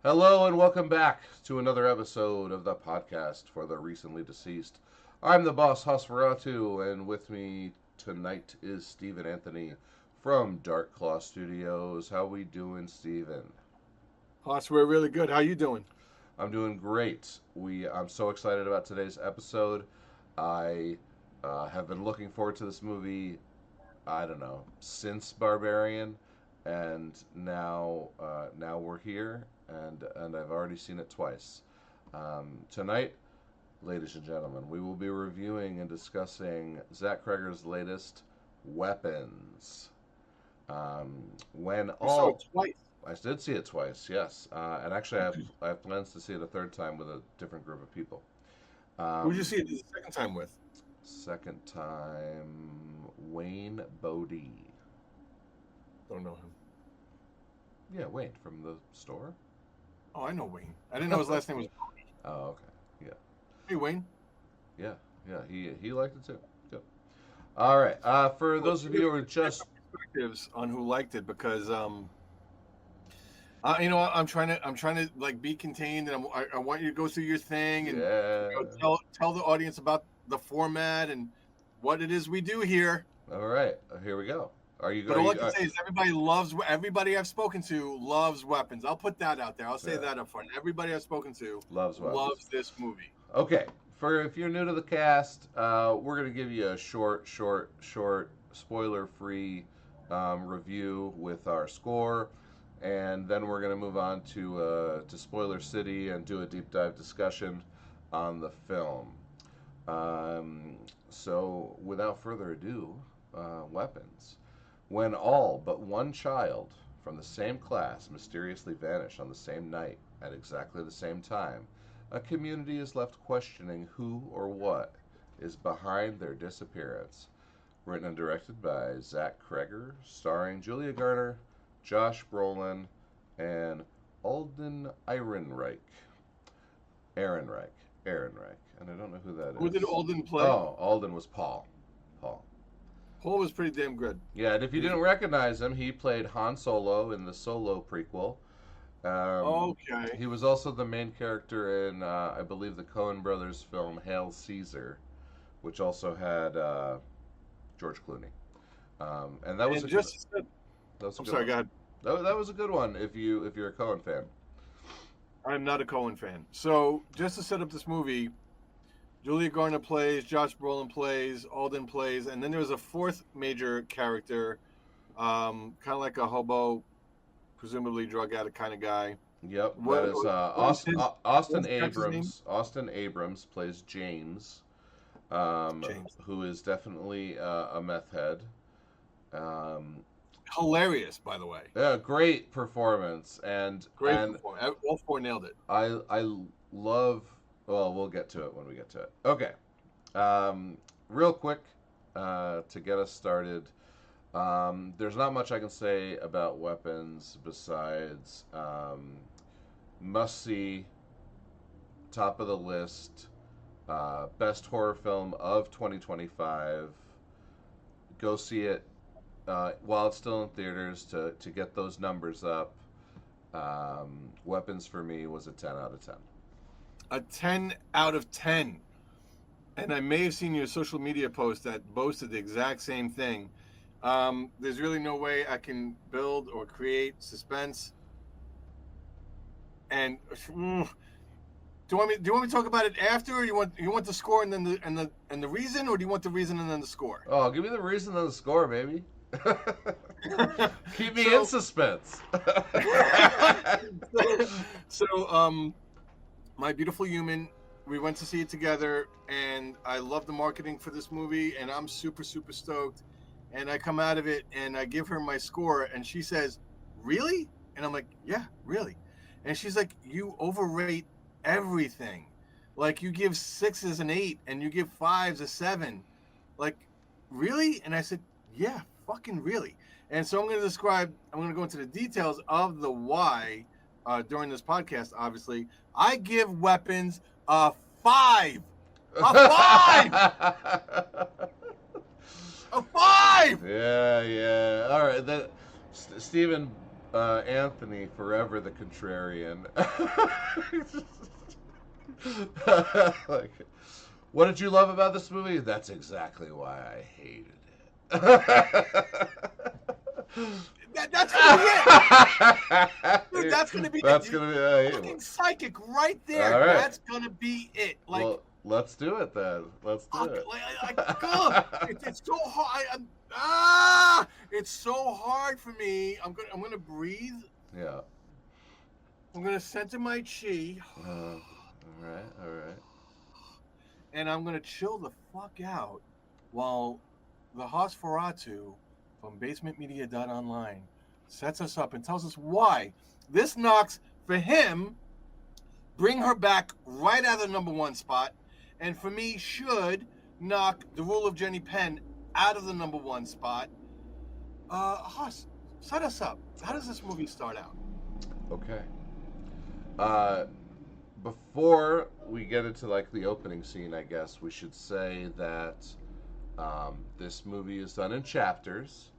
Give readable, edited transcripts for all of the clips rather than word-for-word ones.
Hello and welcome back to another episode of the podcast for the recently deceased. I'm the boss, HOS4A2, and with me tonight is Stephen Anthony from Dark Claw Studios. How we doing, Stephen? Hoss, we're really good. How you doing? I'm doing great. I'm so excited about today's episode. I have been looking forward to this movie, I don't know, since Barbarian, and now we're here, and I've already seen it twice. Tonight, ladies and gentlemen, we will be reviewing and discussing Zach Cregger's latest, Weapons. When You saw all it twice. I did see it twice, yes, and actually I have plans to see it a third time with a different group of people. Who did you Um, see it the second time with? Second time, Wayne Bodie. Don't know him. Yeah, Wayne from the store. Oh, I know Wayne. I didn't know his last name was. Oh, okay. Yeah, Hey, Wayne. yeah, yeah. He liked it too. Good. All right. For Well, those of you who are just perspectives on who liked it because I'm trying to like be contained and I want you to go through your thing and yeah. tell the audience about the format and what it is we do here. All right. Here we go. Are you But are all I you? can say is everybody I've spoken to loves Weapons. I'll put that out there. I'll say Yeah, that up front. Everybody I've spoken to loves weapons. loves this movie. Okay. For if you're new to the cast, we're gonna give you a short, spoiler-free review with our score, and then we're gonna move on to Spoiler City and do a deep dive discussion on the film. So, without further ado, weapons. When all but one child from the same class mysteriously vanish on the same night at exactly the same time, a community is left questioning who or what is behind their disappearance. Written and directed by Zach Cregger, starring Julia Garner, Josh Brolin, and Alden Ehrenreich. Ehrenreich. Ehrenreich. And I don't know who that Who did is. Alden play? Oh, Alden was Paul. Paul. Paul was pretty damn good. Yeah, and if you He was didn't recognize him, he played Han Solo in the Solo prequel. okay. He was also the main character in, I believe, the Coen Brothers film Hail Caesar, which also had George Clooney. And that was And a just that was a I'm good sorry, one. go ahead. That was a good one if you're a Coen fan. I'm not a Cohen fan. So just to set up this movie, Julia Garner plays, Josh Brolin plays, Alden plays, and then there was a fourth major character, kind of like a hobo, presumably drug addict kind of guy. Yep, that What, is what was his Austin what's the character's name? Abrams. Austin Abrams plays James, James. who is definitely a meth head. Um, Hilarious, by the way. yeah, great performance, Great and performance. All four nailed it. I love. Well, we'll get to it when we get to it. Okay, real quick to get us started. There's not much I can say about Weapons besides must see, top of the list, best horror film of 2025. Go see it while it's still in theaters to get those numbers up. Weapons for me was a 10 out of 10. A 10 out of 10. And I may have seen your social media post that boasted the exact same thing. There's really no way I can build or create suspense. And do you want me to talk about it after, or you want the score and then the reason, or do you want the reason and then the score? Oh, give me the reason and the score, baby. Keep me in so, suspense. so, my beautiful human, we went to see it together, and I love the marketing for this movie, and I'm super stoked. And I come out of it, and I give her my score, and she says, "Really?" And I'm like, "Yeah, really." And she's like, "You overrate everything. Like you give sixes an 8, and you give fives a 7. Like, really?" And I said, "Yeah, fucking really." And so I'm going to go into the details of the why during this podcast. Obviously, I give Weapons a 5. A 5. A 5. Yeah, yeah. All right. Stephen Anthony, forever the contrarian. Like, what did you love about this movie? That's exactly why I hated it. That's gonna be it, dude. That's gonna be That's it. gonna be Fucking psychic right there. All right. That's gonna be it. Like, well, let's do it then. Let's do it. It's so hard. It's so hard for me. I'm gonna breathe. Yeah. I'm gonna center my chi. All right. And I'm gonna chill the fuck out while the HOS4A2 from BasementMedia.Online sets us up and tells us why this knocks for him, bring her back right out of the number one spot, and for me should knock The Rule of Jenny Penn out of the number one spot. Hoss, set us up. How does this movie start out? Okay. Before we get into like the opening scene, I guess we should say that this movie is done in chapters,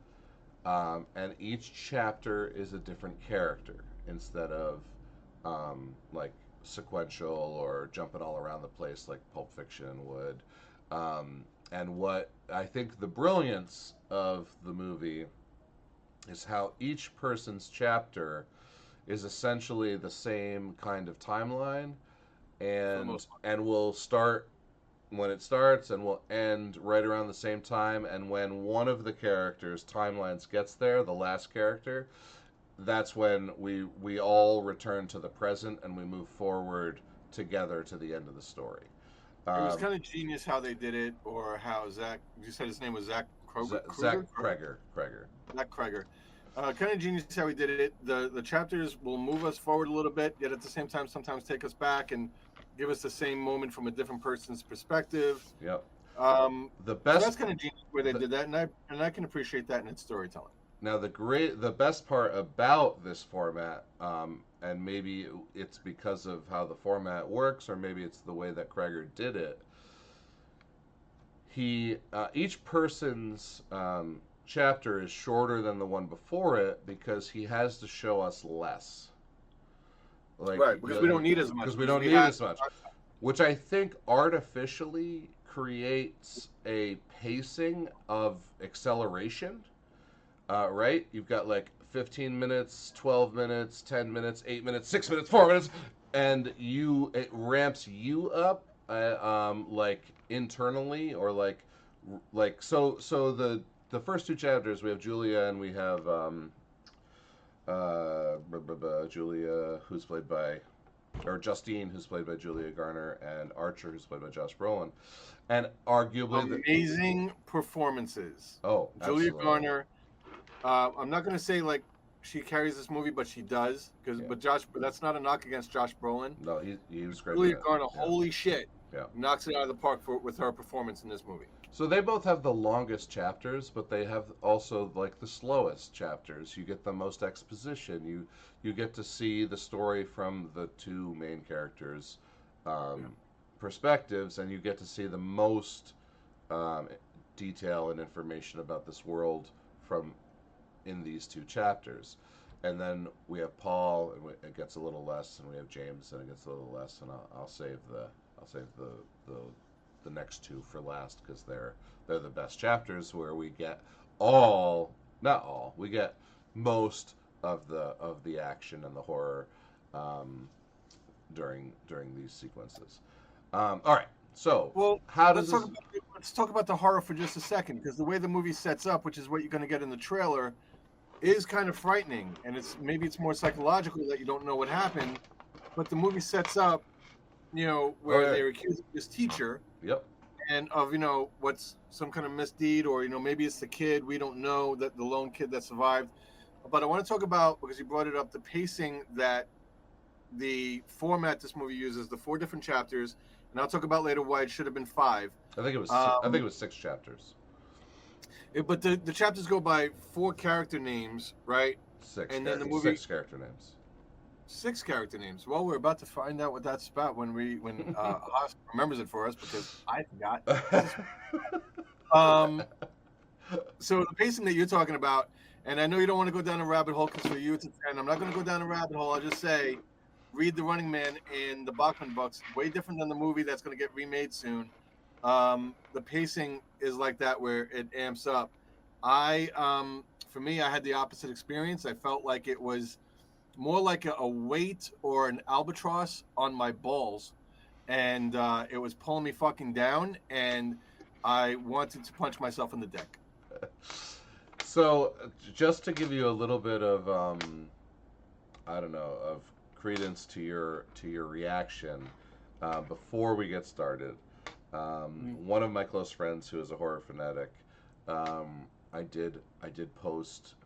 and each chapter is a different character instead of like sequential or jumping all around the place like Pulp Fiction would. And what I think the brilliance of the movie is how each person's chapter is essentially the same kind of timeline, and will start when it starts and will end right around the same time. And when one of the characters' timelines gets there, the last character, that's when we all return to the present and we move forward together to the end of the story. It was kind of genius how they did it, or how Zach. You said his name was Zach Cregger. Zach Cregger. Zach Cregger. Kind of genius how he did it. The chapters will move us forward a little bit, yet at the same time sometimes take us back and give us the same moment from a different person's perspective. Yep. The best. So that's kind of genius where they did that, and I can appreciate that in its storytelling. Now the best part about this format, and maybe it's because of how the format works, or maybe it's the way that Cregger did it. Each person's chapter is shorter than the one before it because he has to show us less. Like, right, because we don't need as much. Because we don't need as much, which I think artificially creates a pacing of acceleration. Right? You've got like 15 minutes, 12 minutes, 10 minutes, 8 minutes, 6 minutes, 4 minutes, and it ramps you up like internally, or like so the first two chapters, we have Julia and we have Julia, who's played by, or Justine, who's played by Julia Garner, and Archer, who's played by Josh Brolin, and arguably amazing performances. Oh, Julia Garner. I'm not going to say like she carries this movie, but she does. But that's not a knock against Josh Brolin. No, he was great. Julia Garner, holy shit, knocks it out of the park with her performance in this movie. So they both have the longest chapters, but they have also like the slowest chapters. You get the most exposition. You get to see the story from the two main characters' perspectives, and you get to see the most detail and information about this world in these two chapters. And then we have Paul, and it gets a little less, and we have James, and it gets a little less. And I'll save the next two for last because they're the best chapters, where we get we get most of the action and the horror during these sequences. All right. So, let's talk about the horror for just a second, because the way the movie sets up, which is what you're going to get in the trailer, is kind of frightening, and it's more psychological that you don't know what happened, but the movie sets up, where they're accusing this teacher, and of what's some kind of misdeed, or maybe it's the kid, we don't know, that the lone kid that survived. But I want to talk about, because you brought it up, the pacing, that the format this movie uses, the 4 different chapters. And I'll talk about later why it should have been 5. I think it was 6 chapters. But the chapters go by 4 character names, right? 6. And then the movie 6 character names. 6 character names. Well, we're about to find out what that's about when Haas remembers it for us, because I forgot. So the pacing that you're talking about, And I know you don't want to go down a rabbit hole because for you it's a 10. I'm not going to go down a rabbit hole. I'll just say, read The Running Man in the Bachman books. Way different than the movie that's going to get remade soon. The pacing is like that where it amps up. For me, I had the opposite experience. I felt like it was more like a weight or an albatross on my balls, and it was pulling me fucking down, and I wanted to punch myself in the dick. So, just to give you a little bit of, I don't know, of credence to your reaction, before we get started, one of my close friends who is a horror fanatic, I did post,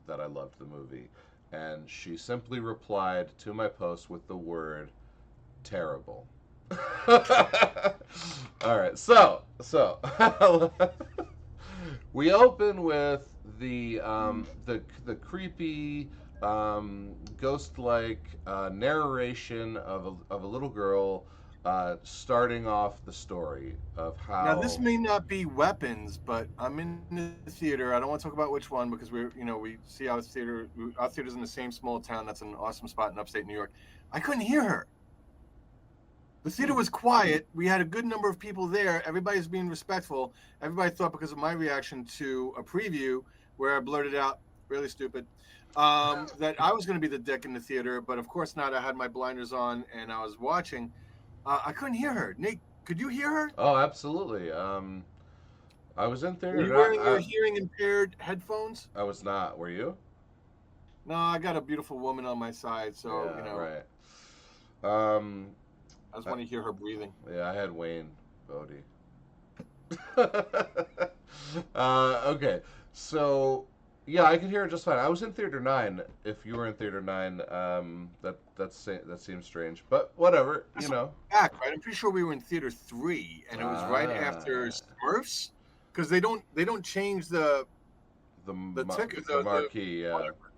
that I loved the movie, and she simply replied to my post with the word terrible. All right, so we open with the creepy ghost-like narration of a little girl starting off the story of how. Now, this may not be weapons, but I'm in the theater. I don't want to talk about which one because we see our theater's in the same small town. That's an awesome spot in upstate New York. I couldn't hear her. The theater was quiet. We had a good number of people there. Everybody's being respectful. Everybody thought because of my reaction to a preview where I blurted out, really stupid, that I was going to be the dick in the theater. But of course not. I had my blinders on and I was watching. I couldn't hear her. Nate, could you hear her? Oh, absolutely. I was in theater. Were you wearing your hearing impaired headphones? I was not. Were you? No, I got a beautiful woman on my side, so right. I just want to hear her breathing. Yeah, I had Wayne Bodie. Okay, so yeah, I could hear it just fine. I was in Theater 9. If you were in Theater 9, that seems strange, but whatever, Back, right? I'm pretty sure we were in Theater 3, and it was right after Smurfs, because they don't change the ticket, the marquee, yeah. Whatever.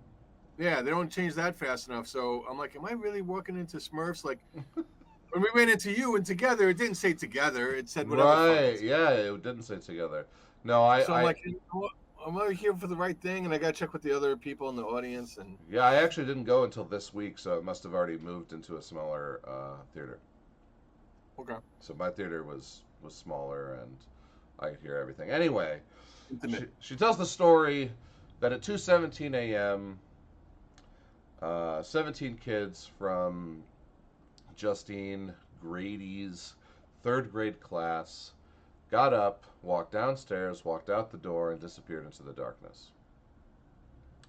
Yeah, they don't change that fast enough. So I'm like, am I really walking into Smurfs? Like. When we ran into you and together, it didn't say together. It said whatever. Right, yeah, it didn't say together. No, I'm like, am I here for the right thing? And I got to check with the other people in the audience. And yeah, I actually didn't go until this week, so it must have already moved into a smaller theater. Okay. So my theater was smaller, and I could hear everything. Anyway, she tells the story that at 2:17 a.m., 17 kids from Justine Grady's third grade class got up, walked downstairs, walked out the door, and disappeared into the darkness.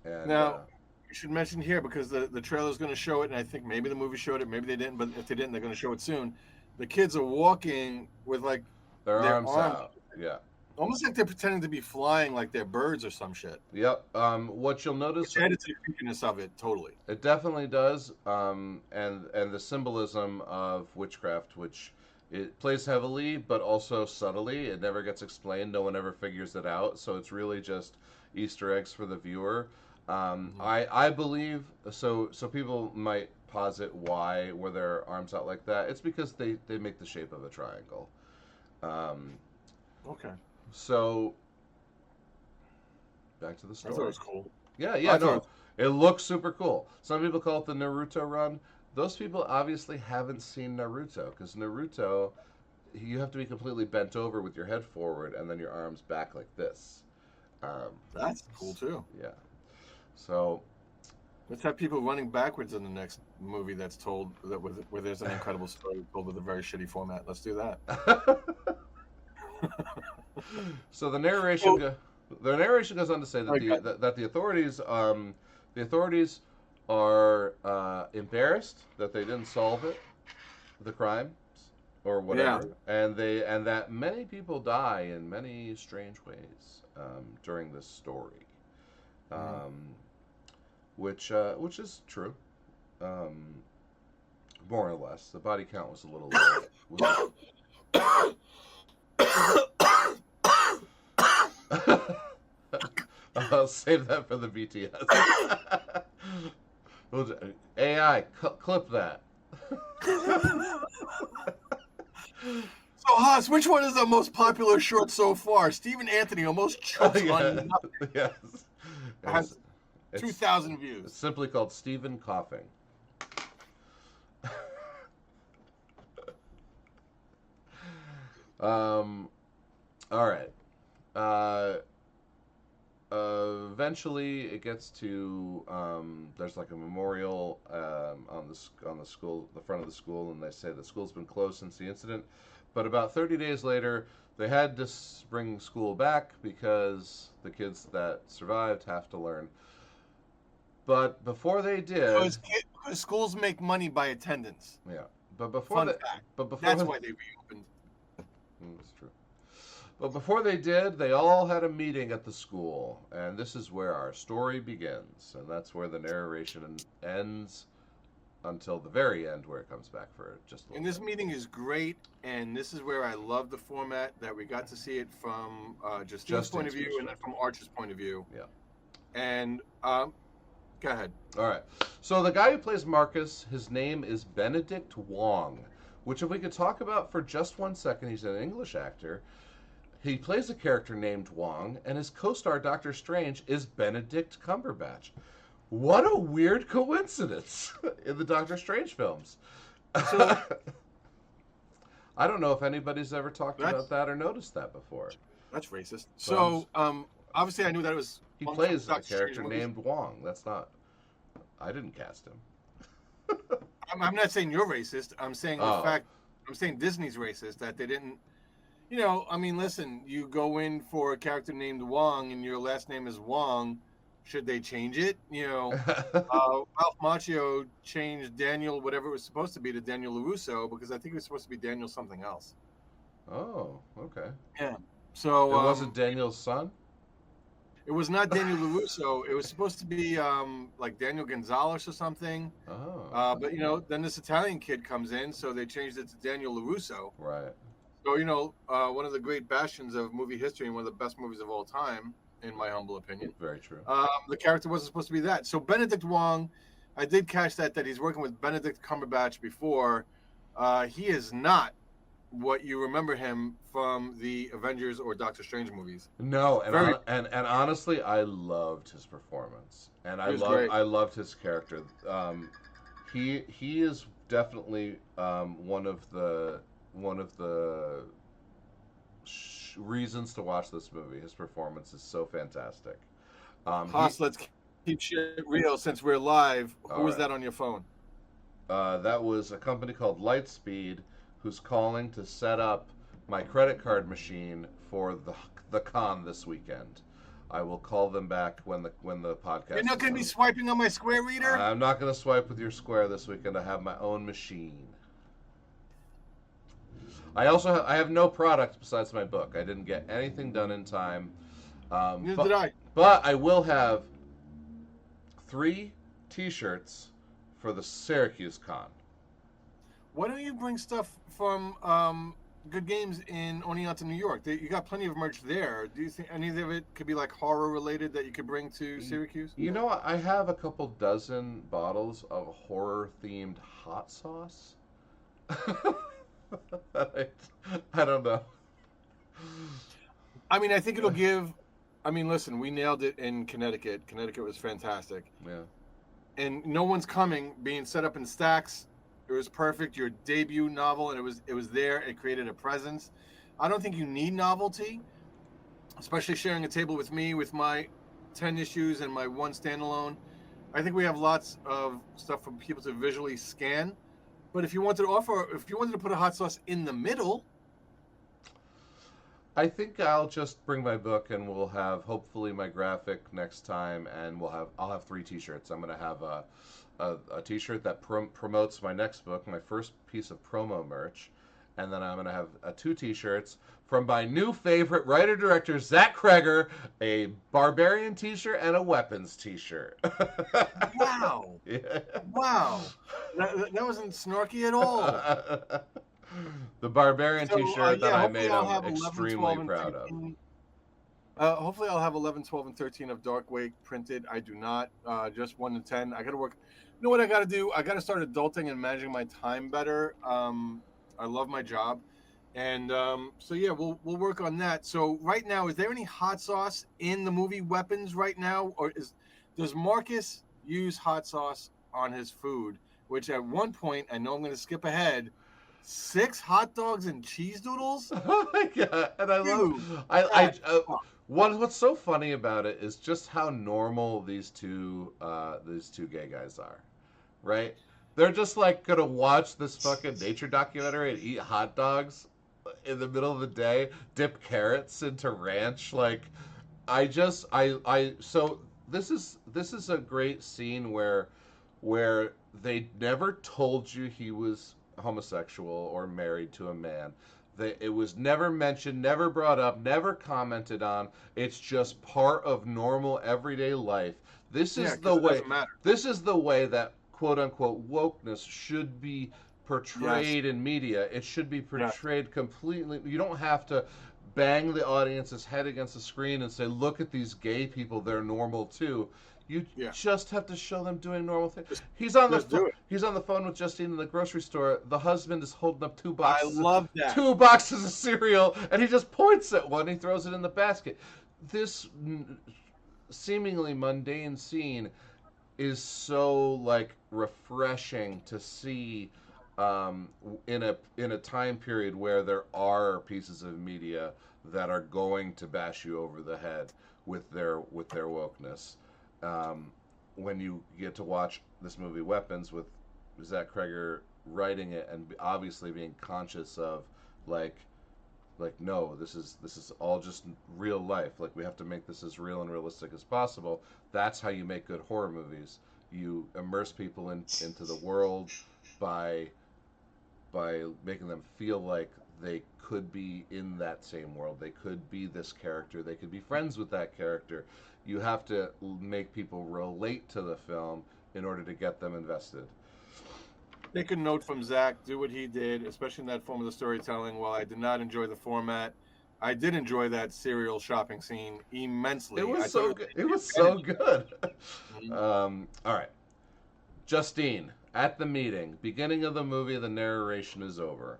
And now, you should mention here, because the trailer is going to show it, and I think maybe the movie showed it, maybe they didn't, but if they didn't, they're going to show it soon. The kids are walking with like their arms out. Yeah. Almost like they're pretending to be flying, like they're birds or some shit. Yep. What you'll notice, it added to the creepiness of it, totally. It definitely does. And the symbolism of witchcraft, which it plays heavily, but also subtly. It never gets explained. No one ever figures it out. So it's really just Easter eggs for the viewer. I believe so. People might posit why were their arms out like that. It's because they make the shape of a triangle. Okay. So, back to the story. I thought it was cool. Yeah, no, it looks super cool. Some people call it the Naruto run. Those people obviously haven't seen Naruto, because Naruto, you have to be completely bent over with your head forward and then your arms back like this. That's cool too. Yeah. So. Let's have people running backwards in the next movie that's told where there's an incredible story told with a very shitty format. Let's do that. So the narration goes on to say that that the authorities are embarrassed that they didn't solve the crimes or whatever, and that many people die in many strange ways during this story, which is true, more or less. The body count was a little low. I'll save that for the BTS. AI, clip that. So, Haas, which one is the most popular short so far? Stephen Anthony almost chokes on nothing. Yes. It It's, has it's 2,000 it's views. simply called Stephen Coughing. All right. Uh, Eventually, it gets to there's like a memorial on the school, the front of the school, and they say the school's been closed since the incident. But about 30 days later, they had to bring school back because the kids that survived have to learn. But before they did, Because schools make money by attendance. yeah. But before Fun that, fact. but before That's that, why they reopened. That's true. But before they did, they all had a meeting at the school, and this is where our story begins, and that's where the narration ends until the very end, where it comes back for just a little And this bit. meeting is great, and this is where I love the format that we got to see it from Justine's point of view and then from Archer's point of view. Yeah. And go ahead. All right. So the guy who plays Marcus, his name is Benedict Wong, which if we could talk about for just 1 second, he's an English actor. He plays a character named Wong, and his co-star Doctor Strange is Benedict Cumberbatch. What a weird coincidence in the Doctor Strange films. So, I don't know if anybody's ever talked about that or noticed that before. That's racist. So, obviously, I knew that it was. He plays a character named Wong. That's not. I didn't cast him. I'm not saying you're racist. I'm saying the fact. I'm saying Disney's racist that they didn't. You know, I mean, listen. You go in for a character named Wong, and your last name is Wong. Should they change it? You know, Ralph Macchio changed Daniel, whatever it was supposed to be, to Daniel LaRusso because I think it was supposed to be Daniel something else. Oh, okay. Yeah. So it wasn't Daniel's son. It was not Daniel LaRusso. It was supposed to be like Daniel Gonzalez or something. Oh. But you know, then this Italian kid comes in, so they changed it to Daniel LaRusso. Right. So you know, one of the great bastions of movie history and one of the best movies of all time, in my humble opinion. Very true. The character wasn't supposed to be that. So Benedict Wong, I did catch that he's working with Benedict Cumberbatch before. He is not what you remember him from the Avengers or Doctor Strange movies. No, and honestly, I loved his performance, and I loved his character. He is definitely one of the reasons to watch this movie. His performance is so fantastic. Let's keep shit real since we're live. Who was that on your phone? That was a company called Lightspeed, who's calling to set up my credit card machine for the con this weekend. I will call them back when the podcast. You're not going to be swiping on my Square reader? I'm not going to swipe with your Square this weekend. I have my own machine. I have no product besides my book. I didn't get anything done in time. Neither did I. But I will have 3 T-shirts for the Syracuse Con. Why don't you bring stuff from Good Games in Oneonta, New York? You got plenty of merch there. Do you think any of it could be like horror related that you could bring to Syracuse? You know, I have a couple dozen bottles of horror themed hot sauce. I don't know. I mean, I think it'll give. I mean, listen, we nailed it in Connecticut. Connecticut was fantastic. Yeah. And No One's Coming being set up in stacks. It was perfect. Your debut novel, and it was there. It created a presence. I don't think you need novelty, especially sharing a table with me with my 10 issues and my 1 standalone. I think we have lots of stuff for people to visually scan. But if you wanted to put a hot sauce in the middle, I think I'll just bring my book, and we'll have hopefully my graphic next time, and I'll have 3 T-shirts. I'm gonna have a T-shirt that promotes my next book, my first piece of promo merch, and then I'm gonna have 2 T-shirts from my new favorite writer-director Zach Cregger, a Barbarian T-shirt and a Weapons T-shirt. Wow! Yeah. Wow! That wasn't snarky at all. The Barbarian T-shirt that I made, I'm 11, extremely proud of. Hopefully I'll have 11, 12, and 13 of Dark Wake printed. I do not. Just 1 to 10. I got to work. You know what I got to do? I got to start adulting and managing my time better. I love my job. And so yeah, we'll work on that. So right now, is there any hot sauce in the movie Weapons right now, or does Marcus use hot sauce on his food? Which at one point, I know I'm going to skip ahead, 6 hot dogs and cheese doodles. Oh my god! And I love Dude, I that what's so funny about it is just how normal these two gay guys are, right? They're just like gonna watch this fucking nature documentary and eat hot dogs in the middle of the day, dip carrots into ranch. Like, I so this is a great scene where they never told you he was homosexual or married to a man. It was never mentioned, never brought up, never commented on. It's just part of normal everyday life. This yeah, is the because it way. doesn't matter. This is the way that quote unquote wokeness should be Yes, portrayed in media. It should be yes, portrayed completely. You don't have to bang the audience's head against the screen and say, "Look at these gay people; they're normal too." You yeah. just have to show them doing normal things. Just just do it. He's on the phone with Justine in the grocery store. The husband is holding up I love that. two boxes of cereal, and he just points at one. He throws it in the basket. This seemingly mundane scene is so like refreshing to see in a time period where there are pieces of media that are going to bash you over the head with their wokeness. When you get to watch this movie Weapons with Zach Cregger writing it and obviously being conscious of like no, this is all just real life. Like we have to make this as real and realistic as possible. That's how you make good horror movies. You immerse people into the world by making them feel like they could be in that same world. They could be this character. They could be friends with that character. You have to make people relate to the film in order to get them invested. Take a note from Zach. Do what he did, especially in that form of the storytelling. While I did not enjoy the format, I did enjoy that cereal shopping scene immensely. It was I thought so good. It was so good. Mhm. All right, Justine at the meeting, beginning of the movie. The narration is over.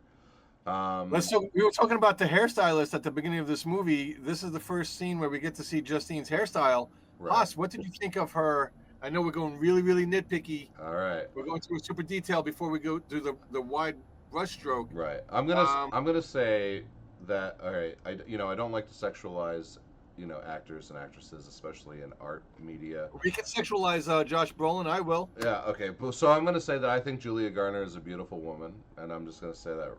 Let's talk. We were talking about the hairstylist at the beginning of this movie. This is the first scene where we get to see Justine's hairstyle. Right. Haas, what did you think of her? I know we're going really, really nitpicky. All right. We're going through a super detail before we go do the wide brush stroke. Right. Um, I'm gonna say that. All right. I don't like to sexualize actors and actresses, especially in art media. we can sexualize Josh Brolin. I will. Yeah. Okay. So I'm gonna say that I think Julia Garner is a beautiful woman, and I'm just gonna say that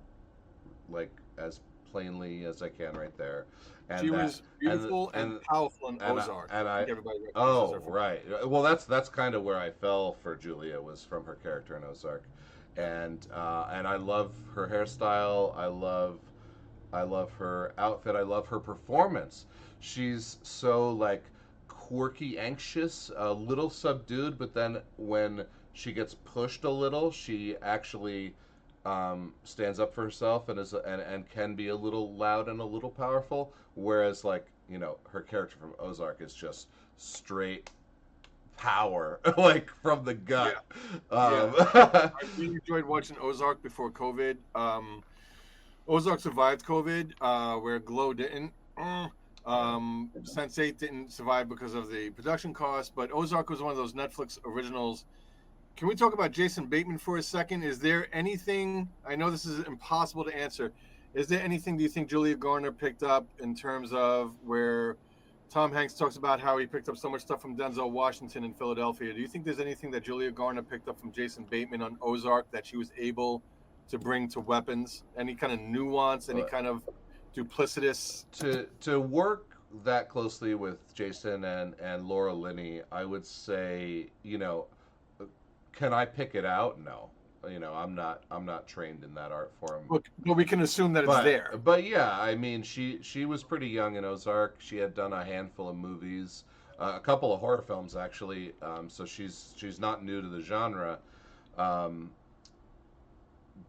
like as plainly as I can right there. She And that was beautiful and powerful in and Ozark. and I I think everybody recognizes oh her for. right. Well, that's kind of where I fell for Julia was from her character in Ozark, and I love her hairstyle. I love her outfit. I love her performance. She's so like quirky, anxious, a little subdued, but then when she gets pushed a little, she actually stands up for herself and can be a little loud and a little powerful. Whereas like her character from Ozark is just straight power, like from the Yeah, gut. yeah. I really enjoyed watching Ozark before COVID. Ozark survived COVID, where Glow didn't. Sense8 didn't survive because of the production costs, but Ozark was one of those Netflix originals. Can we talk about Jason Bateman for a second? Is there anything? I know this is impossible to answer. Is there anything do you think Julia Garner picked up in terms of where Tom Hanks talks about how he picked up so much stuff from Denzel Washington in Philadelphia? Do you think there's anything that Julia Garner picked up from Jason Bateman on Ozark that she was able to bring to Weapons? Any kind of nuance, any kind of duplicitous? To work that closely with Jason and Laura Linney, I would say, can I pick it out? No. I'm not trained in that art form. But we can assume that it's there. But yeah, I mean, she was pretty young in Ozark. She had done a handful of movies, a couple of horror films actually. So she's not new to the genre. Um,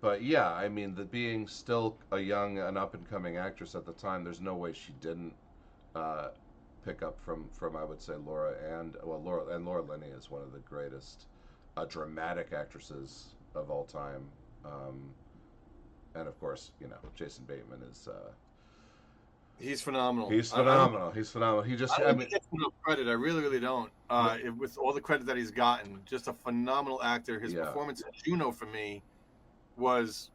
but yeah, I mean, the being still a young and up and coming actress at the time, there's no way she didn't uh, pick up from I would say Laura Linney is one of the greatest dramatic actresses of all time. Um, and of course, Jason Bateman is. He's phenomenal. He's phenomenal. He's phenomenal. He just. I don't think he gets enough credit. I really, really don't. With all the credit that he's gotten, just a phenomenal actor. His performance in Juno for me was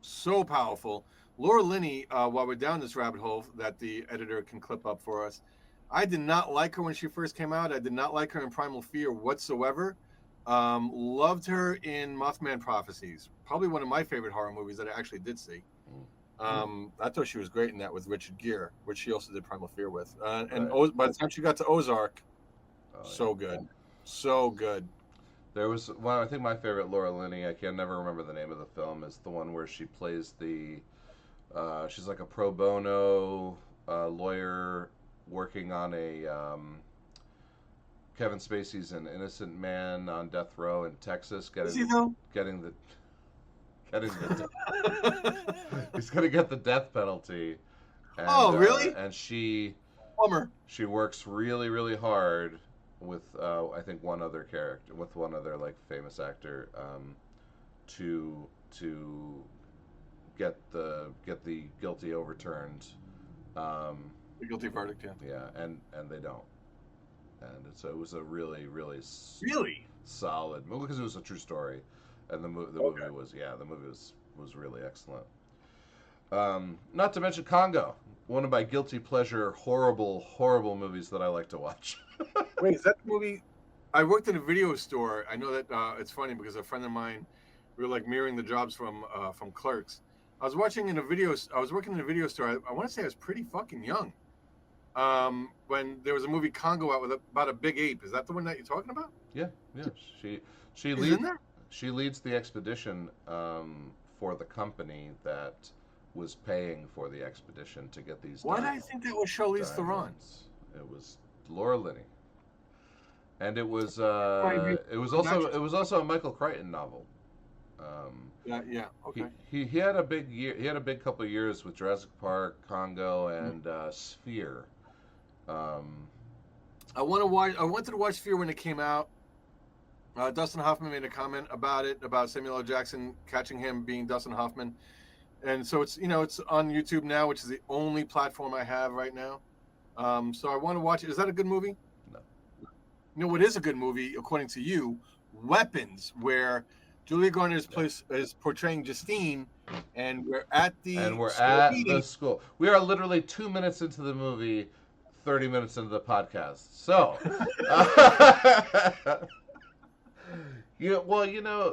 so powerful. Laura Linney, while we're down this rabbit hole that the editor can clip up for us, I did not like her when she first came out. I did not like her in Primal Fear whatsoever. Loved her in Mothman Prophecies. Probably one of my favorite horror movies that I actually did see. I thought she was great in that with Richard Gere, which she also did Primal Fear with. And by the time she got to Ozark, so good. So good. There was one, I think my favorite Laura Linney, I can never remember the name of the film, is the one where she plays she's like a pro bono lawyer working on a Kevin Spacey's an innocent man on death row in Texas, getting the he's gonna get the death penalty. And, really? And she works really, really hard with I think one other like famous actor to get the guilty overturned. The guilty verdict, yeah. Yeah, and they don't. And it was a really, really solid movie because it was a true story, and the movie was really excellent. Not to mention Congo, one of my guilty pleasure horrible movies that I like to watch. Wait, is that the movie? I worked in a video store. I know that it's funny because a friend of mine, we were like mirroring the jobs from Clerks. I was working in a video store. I want to say I was pretty fucking young. When there was a movie Congo out about a big ape. Is that the one that you're talking about? Yeah. She leads the expedition for the company that was paying for the expedition to get these. Why did I think that was Charlize Theron? It was Laura Linney, and it was also a Michael Crichton novel. Okay. He had a big year. He had a big couple of years with Jurassic Park, Congo, and Sphere. I wanted to watch Sphere when it came out. Dustin Hoffman made a comment about it, about Samuel L. Jackson catching him being Dustin Hoffman, and so it's on YouTube now, which is the only platform I have right now. So I want to watch it. Is that a good movie? No. You know what is a good movie, according to you? Weapons, where Julia Garner is portraying Justine, and we're at the school. We are literally 2 minutes into the movie, 30 minutes into the podcast. So,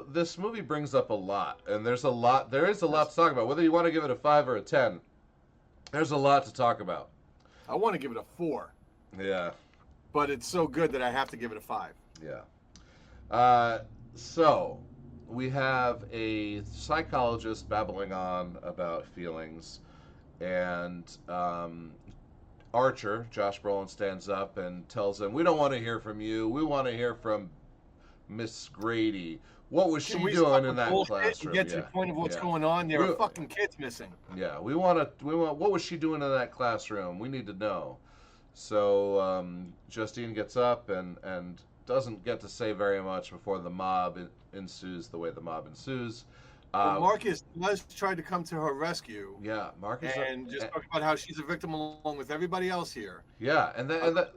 this movie brings up a lot, and there is a lot to talk about. Whether you want to give it a 5 or a 10, there's a lot to talk about. I want to give it a 4. Yeah. But it's so good that I have to give it a 5. Yeah. So, we have a psychologist babbling on about feelings, and Archer, Josh Brolin, stands up and tells him, "We don't want to hear from you. We want to hear from Miss Grady. What was she doing in that classroom? Get to the point of what's going on. There are fucking kids missing. Yeah, we want. What was she doing in that classroom? We need to know." So Justine gets up and doesn't get to say very much before the mob ensues the way the mob ensues. Marcus does try to come to her rescue. Yeah, Marcus, and just talk about how she's a victim along with everybody else here. Yeah, and that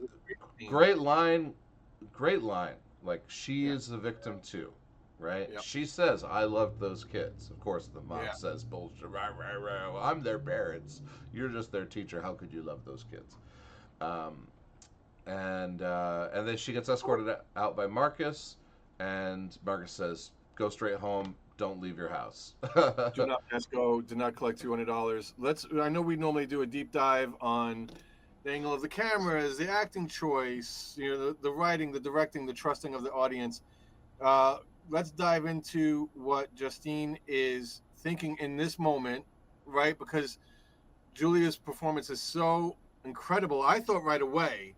great line. Like, she is a victim too, right? Yep. She says, "I loved those kids." Of course, the mom says, "Bullshit! Rah, rah, rah. I'm their parents. You're just their teacher. How could you love those kids?" And then she gets escorted out by Marcus, and Marcus says, "Go straight home. Don't leave your house." Do not escrow. Do not collect $200. I know we normally do a deep dive on the angle of the cameras, the acting choice, the writing, the directing, the trusting of the audience. Let's dive into what Justine is thinking in this moment, right? Because Julia's performance is so incredible. I thought right away,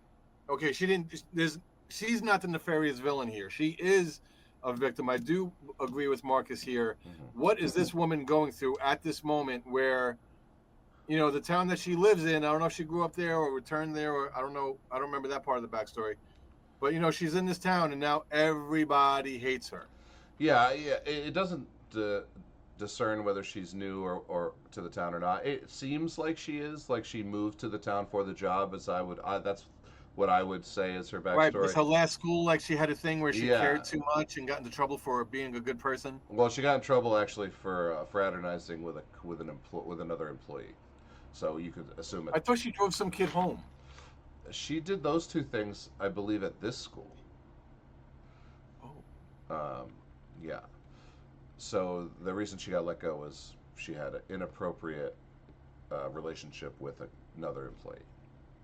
okay, she's not the nefarious villain here. She is a victim. I do agree with Marcus here. Mm-hmm. What is this woman going through at this moment where, the town that she lives in, I don't know if she grew up there or returned there, or I don't know. I don't remember that part of the backstory. But, she's in this town and now everybody hates her. Yeah, it doesn't discern whether she's new or to the town or not. It seems like she is, like she moved to the town for the job, as that's what I would say is her Right, because backstory. her last school, like she had a thing where she Yeah. cared too much and got into trouble for being a good person. Well, she got in trouble actually for fraternizing with another employee. So you could assume it. I thought she drove some kid home. She did those two things, I believe, at this school. Oh, Um, yeah. So the reason she got let go was she had an inappropriate relationship with another employee.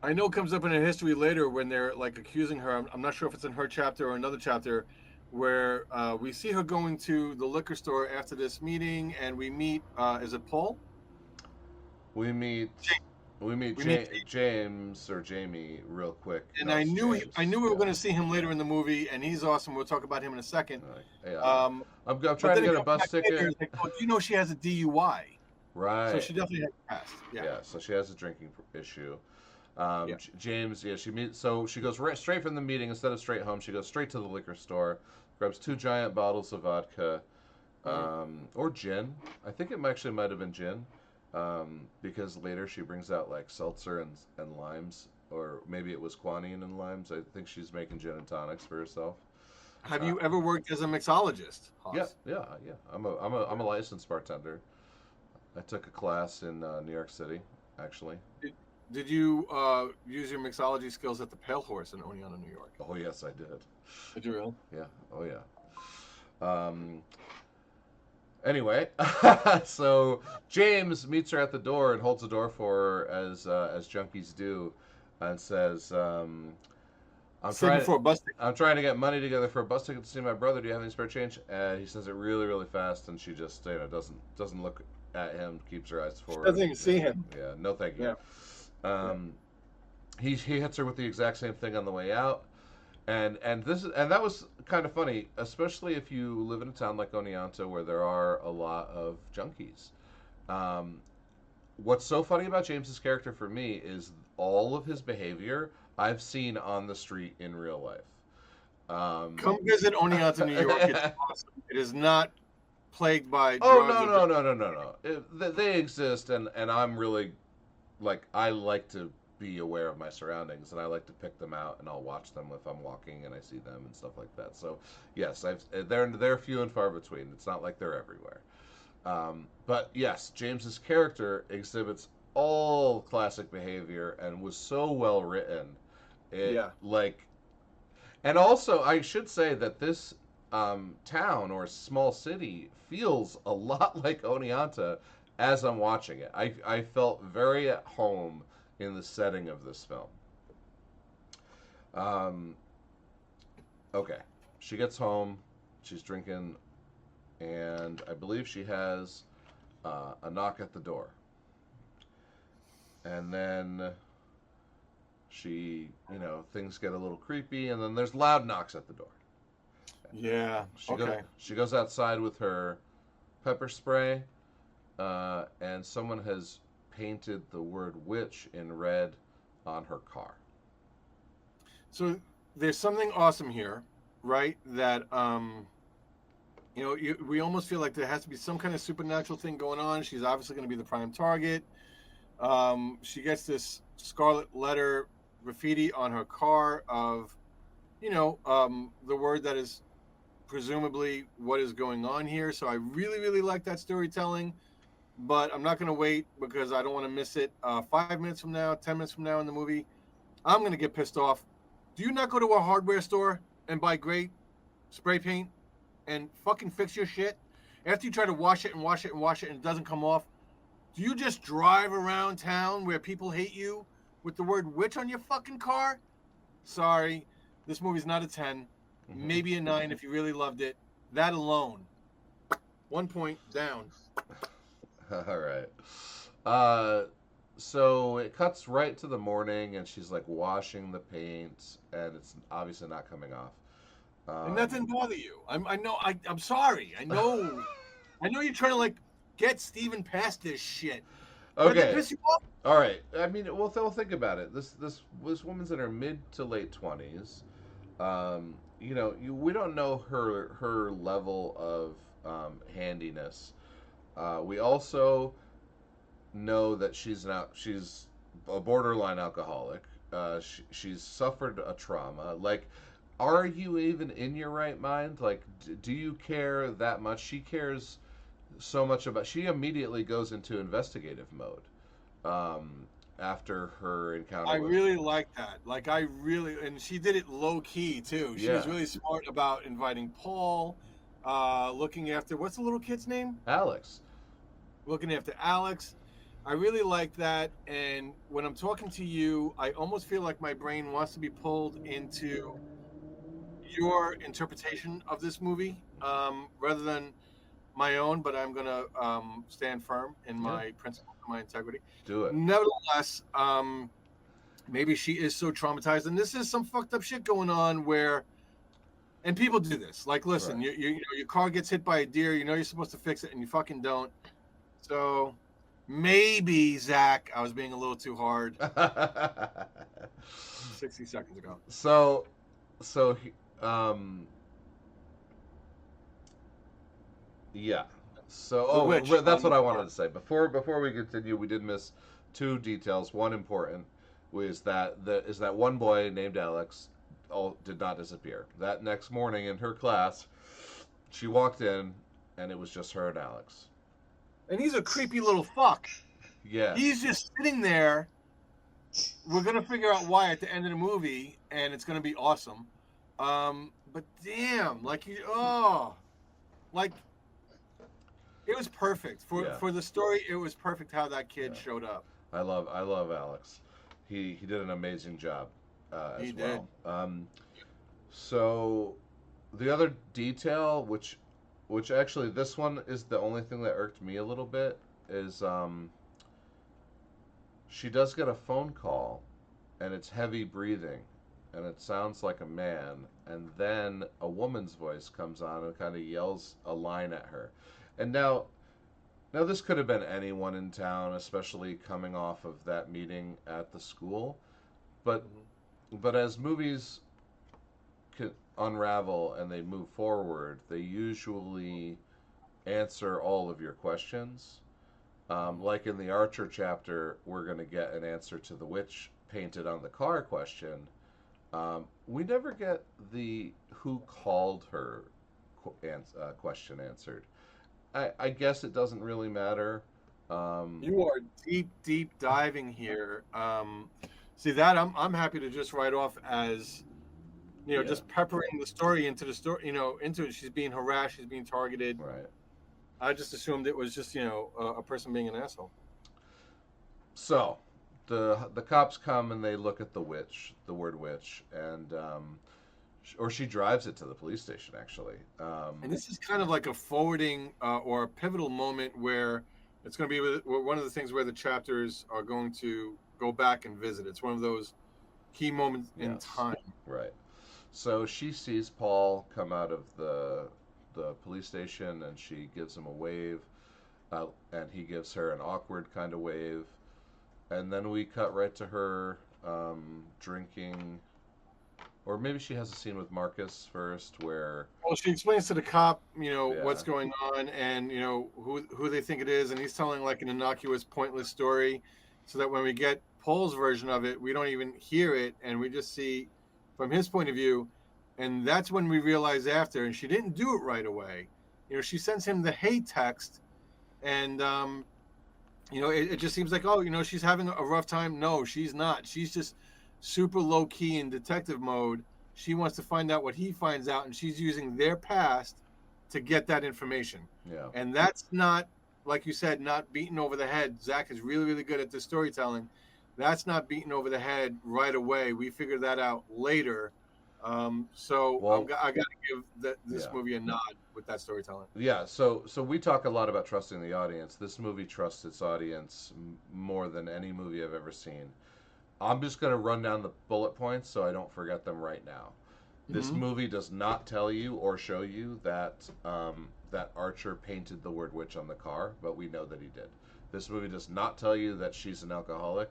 I know it comes up in her history later when they're like accusing her. I'm not sure if it's in her chapter or another chapter, where we see her going to the liquor store after this meeting, and we meet. Is it Paul? We meet James. we meet, We meet James or Jamie real quick. And No, I it's knew James. I knew we were Yeah. going to see him later in the movie, and he's awesome. We'll talk about him in a second. Yeah. Um, I'm but trying to then it get a comes bus back later, ticket. it's like, oh, do you know she has a DUI? Right. So she definitely has passed. Yeah. Yeah. So she has a drinking issue. Yeah. James, yeah, she meets. So she goes straight from the meeting instead of straight home. She goes straight to the liquor store, grabs 2 giant bottles of vodka, or gin. I think it actually might have been gin, because later she brings out like seltzer and limes, or maybe it was quinine and limes. I think she's making gin and tonics for herself. Have you ever worked as a mixologist, Hoss? Yeah. I'm a licensed bartender. I took a class in New York City, actually. Did you use your mixology skills at the Pale Horse in Oneonta, New York? Oh yes, I did. Did you really? Yeah. Oh yeah. Anyway, so James meets her at the door and holds the door for her as junkies do, and says, Saving for a bus ticket. I'm trying to get money together for a bus ticket to see my brother. Do you have any spare change?" And he says it really, really fast, and she just doesn't look at him, keeps her eyes forward. Doesn't even see him. Yeah, no thank you. Yeah. He hits her with the exact same thing on the way out. And that was kind of funny, especially if you live in a town like Oneonta where there are a lot of junkies. What's so funny about James's character for me is all of his behavior I've seen on the street in real life. Come visit Oneonta, New York. It's awesome. It is not plagued by Oh drugs. no! They exist, and I'm really I like to be aware of my surroundings, and I like to pick them out, and I'll watch them if I'm walking and I see them and stuff like that. So yes, they're few and far between. It's not like they're everywhere. But yes, James's character exhibits all classic behavior and was so well written. Yeah. And also I should say that this town or small city feels a lot like Oneonta as I'm watching it. I felt very at home in the setting of this film. Okay, she gets home, she's drinking, and I believe she has a knock at the door. And then things get a little creepy, and then there's loud knocks at the door. Yeah. She goes outside with her pepper spray, and someone has painted the word witch in red on her car. So there's something awesome here, right? That we almost feel like there has to be some kind of supernatural thing going on. She's obviously going to be the prime target. She gets this scarlet letter graffiti on her car of, the word that is presumably what is going on here. So I really, really like that storytelling, but I'm not going to wait because I don't want to miss it. 5 minutes from now, 10 minutes from now in the movie, I'm going to get pissed off. Do you not go to a hardware store and buy great spray paint and fucking fix your shit? After you try to wash it and wash it and wash it and it doesn't come off, do you just drive around town where people hate you with the word witch on your fucking car? Sorry, this movie's not a 10. Maybe a 9 if you really loved it. That alone. 1 point down. All right. So it cuts right to the morning, and she's washing the paint, and it's obviously not coming off. And that didn't bother you. I'm sorry. I know you're trying to get Steven past this shit. Okay. Did that piss you off? All right. I mean, well, think about it. This woman's in her mid to late 20s. We don't know her level of handiness. We also know that she's a borderline alcoholic. She's suffered a trauma. Like, are you even in your right mind? Like, do you care that much? She cares so much about. She immediately goes into investigative mode after her encounter I with. really like that. Like I really, and she did it low key too. She was Yeah, really smart about inviting Paul, looking after what's the little kid's name? Alex. Looking after Alex. I really like that. And when I'm talking to you, I almost feel like my brain wants to be pulled into your interpretation of this movie rather than my own. But I'm gonna stand firm in Yeah, my principles and my integrity. do it. Nevertheless, maybe she is so traumatized, and this is some fucked up shit going on where, and people do this. Like, listen, Right. you know, your car gets hit by a deer. You know you're supposed to fix it, and you fucking don't. So maybe Zach, I was being a little too hard 60 seconds ago. so, so, um, yeah. So, The witch. that's what I wanted to say. Before we continue, we did miss two details. One important was that one boy named Alex did not disappear. That next morning in her class, she walked in, and it was just her and Alex. And he's a creepy little fuck. Yes. He's just sitting there. We're gonna figure out why at the end of the movie, and it's gonna be awesome. But damn, like like it was perfect Yeah. for the story. It was perfect how that kid Yeah. showed up. I love Alex. He did an amazing job He as did. well. So the other detail, which actually this one is the only thing that irked me a little bit, is she does get a phone call, and it's heavy breathing, and it sounds like a man, and then a woman's voice comes on and kind of yells a line at her, and now this could have been anyone in town, especially coming off of that meeting at the school, but Mm-hmm. as movies unravel and they move forward, they usually answer all of your questions. Like in the Archer chapter, we're going to get an answer to the witch painted on the car question. We never get the who called her question answered. I guess it doesn't really matter. You are deep diving here. See that I'm happy to just write off as Yeah, just peppering the story into the story. Into it. She's being harassed. She's being targeted. right. I just assumed it was just a person being an asshole. So the cops come and they look at the word witch, and or she drives it to the police station actually. And this is kind of like a forwarding or a pivotal moment where it's going to be one of the things where the chapters are going to go back and visit. It's one of those key moments in Yes, time. right. So she sees Paul come out of the police station, and she gives him a wave, and he gives her an awkward kind of wave, and then we cut right to her drinking, or maybe she has a scene with Marcus first, where Well, she explains to the cop, yeah, what's going on, and who they think it is, and he's telling like an innocuous, pointless story, so that when we get Paul's version of it, we don't even hear it, and we just see from his point of view, and that's when we realize after, and she didn't do it right away. She sends him the hate text, and it just seems like, she's having a rough time. No, she's not. She's just super low key in detective mode. She wants to find out what he finds out, and she's using their past to get that information. yeah, And that's not, like you said, not beaten over the head. Zach is really, really good at the storytelling. That's not beaten over the head right away. We figured that out later. So well, I got to give this yeah. movie a nod with that storytelling. Yeah, so we talk a lot about trusting the audience. This movie trusts its audience more than any movie I've ever seen. I'm just going to run down the bullet points so I don't forget them right now. This Mm-hmm. movie does not tell you or show you that that Archer painted the word witch on the car, but we know that he did. This movie does not tell you that she's an alcoholic,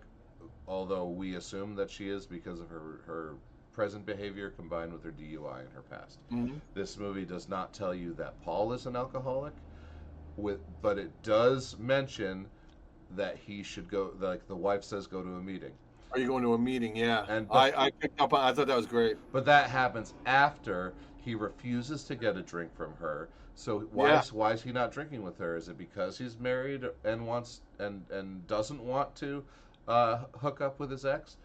although we assume that she is because of her present behavior combined with her DUI in her past. Mm-hmm. This movie does not tell you that Paul is an alcoholic. but it does mention that he should go. Like the wife says, go to a meeting, Are you going to a meeting? Yeah. and I picked up on. I thought that was great. but that happens after he refuses to get a drink from her. So Yeah. why is he not drinking with her? Is it because he's married and wants and doesn't want to hook up with his ex?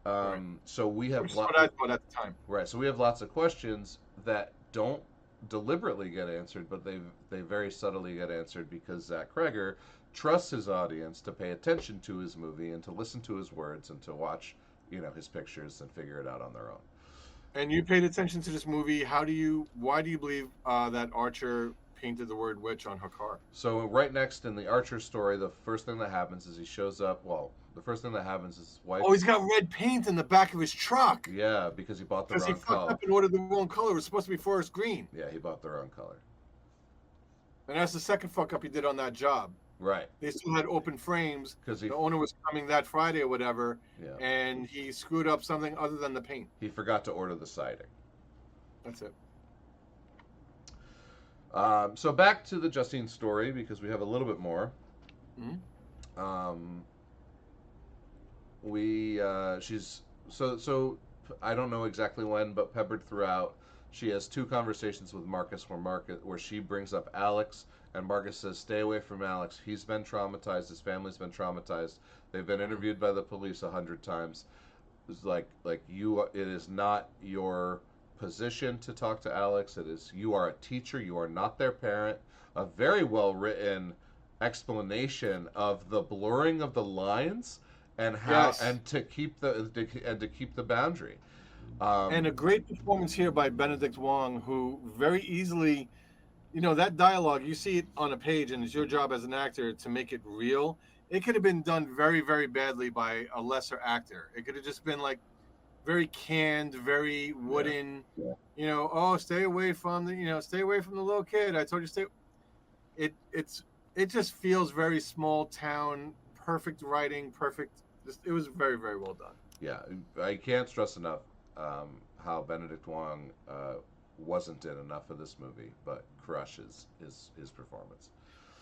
Right. So we have Which is what I thought at the time. right. So we have lots of questions that don't deliberately get answered, but they very subtly get answered because Zach Cregger trusts his audience to pay attention to his movie and to listen to his words and to watch, his pictures and figure it out on their own. And you paid attention to this movie. Why do you believe that Archer painted the word witch on her car? So right next in the Archer story, the first thing that happens is he shows up. Well, the first thing that happens is his wife. Oh, he's got red paint in the back of his truck. Yeah, because he bought the Because he wrong fucked color. up and ordered the wrong color. It was supposed to be forest green. Yeah, he bought the wrong color. And that's the second fuck up he did on that job. Right. They still had open frames. Because the owner was coming that Friday or whatever, yeah, and he screwed up something other than the paint. he forgot to order the siding. That's it. So back to the Justine story because we have a little bit more. Mm-hmm. She's so I don't know exactly when, but peppered throughout, she has two conversations with Marcus where she brings up Alex, and Marcus says, "Stay away from Alex. He's been traumatized. His family's been traumatized. They've been interviewed by the police 100 times. It's like you. It is not your position to talk to Alex. You are a teacher. You are not their parent." A very well written explanation of the blurring of the lines and how and to keep the boundary. And a great performance here by Benedict Wong, who very easily, that dialogue, you see it on a page, and it's your job as an actor to make it real. It could have been done very, very badly by a lesser actor. It could have just been like very canned, very wooden. Yeah. Oh, stay away from stay away from the little kid. I told you stay. It just feels very small town, perfect writing, perfect. It was very, very well done. Yeah, I can't stress enough how Benedict Wong wasn't in enough of this movie, but crushes his performance.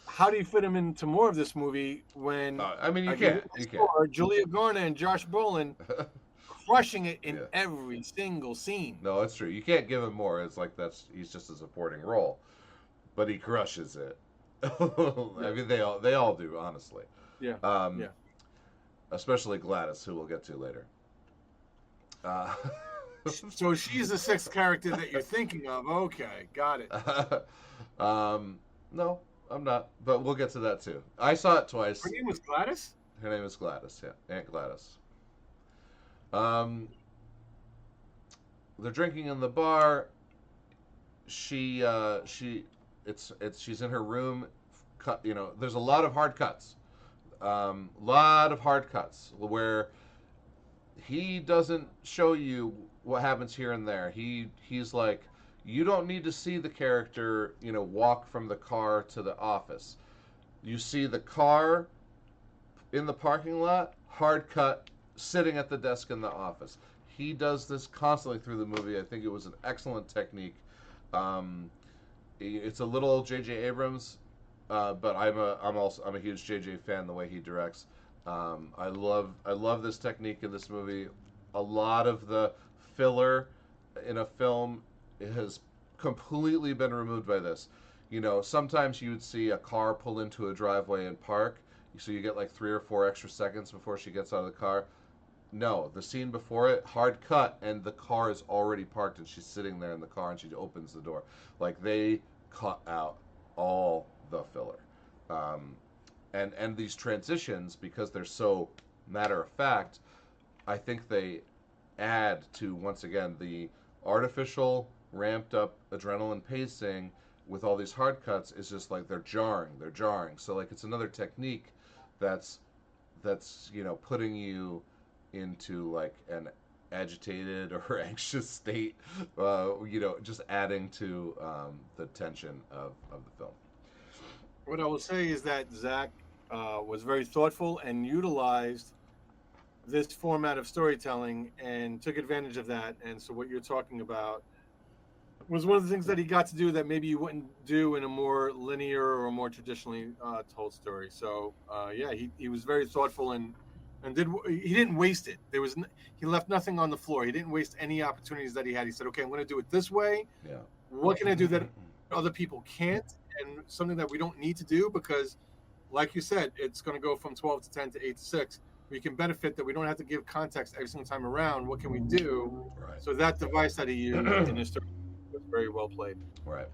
How do you fit him into more of this movie when? I mean, you can't. Julia Garner and Josh Brolin crushing it in every single scene. No, it's true. You can't give him more. It's like he's just a supporting role, but he crushes it. I mean, they all do, honestly. Yeah. Yeah. Especially Gladys, who we'll get to later. So she's the sixth character that you're thinking of. Okay, got it. No, I'm not, but we'll get to that too. I saw it twice. Her name was Gladys? Her name is Gladys, yeah, Aunt Gladys. They're drinking in the bar. She's in her room. There's a lot of hard cuts. Where he doesn't show you what happens here and there. He's like, you don't need to see the character, walk from the car to the office. You see the car in the parking lot, hard cut, sitting at the desk in the office. He does this constantly through the movie. I think it was an excellent technique. It's a little J.J. Abrams, but I'm a huge J.J. fan. The way he directs, I love this technique in this movie. A lot of the filler in a film has completely been removed by this. Sometimes you would see a car pull into a driveway and park, so you get like 3 or 4 extra seconds before she gets out of the car. No, the scene before it, hard cut, and the car is already parked, and she's sitting there in the car, and she opens the door. Like, they cut out all the filler. And these transitions, because they're so matter of fact, I think they add to, once again, the artificial, ramped up adrenaline pacing with all these hard cuts is just like they're jarring. So, like, it's another technique that's putting you into like an agitated or anxious state, just adding to the tension of the film. What I will say is that Zach was very thoughtful and utilized this format of storytelling and took advantage of that. And so what you're talking about, was one of the things that he got to do that maybe you wouldn't do in a more linear or more traditionally told story. So yeah, he was very thoughtful and he didn't waste it. He left nothing on the floor. He didn't waste any opportunities that he had. He said, okay, I'm going to do it this way. Yeah. What can I do that other people can't, and something that we don't need to do? Because, like you said, it's going to go from 12 to 10 to 8 to 6. We can benefit that we don't have to give context every single time around. What can we do? Right. So that device that he used in his story was very well played. Right.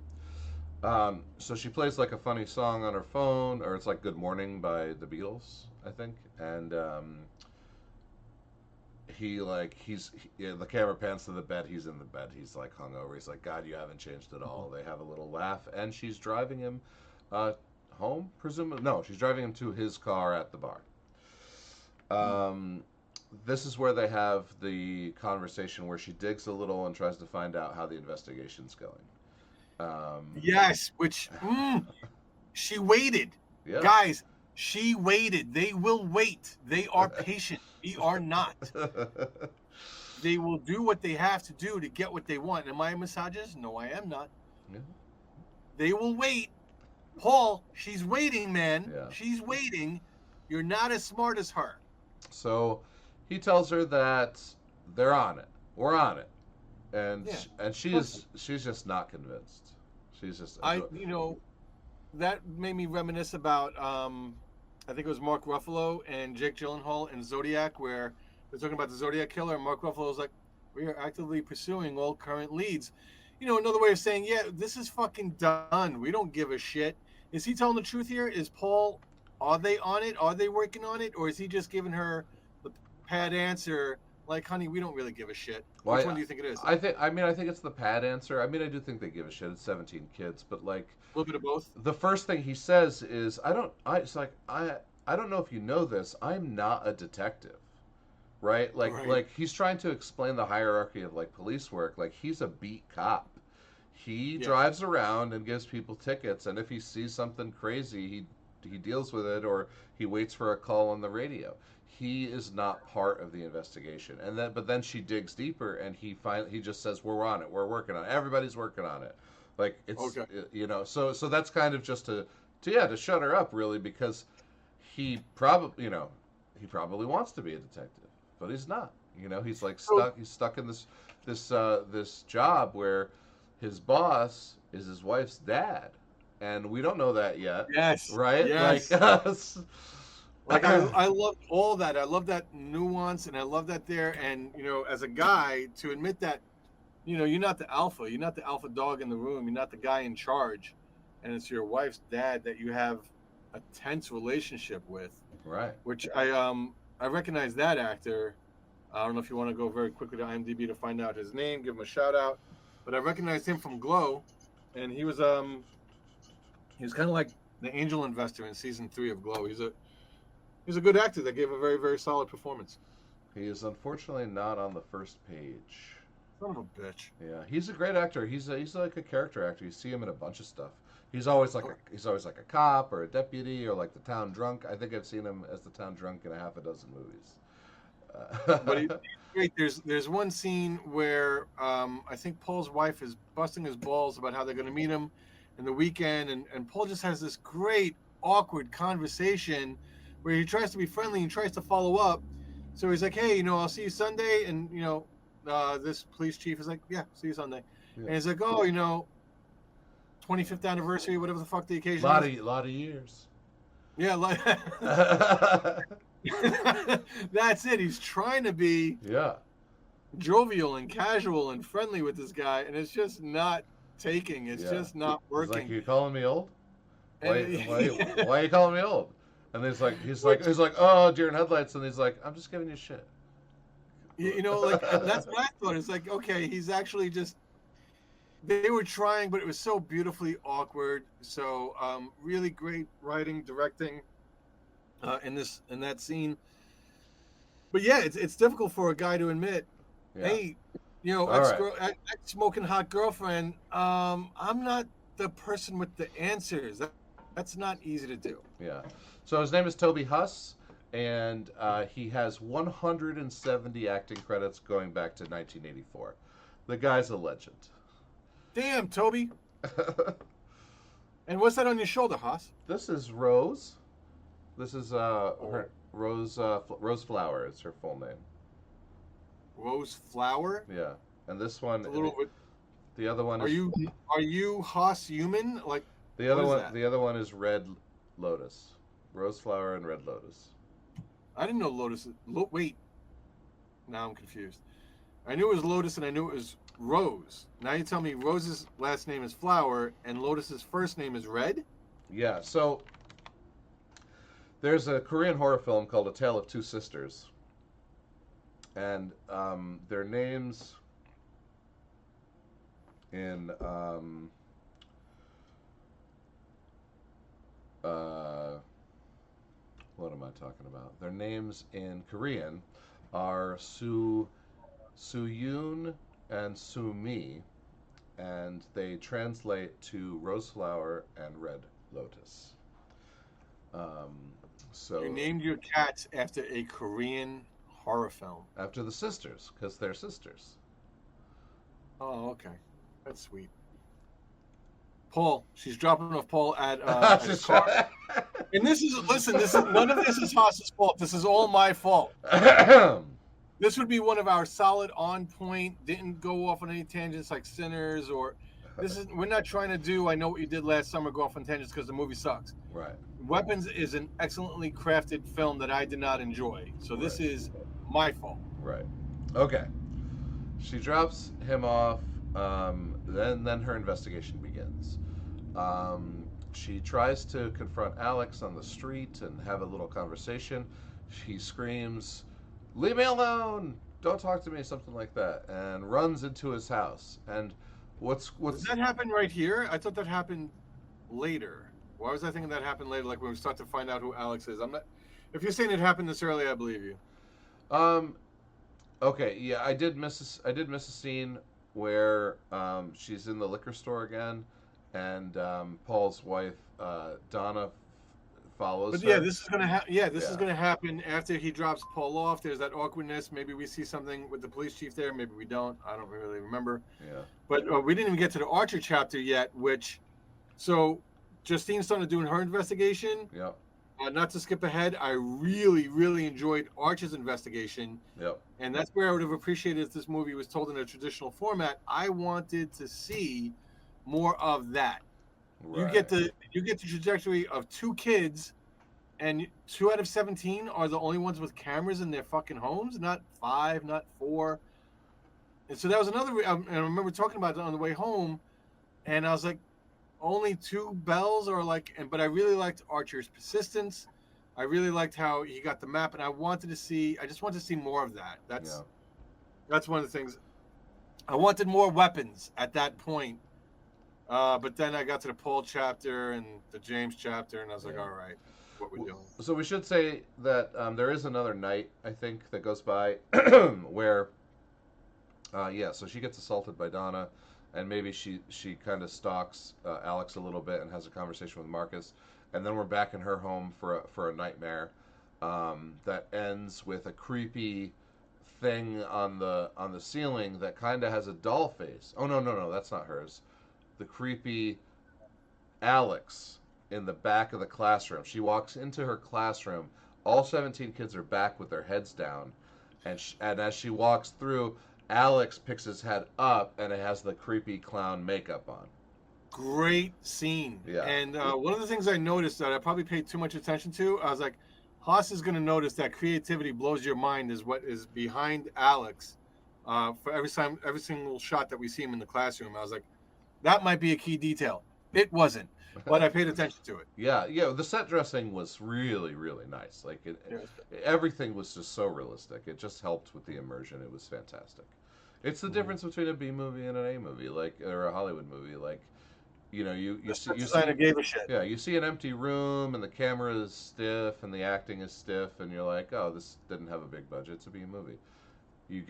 So she plays like a funny song on her phone, or it's like "Good Morning" by the Beatles, I think. And the camera pans to the bed. He's in the bed. He's like hungover. He's like, "God, you haven't changed at all." They have a little laugh, and she's driving him home, presumably. No, she's driving him to his car at the bar. This is where they have the conversation where she digs a little and tries to find out how the investigation's going. Yes, which she waited. Yeah. Guys, she waited. They will wait. They are patient. We are not. They will do what they have to do to get what they want. Am I a misogynist? No, I am not. Yeah. They will wait. Paul, she's waiting, man. Yeah. She's waiting. You're not as smart as her. So he tells her that they're on it. We're on it. And she's just not convinced. She's just that made me reminisce about I think it was Mark Ruffalo and Jake Gyllenhaal in Zodiac, where they're talking about the Zodiac killer, and Mark Ruffalo was like, "We are actively pursuing all current leads." Another way of saying, yeah, this is fucking done. We don't give a shit. Is he telling the truth here? Is Paul, are they on it? Are they working on it? Or is he just giving her the pad answer, like, honey, we don't really give a shit? Which one do you think it is? I think it's the pad answer. I mean, I do think they give a shit. It's 17 kids, but like a little bit of both. The first thing he says is, I don't know if you know this. I'm not a detective. Right? Like he's trying to explain the hierarchy of like police work. Like, he's a beat cop. He drives around and gives people tickets, and if he sees something crazy, he deals with it, or he waits for a call on the radio. He is not part of the investigation. But then she digs deeper, and he just says, "We're on it. We're working on it. Everybody's working on it." Like, it's so that's kind of just to shut her up, really, because he probably wants to be a detective, but he's not. He's like stuck. He's stuck in this job where his boss is his wife's dad, and we don't know that yet. Yes. Right. Yes. Like, I love all that. I love that nuance, and I love that there. And as a guy, to admit that, you're not the alpha. You're not the alpha dog in the room. You're not the guy in charge, and it's your wife's dad that you have a tense relationship with. Right. Which I recognize that actor. I don't know if you want to go very quickly to IMDb to find out his name, give him a shout out. But I recognized him from Glow, and he was kind of like the angel investor in season 3 of Glow. He's a good actor that gave a very, very solid performance. He is unfortunately not on the first page. Son of a bitch. Yeah, he's a great actor. He's like a character actor. You see him in a bunch of stuff. He's always like a cop or a deputy or like the town drunk. I think I've seen him as the town drunk in a half a dozen movies. But he's great. There's one scene where I think Paul's wife is busting his balls about how they're going to meet him in the weekend, and Paul just has this great awkward conversation where he tries to be friendly and tries to follow up. So he's like, "Hey, I'll see you Sunday," and this police chief is like, "Yeah, see you Sunday," and he's like, "Oh, 25th anniversary, whatever the fuck the occasion is." Lot of years. Yeah, that's it. He's trying to be jovial and casual and friendly with this guy, and it's just not taking. It's just not working. He's like, "You calling me old? Why are you calling me old?" And he's like, "Oh, deer in headlights," and he's like, "I'm just giving you shit." That's what I thought. It's like, okay, he's actually just. They were trying, but it was so beautifully awkward. So, really great writing, directing. In that scene, but yeah, it's difficult for a guy to admit, hey, ex-smoking hot girlfriend, I'm not the person with the answers. That's not easy to do. Yeah. So his name is Toby Huss, and he has 170 acting credits going back to 1984. The guy's a legend. Damn, Toby. And what's that on your shoulder, Haas? This is Rose. This is her Rose Flower is her full name. Rose Flower. Yeah, and this one, It's a little bit. the other one Are is you Haas human? Like the other what is one. that? The other one is Red Lotus, Rose Flower and Red Lotus. I didn't know Lotus. Wait. Now I'm confused. I knew it was Lotus and I knew it was Rose. Now you tell me Rose's last name is Flower and Lotus's first name is Red? Yeah. So there's a Korean horror film called A Tale of Two Sisters, and their names in what am I talking about? Their names in Korean are Soo-yoon and Soo-mi, and they translate to Rose Flower and Red Lotus. So You named your cats after a Korean horror film. after the sisters, because they're sisters. Oh, okay. That's sweet. Paul, she's dropping off Paul at a car. And this is none of this is Haas's fault. This is all my fault. This would be one of our solid on point, didn't go off on any tangents like Sinners or we're not trying to do I Know What You Did Last Summer, go off on tangents because the movie sucks. Right. Weapons is an excellently crafted film that I did not enjoy. So this is my fault. Right. Okay. She drops him off. Then her investigation begins. She tries to confront Alex on the street and have a little conversation. She screams, "Leave me alone! Don't talk to me!" Something like that, and runs into his house. And what's Does that happen right here? I thought that happened later. Why was I thinking that happened later? Like when we start to find out who Alex is. I'm not. If you're saying it happened this early, I believe you. Okay, yeah, I did miss a scene where she's in the liquor store again, and Paul's wife Donna follows But her. yeah, this is gonna happen after he drops Paul off. There's that awkwardness. Maybe we see something with the police chief there. Maybe we don't. I don't really remember. Yeah. But we didn't even get to the Archer chapter yet. So Justine's starting doing her investigation. Yep. Not to skip ahead, I really, really enjoyed Archer's investigation. Yep. And that's where I would have appreciated if this movie was told in a traditional format. I wanted to see more of that. Right. You get the trajectory of two kids, and 2 out of 17 are the only ones with cameras in their fucking homes, not 5, not 4. And so that was another. And I remember talking about it on the way home, and I was like, only 2 bells are like. But I really liked Archer's persistence. I really liked how he got the map, and I just wanted to see more of that. That's one of the things. I wanted more weapons at that point. But then I got to the Paul chapter and the James chapter, and I was like, all right, what we doing? So we should say that there is another night, I think, that goes by where, so she gets assaulted by Donna, and maybe she kind of stalks Alex a little bit and has a conversation with Marcus, and then we're back in her home for a nightmare that ends with a creepy thing on the ceiling that kind of has a doll face. Oh no, that's not hers. The creepy Alex in the back of the classroom. She walks into her classroom. All 17 kids are back with their heads down, and as she walks through, Alex picks his head up, and it has the creepy clown makeup on. Great scene. Yeah. And one of the things I noticed that I probably paid too much attention to, I was like, Haas is going to notice that creativity blows your mind is what is behind Alex for every single shot that we see him in the classroom. I was like, that might be a key detail. It wasn't, but I paid attention to it. Yeah. The set dressing was really, really nice. Like everything was just so realistic. It just helped with the immersion. It was fantastic. It's the difference between a B movie and an A movie, or a Hollywood movie. Like, you see, gave a shit. Yeah, you see an empty room and the camera is stiff and the acting is stiff, and you're like, oh, this didn't have a big budget. It's a B movie. You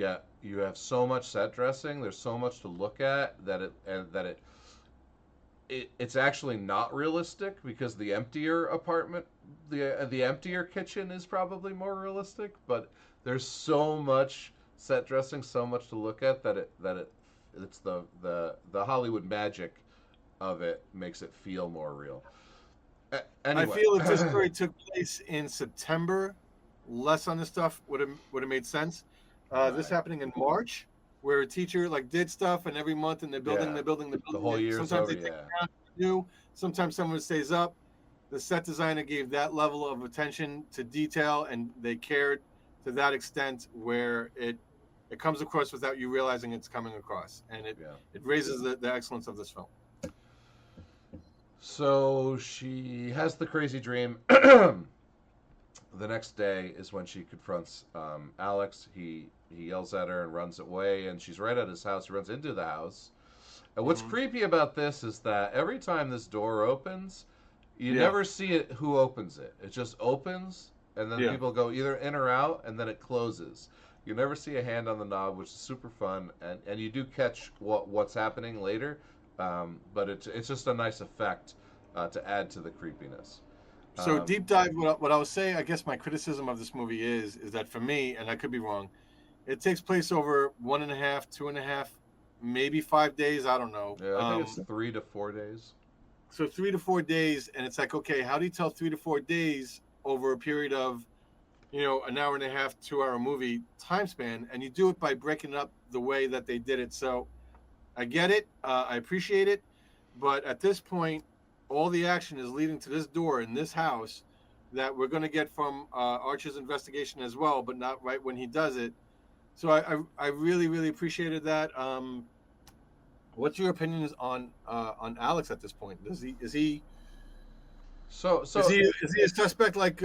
have so much set dressing. There's so much to look at it's actually not realistic because the emptier apartment, the emptier kitchen is probably more realistic. But there's so much set dressing, so much to look at that it's the Hollywood magic of it makes it feel more real. I Anyway, feel if this story took place in September, less on this stuff would have made sense. This right. happening in March, where a teacher like did stuff, and every month, and Yeah, they're building, the whole and year's sometimes over. they take Yeah, it down to new. Sometimes someone stays up. The set designer gave that level of attention to detail, and they cared to that extent where it comes across without you realizing it's coming across, and yeah. it raises the excellence of this film. So she has the crazy dream. The next day is when she confronts Alex. He yells at her and runs away, and she's right at his house. He runs into the house. And what's Mm-hmm. creepy about this is that every time this door opens, you Yeah, never see it who opens it. It just opens, and then yeah. people go either in or out, and then it closes. You never see a hand on the knob, which is super fun, and you do catch what's happening later, but it's just a nice effect to add to the creepiness. So Um, deep dive. What I was saying, I guess my criticism of this movie is that for me, and I could be wrong, it takes place over 1.5, 2.5, maybe 5 days. I don't know. yeah, I think it's 3 to 4 days. So 3 to 4 days, and it's like, okay, how do you tell 3 to 4 days over a period of, an hour and a half, 2 hour movie time span? And you do it by breaking it up the way that they did it. So I get it. I appreciate it. But at this point, all the action is leading to this door in this house that we're going to get from Archer's investigation as well, but not right when he does it. So I really, really appreciated that. What's your opinions on Alex at this point? So Is he a suspect like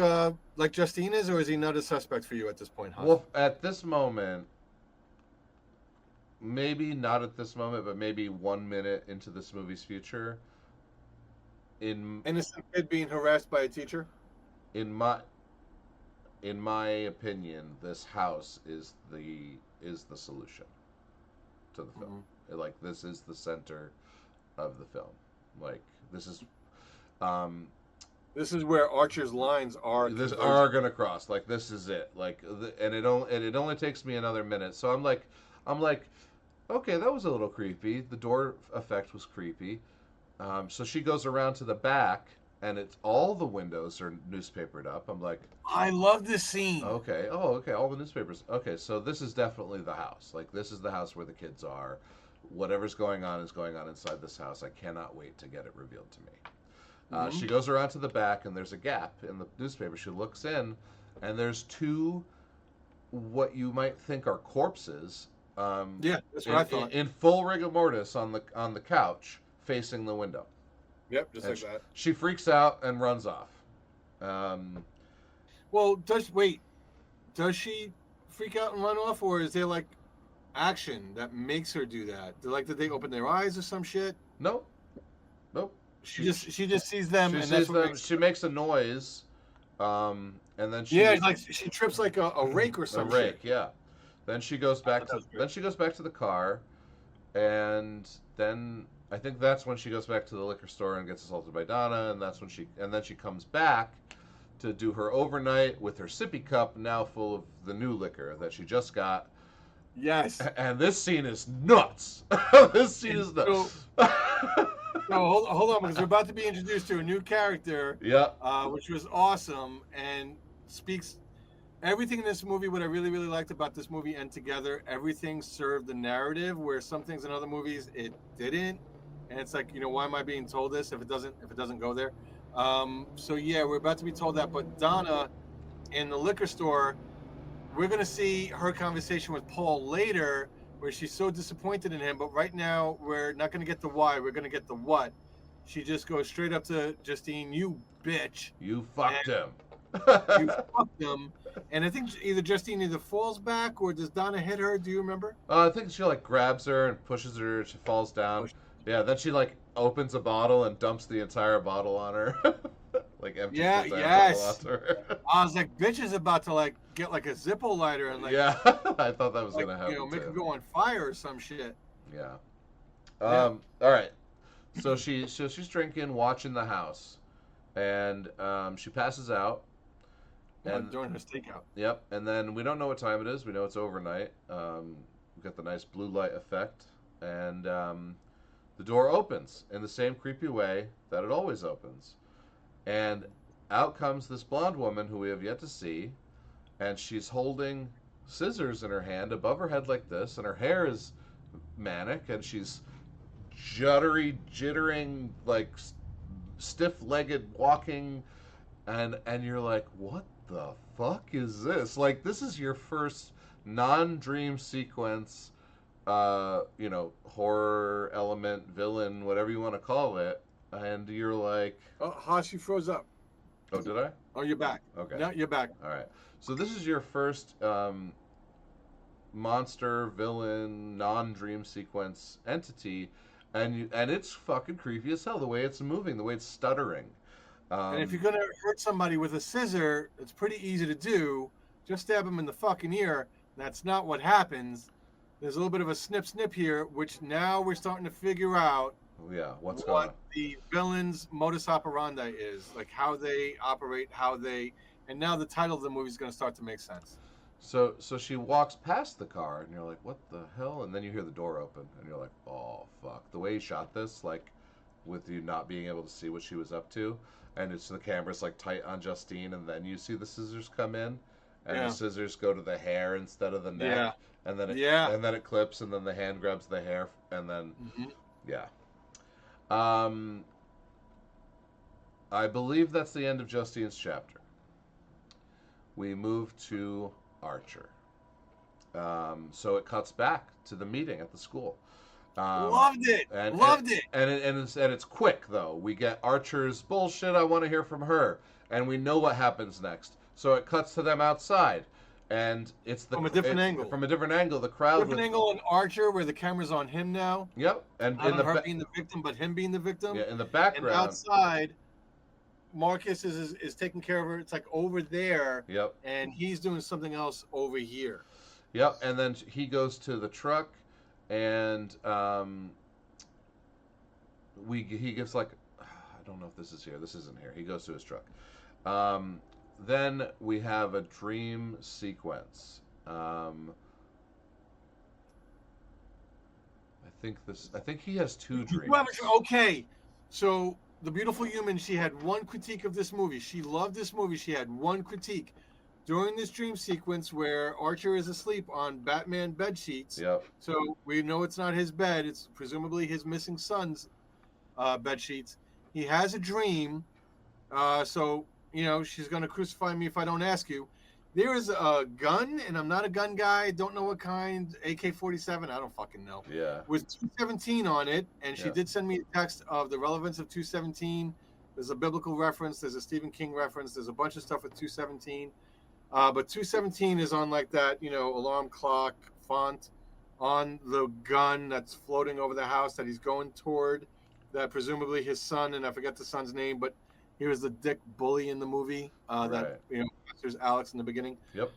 Justine is, or is he not a suspect for you at this point, Hans? well, at this moment, maybe not at this moment, but maybe 1 minute into this movie's future, in Innocent kid being harassed by a teacher. in my in my opinion, this house is the solution to the film. Like this is the center of the film. Like this is um This is where Archer's lines are this converging. are gonna cross. Like this is it. Like and it only takes me another minute. So I'm like, okay, that was a little creepy. The door effect was creepy. So she goes around to the back, and it's all the windows are newspapered up. I'm like, I love this scene. okay, oh, okay, all the newspapers. Okay, so this is definitely the house. Like this is the house where the kids are. Whatever's going on is going on inside this house. I cannot wait to get it revealed to me. She goes around to the back, and there's a gap in the newspaper. She looks in, and there's two what you might think are corpses. Yeah, that's what I thought. In full rigor mortis on the couch, facing the window. Yep, just And like that. she freaks out and runs off. Um, Well, does she freak out and run off, or is there like action that makes her do that? Did they open their eyes or some shit? nope, nope. She just sees them, She and sees that's what them. makes. She makes a noise, and then she Yeah, like she trips like a rake or a some rake. shit. Yeah. Then she goes back that to was great. then she goes back to the car, and then I think that's when she goes back to the liquor store and gets assaulted by Donna, and then she comes back to do her overnight with her sippy cup now full of the new liquor that she just got. Yes. And this scene is nuts. This scene is nuts. No, hold on, because we're about to be introduced to a new character, Yeah. which was awesome and speaks everything in this movie. What I really, really liked about this movie and Together, everything served the narrative, where some things in other movies it didn't, and it's like, why am I being told this if it doesn't go there? So yeah, we're about to be told that. But Donna in the liquor store, we're gonna see her conversation with Paul later, where she's so disappointed in him. But right now, we're not gonna get the why. We're gonna get the what. She just goes straight up to Justine, "You bitch, You fucked him. you fucked him." And I think Justine falls back, or does Donna hit her? Do you remember? I think she like grabs her and pushes her. She falls down. Yeah. Then she like opens a bottle and dumps the entire bottle on her. Like empties Yeah, the entire yes. bottle onto her. I was like, "Bitch is about to like get like a Zippo lighter and like, Yeah, I thought that was like gonna happen make her too. go on fire or some shit." Yeah. Yeah. All right. So she's drinking, watching the house, and she passes out. And During her stakeout. yep. And then we don't know what time it is. We know it's overnight. We got the nice blue light effect, and the door opens in the same creepy way that it always opens, and out comes this blonde woman who we have yet to see, and she's holding scissors in her hand above her head like this, and her hair is manic, and she's jittering, like stiff-legged walking, and you're like, what the fuck is this? Like, this is your first non-dream sequence, horror element, villain, whatever you want to call it, and you're like, Oh, Haas, you froze up. oh, did I? Oh, you're back. Okay. No, you're back. All right. So this is your first monster, villain, non-dream sequence entity, and it's fucking creepy as hell. The way it's moving, the way it's stuttering. And if you're gonna hurt somebody with a scissor, it's pretty easy to do. Just stab them in the fucking ear. That's not what happens. There's a little bit of a snip here, which now we're starting to figure out. Yeah, what the villain's modus operandi is, like how they operate, and now the title of the movie is going to start to make sense. So she walks past the car, and you're like, what the hell? And then you hear the door open, and you're like, oh, fuck. The way he shot this, like, with you not being able to see what she was up to, and it's the camera's, like, tight on Justine, and then you see the scissors come in, and the scissors go to the hair instead of the neck, and then it clips, and then the hand grabs the hair, and then, I believe that's the end of Justine's chapter. We move to Archer. So it cuts back to the meeting at the school. Loved it. And it's quick though. We get Archer's bullshit. I want to hear from her, and we know what happens next. So it cuts to them outside, and it's from a different angle. From a different angle, the crowd. Different angle on Archer, where the camera's on him now. Yep, and not her being the victim, but him being the victim. Yeah, in the background. And outside, Marcus is taking care of her. It's like over there. Yep. And he's doing something else over here. Yep. And then he goes to the truck, and he gives like, I don't know if this is here. This isn't here. He goes to his truck. Then we have a dream sequence. I think he has two dreams. Okay, so the beautiful human, she had one critique of this movie. She loved this movie. She had one critique during this dream sequence where Archer is asleep on Batman bed sheets. Yep. So we know it's not his bed. It's presumably his missing son's bed sheets. He has a dream. So, she's going to crucify me if I don't ask you. There is a gun, and I'm not a gun guy. Don't know what kind. AK-47, I don't fucking know. Yeah. With 217 on it, and she did send me a text of the relevance of 217. There's a biblical reference. There's a Stephen King reference. There's a bunch of stuff with 217. But 217 is on like that, alarm clock font on the gun that's floating over the house that he's going toward, that presumably his son, and I forget the son's name, but he was the dick bully in the movie that there's Alex in the beginning. Yep.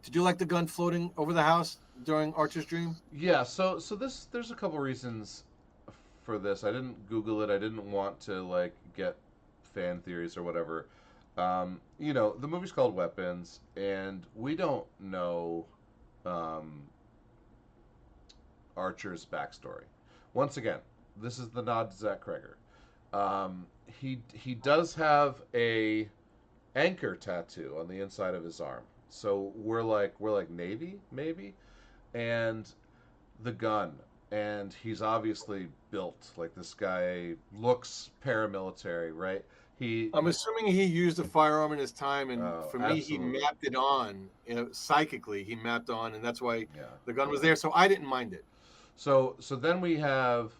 Did you like the gun floating over the house during Archer's dream? Yeah. So there's a couple reasons for this. I didn't Google it. I didn't want to get fan theories or whatever. The movie's called Weapons, and we don't know Archer's backstory. Once again, this is the nod to Zach Cregger. He does have a anchor tattoo on the inside of his arm, so we're like Navy maybe, and the gun, and he's obviously built like this guy looks paramilitary, right? I'm assuming he used a firearm in his time, and for me, absolutely. he mapped it on psychically. He mapped on, and that's why the gun was there. So I didn't mind it. So then we have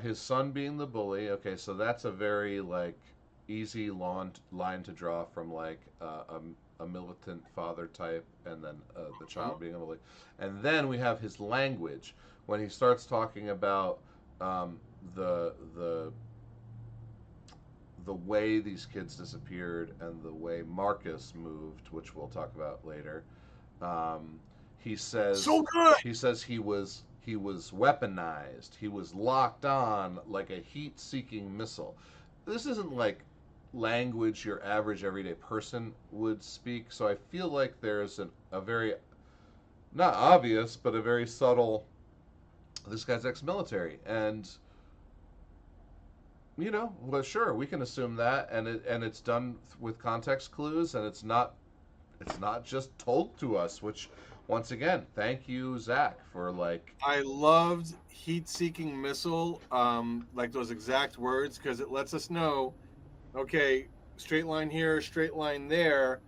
his son being the bully. Okay, so that's a very easy line to draw from a militant father type, and then the child being a bully. And then we have his language when he starts talking about the way these kids disappeared and the way Marcus moved, which we'll talk about later. He says so good. He says he was weaponized. He was locked on like a heat-seeking missile. This isn't like language your average everyday person would speak. So I feel like there's a very, not obvious, but a very subtle this guy's ex-military, and well, sure, we can assume that, and it's done with context clues, and it's not just told to us. Which, once again, thank you, Zach, for like. I loved heat-seeking missile, like those exact words, because it lets us know, okay, straight line here, straight line there.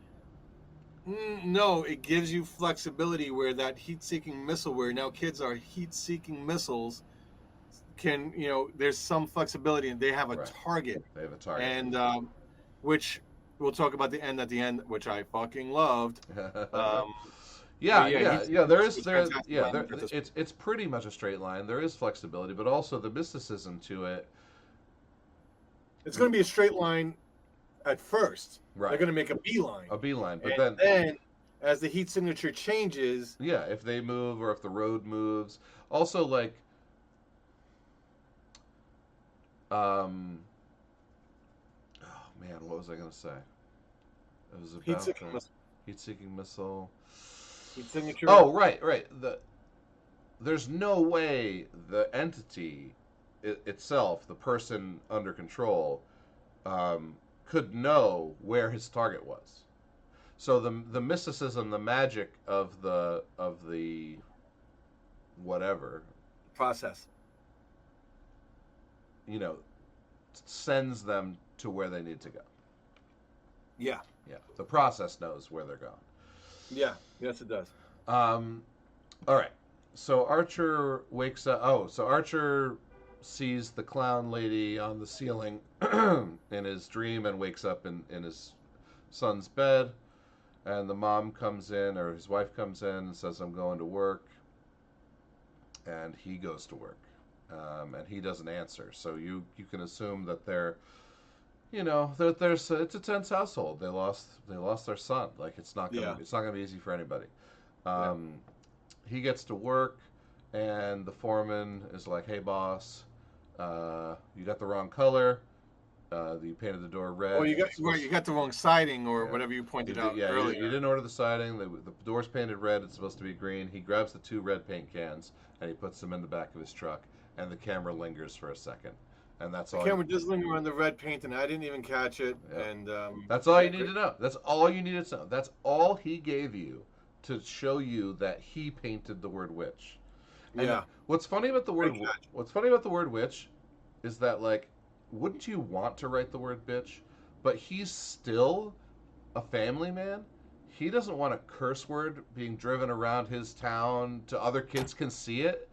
No, it gives you flexibility where that heat-seeking missile, where now kids are heat-seeking missiles, can, there's some flexibility, and they have a Right. target. They have a target. And which we'll talk about the end at the end, which I fucking loved. Yeah. Fantastic. It's pretty much a straight line. There is flexibility, but also the mysticism to it. It's going to be a straight line at first. Right. They're going to make a beeline. But then as the heat signature changes, yeah, if they move or if the road moves. Also, like, oh man, what was I going to say? It was about heat-seeking missile. Heat signature. Oh, right. There's no way the entity itself, the person under control, could know where his target was. So the mysticism, the magic of the whatever process, sends them to where they need to go. Yeah. The process knows where they're going. Yeah. Yes, it does. All right. So Archer wakes up. Oh, so Archer sees the clown lady on the ceiling in his dream and wakes up in his son's bed. And the mom comes in, or his wife comes in and says, "I'm going to work." And he goes to work. And he doesn't answer. So you can assume that they're, it's a tense household. They lost their son. Like, it's not gonna be easy for anybody. He gets to work, and the foreman is like, "Hey, boss, you got the wrong color. You painted the door red. Oh, you got the wrong siding or whatever you pointed out earlier. You didn't order the siding. The door's painted red. It's supposed to be green." He grabs the 2 red paint cans and he puts them in the back of his truck. And the camera lingers for a second, and that's all. The camera does linger on the red paint, and I didn't even catch it. Yeah. And that's all you need to know. That's all you needed to know. That's all he gave you to show you that he painted the word witch. And what's funny about the word witch is that, like, wouldn't you want to write the word bitch? But he's still a family man. He doesn't want a curse word being driven around his town to other kids can see it.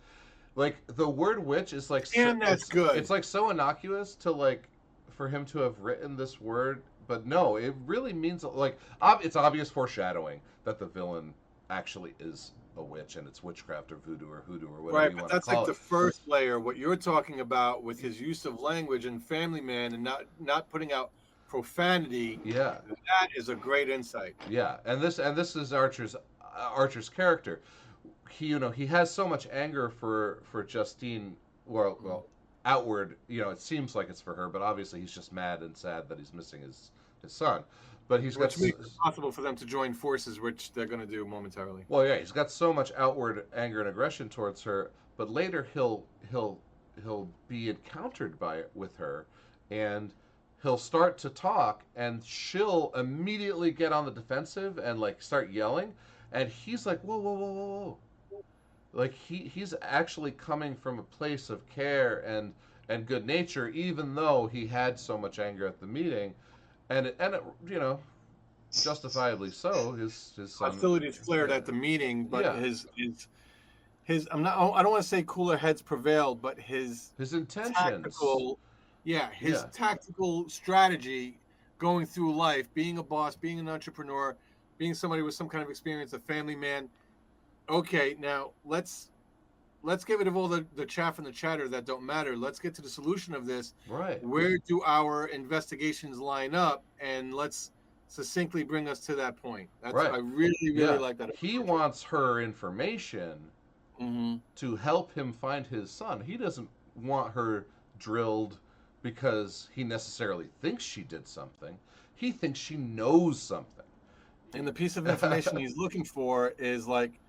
Like, the word witch is like, and that's good. It's like so innocuous to, like, for him to have written this word, but no, it really means, like, it's obvious foreshadowing that the villain actually is a witch, and it's witchcraft or voodoo or hoodoo or whatever you want to call it. Right, but that's like the first layer. What you're talking about with his use of language and family man and not putting out profanity. Yeah, that is a great insight. Yeah, and this is Archer's character. He has so much anger for Justine. Well, outward, it seems like it's for her, but obviously he's just mad and sad that he's missing his son. But which makes it possible for them to join forces, which they're going to do momentarily. Well, yeah, he's got so much outward anger and aggression towards her, but later he'll be encountered with her, and he'll start to talk, and she'll immediately get on the defensive and, like, start yelling, and he's like, whoa, whoa, whoa, whoa, whoa. Like, he's actually coming from a place of care and good nature, even though he had so much anger at the meeting, and it justifiably so. His son, hostilities flared at the meeting, but his I don't want to say cooler heads prevailed, but his intentions, tactical strategy going through life, being a boss, being an entrepreneur, being somebody with some kind of experience, a family man. Okay, now let's get rid of all the chaff and the chatter that don't matter. Let's get to the solution of this. Right. Where do our investigations line up? And let's succinctly bring us to that point. That's right. I really like that. He wants her information to help him find his son. He doesn't want her drilled because he necessarily thinks she did something. He thinks she knows something. And the piece of information he's looking for is, like,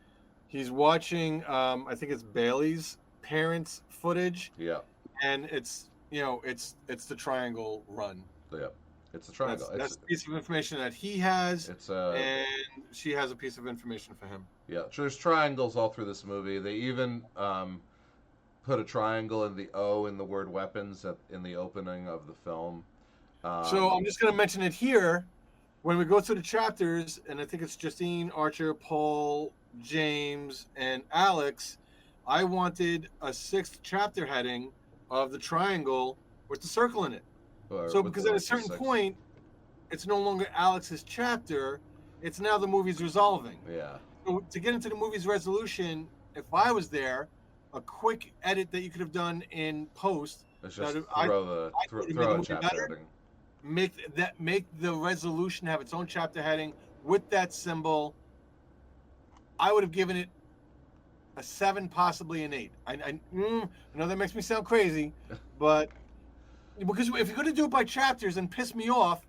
he's watching, I think it's Bailey's parents' footage, Yeah. and it's it's the triangle run. Yeah. It's a triangle. That's the piece of information that he has, It's a and she has a piece of information for him. yeah. There's triangles all through this movie. They even put a triangle in the O in the word weapons in the opening of the film. So I'm just going to mention it here. When we go through the chapters, and I think it's Justine, Archer, Paul, James, and Alex, I wanted a 6th chapter heading of the triangle with the circle in it. So because at a certain point, it's no longer Alex's chapter, it's now the movie's resolving. Yeah. So to get into the movie's resolution, if I was there, a quick edit that you could have done in post. Let's just throw a chapter heading. Make the resolution have its own chapter heading with that symbol. I would have given it a 7, possibly an 8. I know that makes me sound crazy, but because if you're going to do it by chapters and piss me off,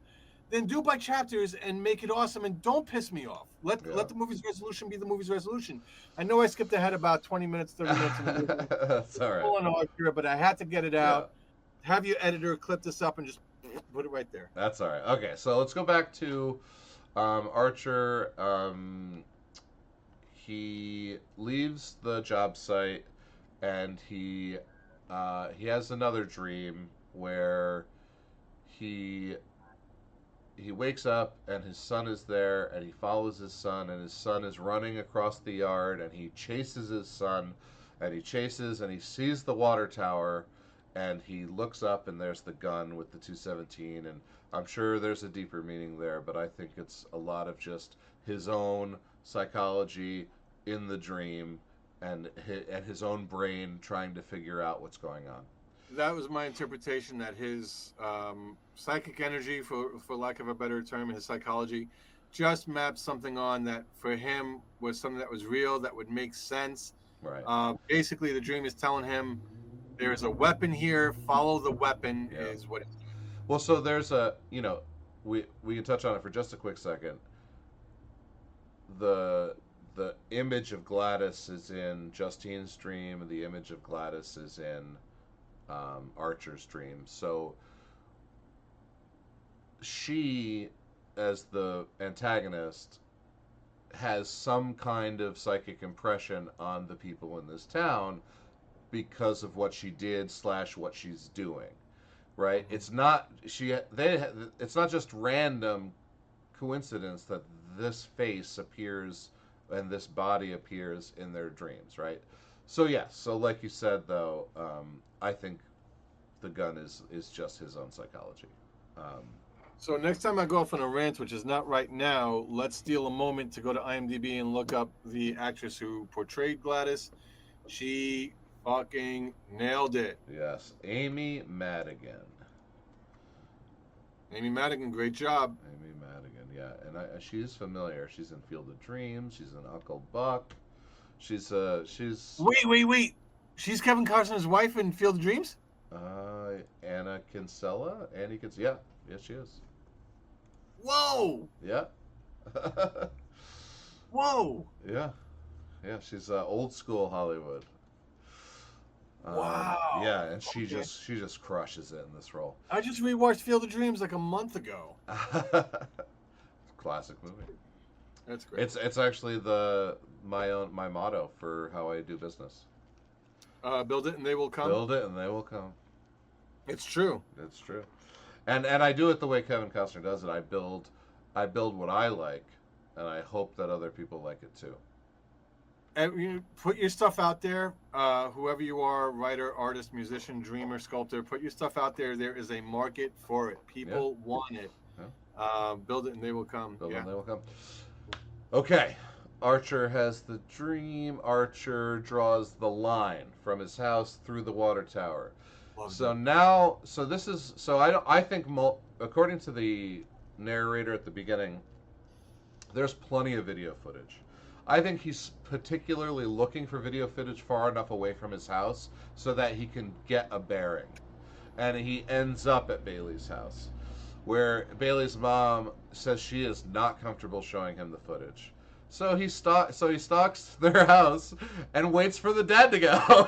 then do it by chapters and make it awesome, and don't piss me off. Let the movie's resolution be the movie's resolution. I know I skipped ahead about 20 minutes, 30 minutes. In the movie. That's all right. But I had to get it out. Yeah. Have your editor clip this up and just put it right there. That's all right. Okay, so let's go back to Archer. He leaves the job site, and he has another dream where he wakes up and his son is there, and he follows his son, and his son is running across the yard, and he chases his son, and he chases, and he sees the water tower, and he looks up, and there's the gun with the 217, and I'm sure there's a deeper meaning there, but I think it's a lot of just his own psychology in the dream, and his own brain trying to figure out what's going on. That was my interpretation, that his psychic energy, for lack of a better term, his psychology, just mapped something on that for him was something that was real, that would make sense. Right. Basically, the dream is telling him there is a weapon here. Follow the weapon is what it's doing. Well, so there's we can touch on it for just a quick second. The image of Gladys is in Justine's dream, and the image of Gladys is in Archer's dream. So she, as the antagonist, has some kind of psychic impression on the people in this town because of what she did / what she's doing, right? It's not it's not just random coincidence that this face appears and this body appears in their dreams, right? So yes, so like you said though, I think the gun is just his own psychology. So next time I go off on a rant, which is not right now, let's steal a moment to go to IMDb and look up the actress who portrayed Gladys. She fucking nailed it. Yes, Amy Madigan. Amy Madigan, great job. Amy Madigan, yeah, and she's familiar. She's in Field of Dreams. She's in Uncle Buck. She's Wait. She's Kevin Costner's wife in Field of Dreams? Anna Kinsella. Yeah, she is. Whoa! Yeah. Whoa! Yeah, she's old school Hollywood. Wow. Yeah, and she just crushes it in this role. I just rewatched Field of Dreams like a month ago. Classic movie. That's great. It's actually my motto for how I do business. Build it and they will come. Build it and they will come. It's true. It's true. And I do it the way Kevin Costner does it. I build what I like, and I hope that other people like it too. And you put your stuff out there. Whoever you are, writer, artist, musician, dreamer, sculptor, put your stuff out there. There is a market for it. People want it. Yeah. Build it and they will come. Build it and they will come. Okay. Archer has the dream. Archer draws the line from his house through the water tower. I think according to the narrator at the beginning, there's plenty of video footage. I think he's particularly looking for video footage far enough away from his house so that he can get a bearing. And he ends up at Bailey's house, where Bailey's mom says she is not comfortable showing him the footage. So he stalks their house and waits for the dad to go.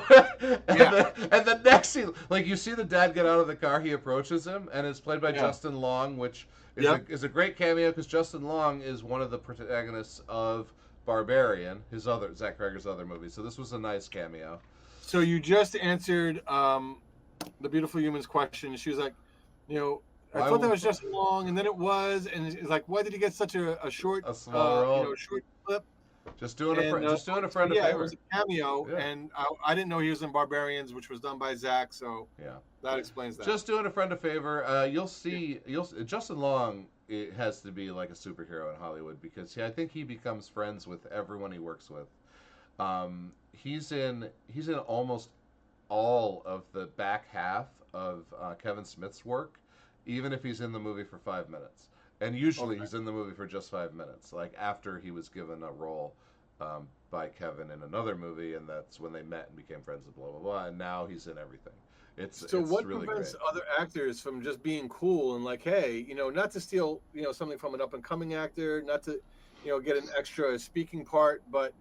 And the next scene, like you see the dad get out of the car, he approaches him, and it's played by Justin Long, which is a great cameo because Justin Long is one of the protagonists of Barbarian, his other Zach Cregger's other movie. So this was a nice cameo. So you just answered the Beautiful Human's question. She was like, I thought that was just long, and then it was, and it's like, why did he get such a short, small role? Short clip? Just doing a friend a favor. Yeah, it was a cameo, and I didn't know he was in Barbarians, which was done by Zach. So that explains that. Just doing a friend a favor. You'll see Justin Long. It has to be like a superhero in Hollywood because I think he becomes friends with everyone he works with. He's in almost all of the back half of Kevin Smith's work, even if he's in the movie for 5 minutes. And usually he's in the movie for just 5 minutes, like after he was given a role by Kevin in another movie, and that's when they met and became friends and blah, blah, blah. And now he's in everything. It's what really prevents great. other actors from just being cool and like, hey, not to steal, something from an up-and-coming actor, not to, get an extra speaking part, but,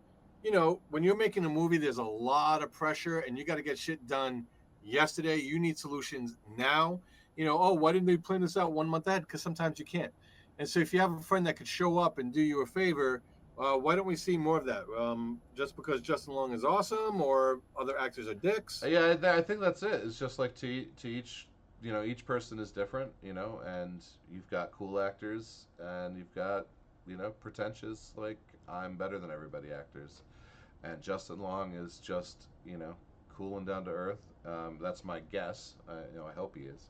when you're making a movie, there's a lot of pressure, and you got to get shit done yesterday. You need solutions now. Why didn't they plan this out 1 month ahead? Because sometimes you can't. And so if you have a friend that could show up and do you a favor, why don't we see more of that? Just because Justin Long is awesome, or other actors are dicks? Yeah, I think that's it. It's just like to each, each person is different, and you've got cool actors, and you've got, pretentious, like I'm better than everybody actors, and Justin Long is just, cool and down to earth. That's my guess. I hope he is.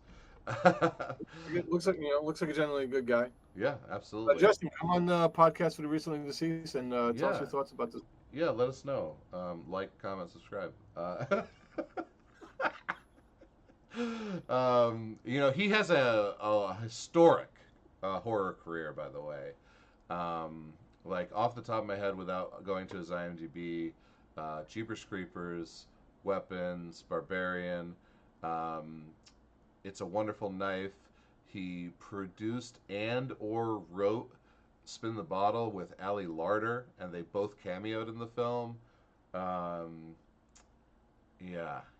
It looks like a generally good guy. Yeah, absolutely. Justin, come on the podcast for the recently deceased and tell us your thoughts about this. Yeah, let us know. Like, comment, subscribe. He has a historic horror career, by the way. Like off the top of my head, without going to his IMDb, Jeepers Creepers, Weapons, Barbarian. It's a Wonderful Knife. He produced and or wrote Spin the Bottle with Ali Larter, and they both cameoed in the film.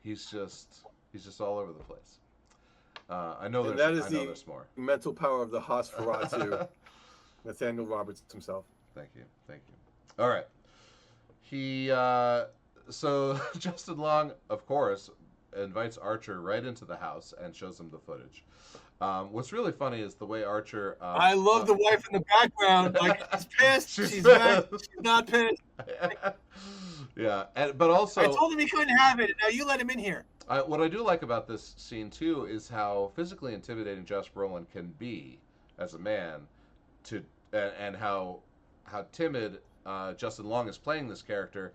He's just all over the place. I know there's more. Mental power of the HOS4A2, Nathaniel Roberts himself. Thank you. All right. So Justin Long, of course, invites Archer right into the house and shows him the footage. What's really funny is the way Archer. I love the wife in the background. Like she's pissed. She's mad. She's not pissed. Yeah, but also I told him he couldn't have it. Now you let him in here. What I do like about this scene too is how physically intimidating Josh Brolin can be as a man, and how timid Justin Long is playing this character.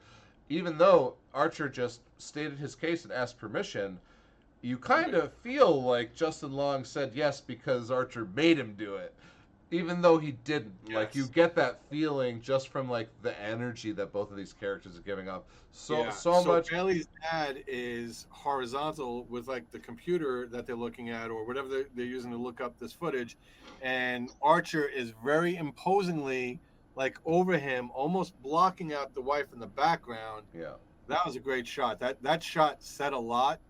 Even though Archer just stated his case and asked permission, you kind of feel like Justin Long said yes because Archer made him do it, even though he didn't. Yes. Like you get that feeling just from like the energy that both of these characters are giving up. So much. Bailey's dad is horizontal with like the computer that they're looking at or whatever they're using to look up this footage, and Archer is very imposingly like over him, almost blocking out the wife in the background. Yeah, that was a great shot. That shot said a lot,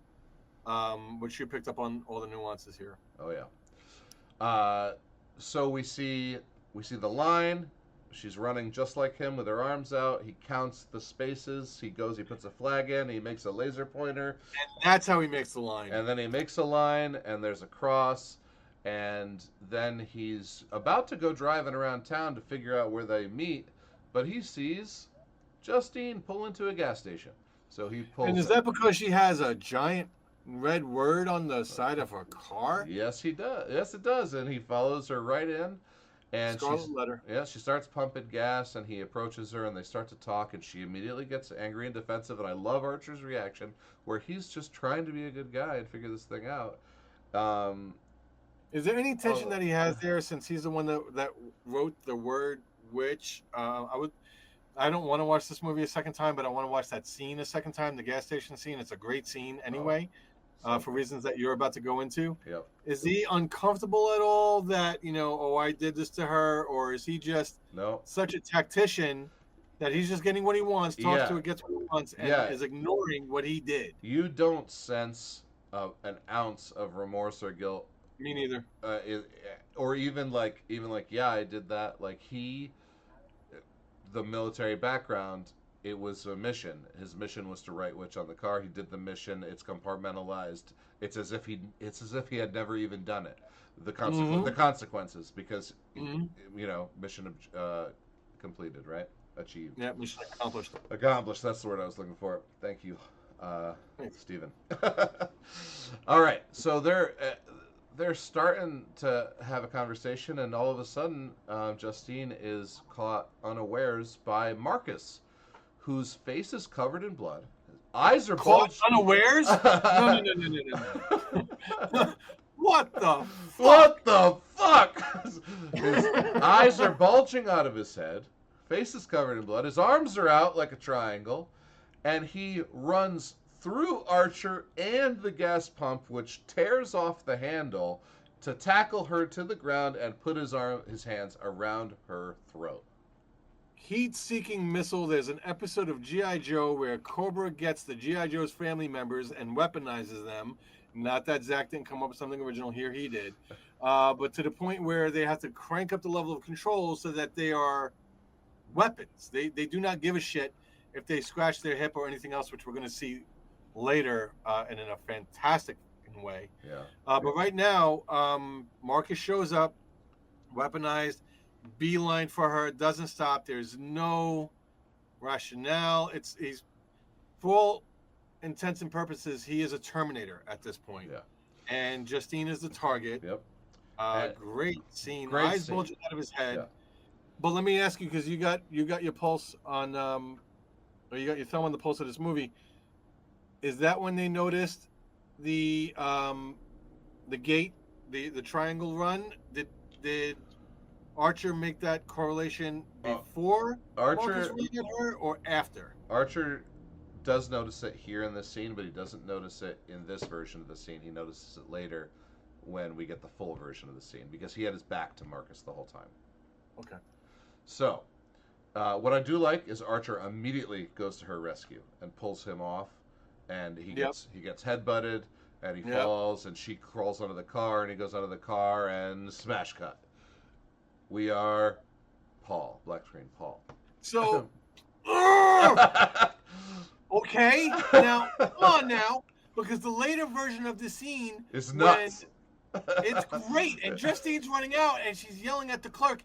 which you picked up on all the nuances here. Oh yeah. So we see the line. She's running just like him with her arms out. He counts the spaces. He puts a flag in. He makes a laser pointer. And that's how he makes the line. And then he makes a line, and there's a cross. And then he's about to go driving around town to figure out where they meet, but he sees Justine pull into a gas station. So he pulls. And is that because she has a giant red word on the side of her car? Yes, he does. Yes, it does. And he follows her right in. And she starts pumping gas, and he approaches her, and they start to talk, and she immediately gets angry and defensive. And I love Archer's reaction, where he's just trying to be a good guy and figure this thing out. Is there any tension that he has there, since he's the one that wrote the word witch? I don't want to watch this movie a second time, but I want to watch that scene a second time, the gas station scene. It's a great scene anyway, for reasons that you're about to go into. Yep. Is he uncomfortable at all that, I did this to her, or is he just such a tactician That he's just getting what he wants, talks to Yeah, it, gets what he wants, and yeah. is ignoring what he did. You don't sense an ounce of remorse or guilt, Me neither. uh, it, or even like yeah, I did that. Like the military background, it was a mission. His mission was to write Witch on the car. He did the mission. It's compartmentalized. It's as if he had never even done it. The Mm-hmm. consequences, because Mm-hmm. mission completed, right? Achieved. Yeah, mission accomplished. Accomplished. That's the word I was looking for. Thank you, Thanks. Stephen. All right, so they're starting to have a conversation, and all of a sudden, Justine is caught unawares by Marcus, whose face is covered in blood. His eyes are Caught bulged. unawares? No, no, no, no, no, no. What the fuck? What the fuck? His eyes are bulging out of his head. Face is covered in blood. His arms are out like a triangle. And he runs through Archer and the gas pump, which tears off the handle to tackle her to the ground and put his hands around her throat. Heat-seeking missile. There's an episode of G.I. Joe where Cobra gets the G.I. Joe's family members and weaponizes them. Not that Zach didn't come up with something original here, he did. But to the point where they have to crank up the level of control so that they are weapons. They do not give a shit if they scratch their hip or anything else, which we're going to see later and in a fantastic way. Yeah. But right now, Marcus shows up, weaponized, beeline for her, doesn't stop. There's no rationale. He's, for all intents and purposes, he is a Terminator at this point. Yeah. And Justine is the target. Yep. Great scene. Great Eyes scene. bulging out of his head. Yeah. But let me ask you, because you got your pulse on, or you got your thumb on the pulse of this movie. Is that when they noticed the gate, the triangle run? Did Archer make that correlation before Marcus ran at her or after? Archer does notice it here in this scene, but he doesn't notice it in this version of the scene. He notices it later when we get the full version of the scene, because he had his back to Marcus the whole time. Okay. So, what I do like is Archer immediately goes to her rescue and pulls him off, and he gets headbutted, and he falls, and she crawls under the car, and he goes under the car, and smash cut. We are Paul, black screen Paul. So, okay, now come on now, because the later version of the scene is nuts. It's great, and Justine's running out, and she's yelling at the clerk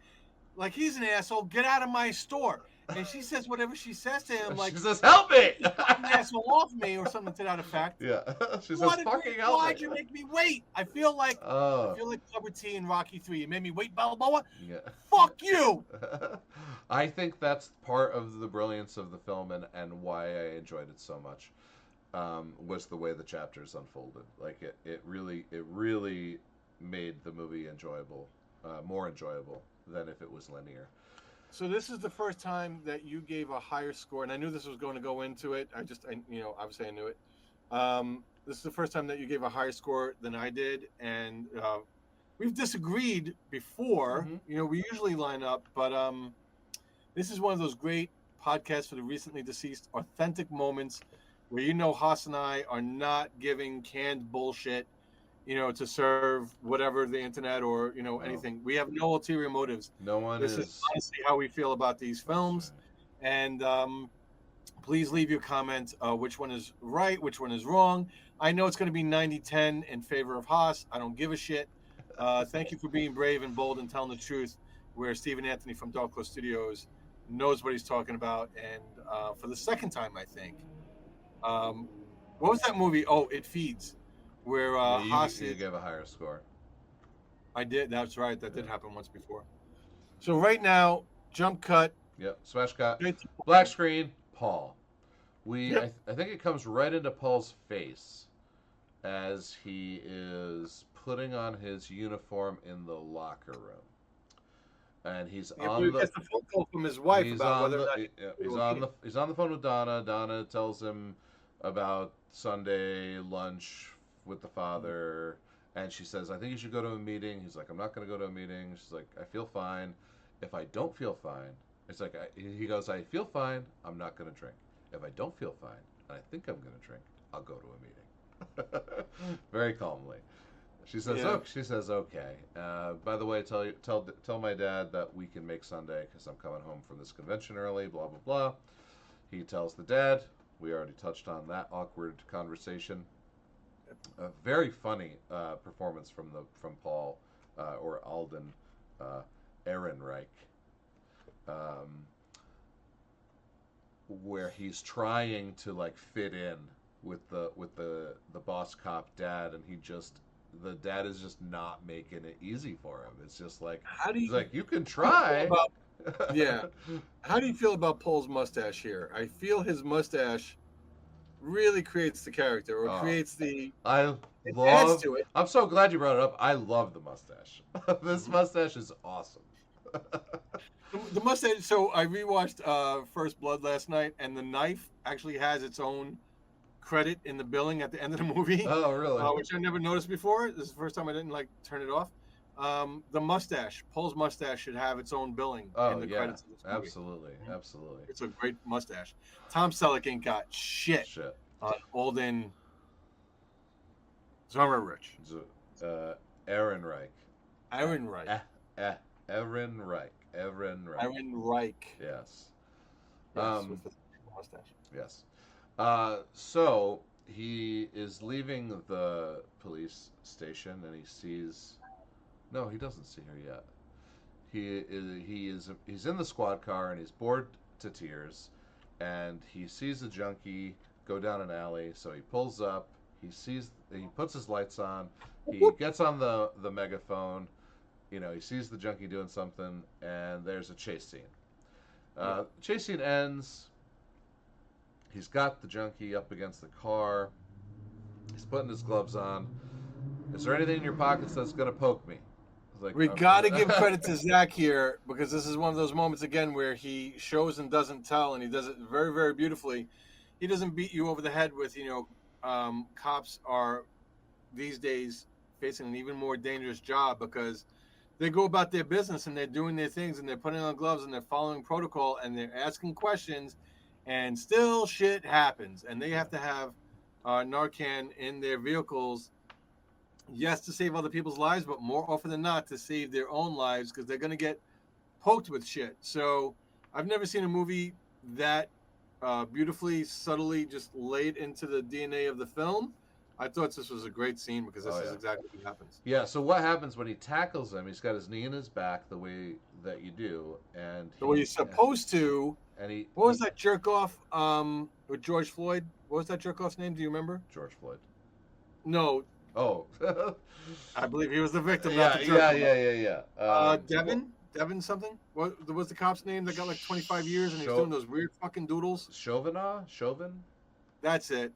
like he's an asshole. Get out of my store! And she says whatever she says to him, like she says, "Help me!" You fucking asshole off me, or something to that effect. Yeah, she says, "Fucking help me!" Why'd you make me wait? I feel like Clubber T in Rocky 3. You made me wait, Balboa. Yeah. Fuck you. I think that's part of the brilliance of the film, and why I enjoyed it so much. Was the way the chapters unfolded. Like it really made the movie enjoyable, more enjoyable than if it was linear. So this is the first time that you gave a higher score, and I knew this was going to go into it. Obviously I knew it. This is the first time that you gave a higher score than I did, and we've disagreed before. Mm-hmm. We usually line up, but this is one of those great podcasts for the recently deceased, authentic moments where HOS and I are not giving canned bullshit, to serve whatever the internet or anything. We have no ulterior motives. No one This is honestly how we feel about these films, and please leave your comments. Which one is right? Which one is wrong? I know it's going to be 90-10 in favor of HOS. I don't give a shit. Thank you for being brave and bold and telling the truth, where Stephen Anthony from Dark Cloud Studios knows what he's talking about. And for the second time, I think. What was that movie? Oh, It Feeds, where you gave a higher score. I did. That's right. That did happen once before. So right now, jump cut. Yep. Smash cut. Black screen. Paul. I think it comes right into Paul's face as he is putting on his uniform in the locker room, and he's on the. Gets the phone call from his wife about whether or not he's on the phone with Donna. Donna tells him about Sunday lunch with the father, and she says, "I think you should go to a meeting." He's like, "I'm not going to go to a meeting." She's like, "I feel fine. If I don't feel fine, It's like he goes, I feel fine. I'm not going to drink. If I don't feel fine and I think I'm going to drink, I'll go to a meeting. Very calmly. She says, Yeah. "Oh," she says, "Okay. By the way, tell my dad that we can make Sunday because I'm coming home from this convention early." Blah blah blah. He tells the dad. We already touched on that awkward conversation. A very funny performance from Paul or Alden Ehrenreich, um, where he's trying to like fit in with the boss cop dad, and the dad is just not making it easy for him. It's just like How do he's you like, you can feel try. about yeah? How do you feel about Paul's mustache here? I feel his mustache really creates the character, or Oh, creates the I it adds love. to it. I'm so glad you brought it up. I love the mustache. This Mhm. mustache is awesome. The mustache. So I rewatched First Blood last night, and the knife actually has its own credit in the billing at the end of the movie, Oh, really? which I never noticed before. This is the first time I didn't like turn it off. The mustache, Paul's mustache, should have its own billing in Oh, the yeah. credits of this movie. Absolutely. Mhm. Absolutely. It's a great mustache. Tom Selleck ain't got shit Shit. on Olden Zummerrich. Ehrenreich. Ehrenreich. Eh, eh, Ehrenreich. Ehrenreich. Ehrenreich. Yes. Yes, Um, with the mustache. yes. So he is leaving the police station and he sees. No, he doesn't see her yet. He's in the squad car and he's bored to tears, and he sees a junkie go down an alley. So he pulls up. He puts his lights on. He gets on the megaphone. He sees the junkie doing something, and there's a chase scene. Yeah. Chase scene ends. He's got the junkie up against the car. He's putting his gloves on. Is there anything in your pockets that's gonna poke me? It's like, We got to give credit to Zach here, because this is one of those moments again where he shows and doesn't tell, and he does it very, very beautifully. He doesn't beat you over the head with, cops are these days facing an even more dangerous job, because they go about their business and they're doing their things and they're putting on gloves and they're following protocol and they're asking questions, and still shit happens, and they have to have Narcan in their vehicles, yes, to save other people's lives, but more often than not to save their own lives, because they're going to get poked with shit. So I've never seen a movie that beautifully, subtly just laid into the DNA of the film. I thought this was a great scene, because this Oh, is yeah. exactly what happens. Yeah, so what happens when he tackles him? He's got his knee in his back the way that you do, and The way you're supposed to. and he What was that jerk off with George Floyd? What was that jerk off's name? Do you remember? George Floyd. No, Oh. I believe he was the victim, not Yeah, the jerk off. yeah. Devin something? What was the cop's name that got like 25 years and he's Sho- doing those weird fucking doodles? Chauvin? That's it.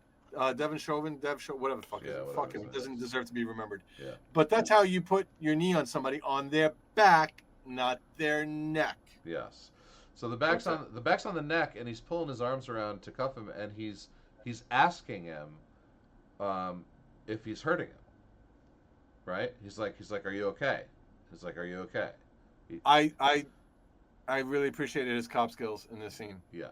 Devin Chauvin, whatever the fuck is Yeah, it. whatever Fuck him. his He name doesn't is. deserve to be remembered. Yeah. But that's how you put your knee on somebody, on their back, not their neck. Yes. So the back's on the neck, and he's pulling his arms around to cuff him, and he's asking him if he's hurting him. Right? He's like, "Are you okay?" He's like, "Are you okay?" I really appreciated his cop skills in this scene. Yeah.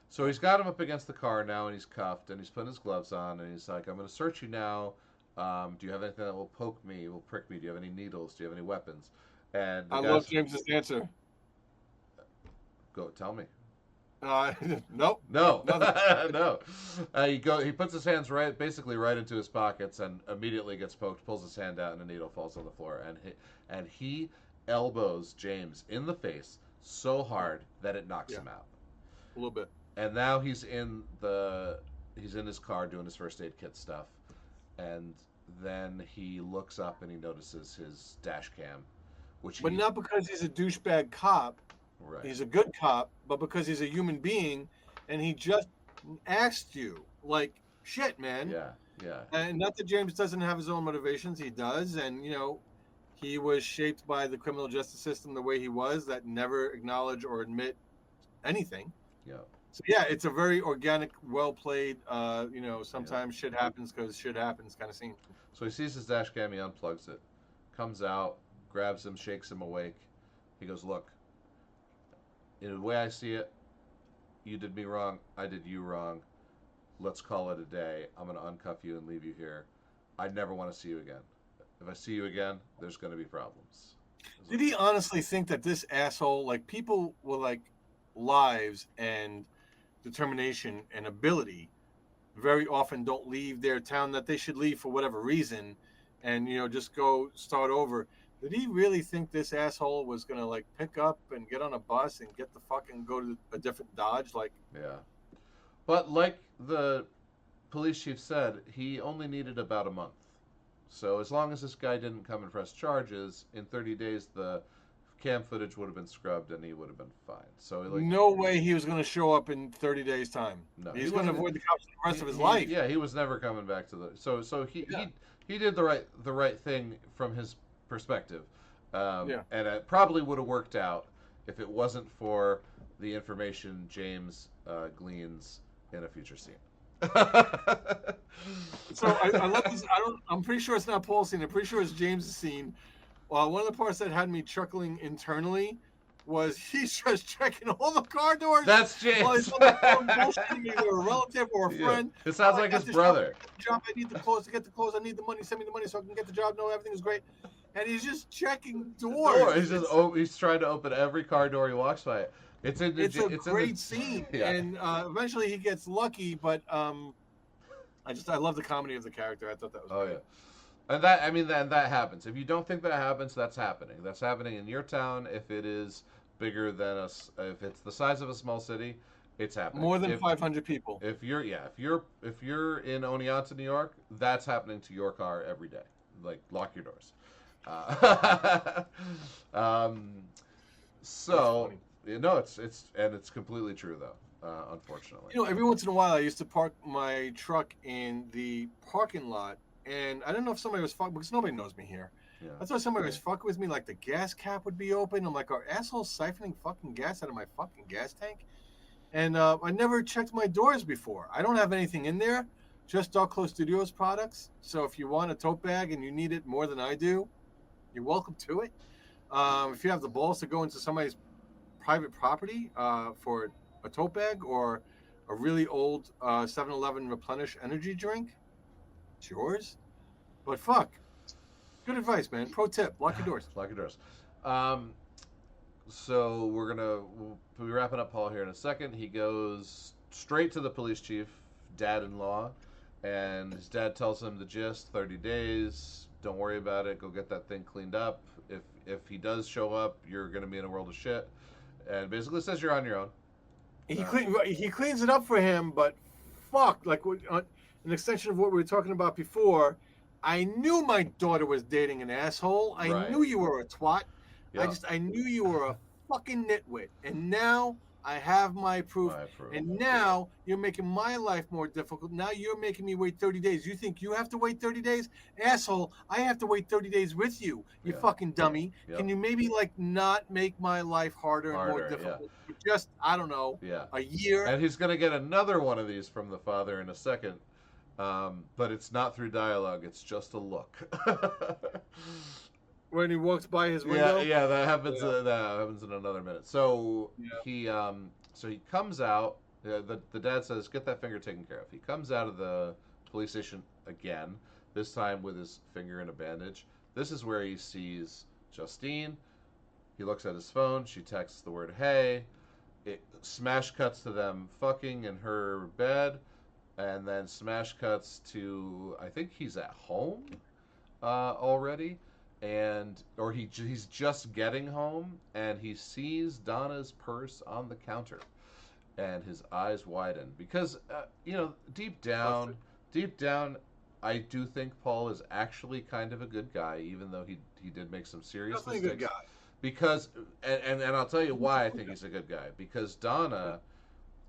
So he's got him up against the car now, and he's cuffed, and he's putting his gloves on, and he's like, "I'm going to search you now. Do you have anything that will poke me, will prick me? Do you have any needles? Do you have any weapons?" And the I guy's, love James's answer. "Go, tell me." Nope. No, Nothing. no. He puts his hands basically right into his pockets, and immediately gets poked. Pulls his hand out, and a needle falls on the floor, and he elbows James in the face so hard that it knocks him out. A little bit. And now he's in his car doing his first aid kit stuff, and then he looks up and he notices his dash cam, But not because he's a douchebag cop. Right. He's a good cop, but because he's a human being, and he just asked you, like, shit, man. Yeah. And not that James doesn't have his own motivations. He does, and he was shaped by the criminal justice system the way he was, that never acknowledge or admit anything. Yeah. So yeah, it's a very organic, well played. Sometimes shit happens because shit happens kind of scene. So he sees his dash cam, he unplugs it, comes out, grabs him, shakes him awake. He goes, "Look, in the way I see it, you did me wrong, I did you wrong. Let's call it a day. I'm going to uncuff you and leave you here. I never want to see you again. If I see you again, there's going to be problems. Did he honestly think that this asshole, like people with like lives and determination and ability, very often don't leave their town that they should leave for whatever reason, and just go start over? Did he really think this asshole was gonna like pick up and get on a bus and get the fucking go to a different Dodge? Like, Yeah. But like the police chief said, he only needed about a month. So as long as this guy didn't come and press charges, in 30 days the cam footage would have been scrubbed and he would have been fine. So like, no way he was gonna show up in 30 days time. No, he's gonna avoid the cops for the rest of his life. Yeah, he was never coming back to the. So he did the right thing from his perspective. And it probably would have worked out if it wasn't for the information James gleans in a future scene. So I love this. I'm pretty sure it's not Paul's scene. I'm pretty sure it's James's scene. One of the parts that had me chuckling internally was he's just checking all the car doors. That's James. While he's on the phone bullshitting either a relative or a friend. It sounds like his brother. Job, I need the clothes to get the clothes. I need the money. Send me the money so I can get the job. No, everything is great. And he's just checking doors. He's trying to open every car door he walks by. It's a great scene, yeah. And eventually he gets lucky. But I love the comedy of the character. I thought that was great. Yeah. And that happens. If you don't think that happens, that's happening. That's happening in your town. If it is bigger than us, if it's the size of a small city, it's happening. More than 500 people. If you're in Oneonta, New York, that's happening to your car every day. Like, lock your doors. It's completely true though. Unfortunately. Every once in a while, I used to park my truck in the parking lot. And I don't know if somebody was fucking, because nobody knows me here. Yeah. I thought somebody was fucking with me, like the gas cap would be open. I'm like, are assholes siphoning fucking gas out of my fucking gas tank? And I never checked my doors before. I don't have anything in there, just Dark Close Studios products. So if you want a tote bag and you need it more than I do, you're welcome to it. If you have the balls to go into somebody's private property for a tote bag or a really old 7-Eleven Replenish energy drink, it's yours. But fuck. Good advice, man. Pro tip. Lock your doors. Lock your doors. So we'll be wrapping up Paul here in a second. He goes straight to the police chief, dad-in-law, and his dad tells him the gist, 30 days, don't worry about it, go get that thing cleaned up. If he does show up, you're going to be in a world of shit. And basically says you're on your own. He cleans it up for him, but fuck, like an extension of what we were talking about before, I knew my daughter was dating an asshole. I knew you were a twat. Yep. I knew you were a fucking nitwit. And now I have my proof. And now you're making my life more difficult. Now you're making me wait 30 days. You think you have to wait 30 days? Asshole, I have to wait 30 days with you, you fucking dummy. Yep. Can you maybe not make my life harder and more difficult? Yeah. Just, I don't know, a year. And he's going to get another one of these from the father in a second. But it's not through dialogue. It's just a look. When he walks by his window. Yeah, that happens. That happens in another minute. So he comes out. The dad says, "Get that finger taken care of." He comes out of the police station again. This time with his finger in a bandage. This is where he sees Justine. He looks at his phone. She texts the word "Hey." It smash cuts to them fucking in her bed. And then smash cuts to, I think he's at home already, or he's just getting home, and he sees Donna's purse on the counter, and his eyes widen because deep down, I do think Paul is actually kind of a good guy, even though he did make some serious mistakes. A good guy. Because and I'll tell you why I think he's a good guy, because Donna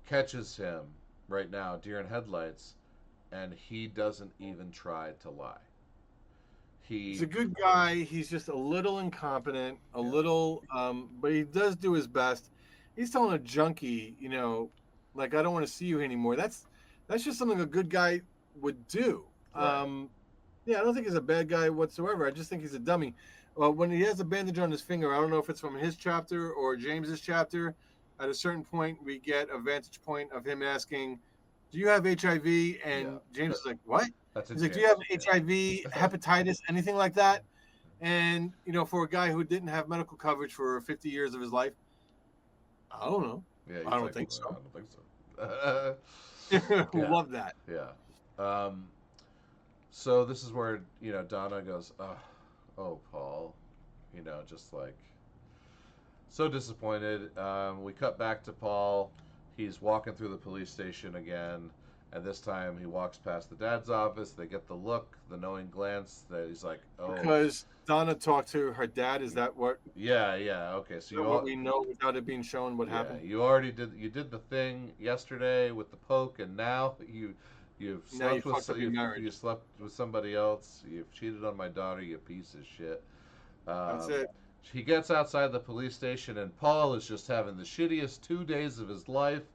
catches him right now, deer in headlights, and he doesn't even try to lie. He's a good guy. He's just a little incompetent, a little, but he does do his best. He's telling a junkie, like, I don't want to see you anymore. That's just something a good guy would do. Right. I don't think he's a bad guy whatsoever. I just think he's a dummy. When he has a bandage on his finger, I don't know if it's from his chapter or James's chapter, At a certain point, we get a vantage point of him asking, "Do you have HIV?" And James is like, "What?" That's He's like, "Do you have HIV, hepatitis, anything like that?" And for a guy who didn't have medical coverage for 50 years of his life, I don't know. Yeah, I don't think so. I don't think so. Love that. Yeah. So this is where Donna goes, "Oh, Paul," just like so disappointed. We cut back to Paul. He's walking through the police station again, and this time he walks past the dad's office. They get the look, the knowing glance that he's like, "Oh." Because Donna talked to her dad. Is that what? Yeah. Okay. So what we know without it being shown what happened. You already did. You did the thing yesterday with the poke, and now you've slept you slept with somebody else. You've cheated on my daughter. You piece of shit. That's it. He gets outside the police station, and Paul is just having the shittiest 2 days of his life.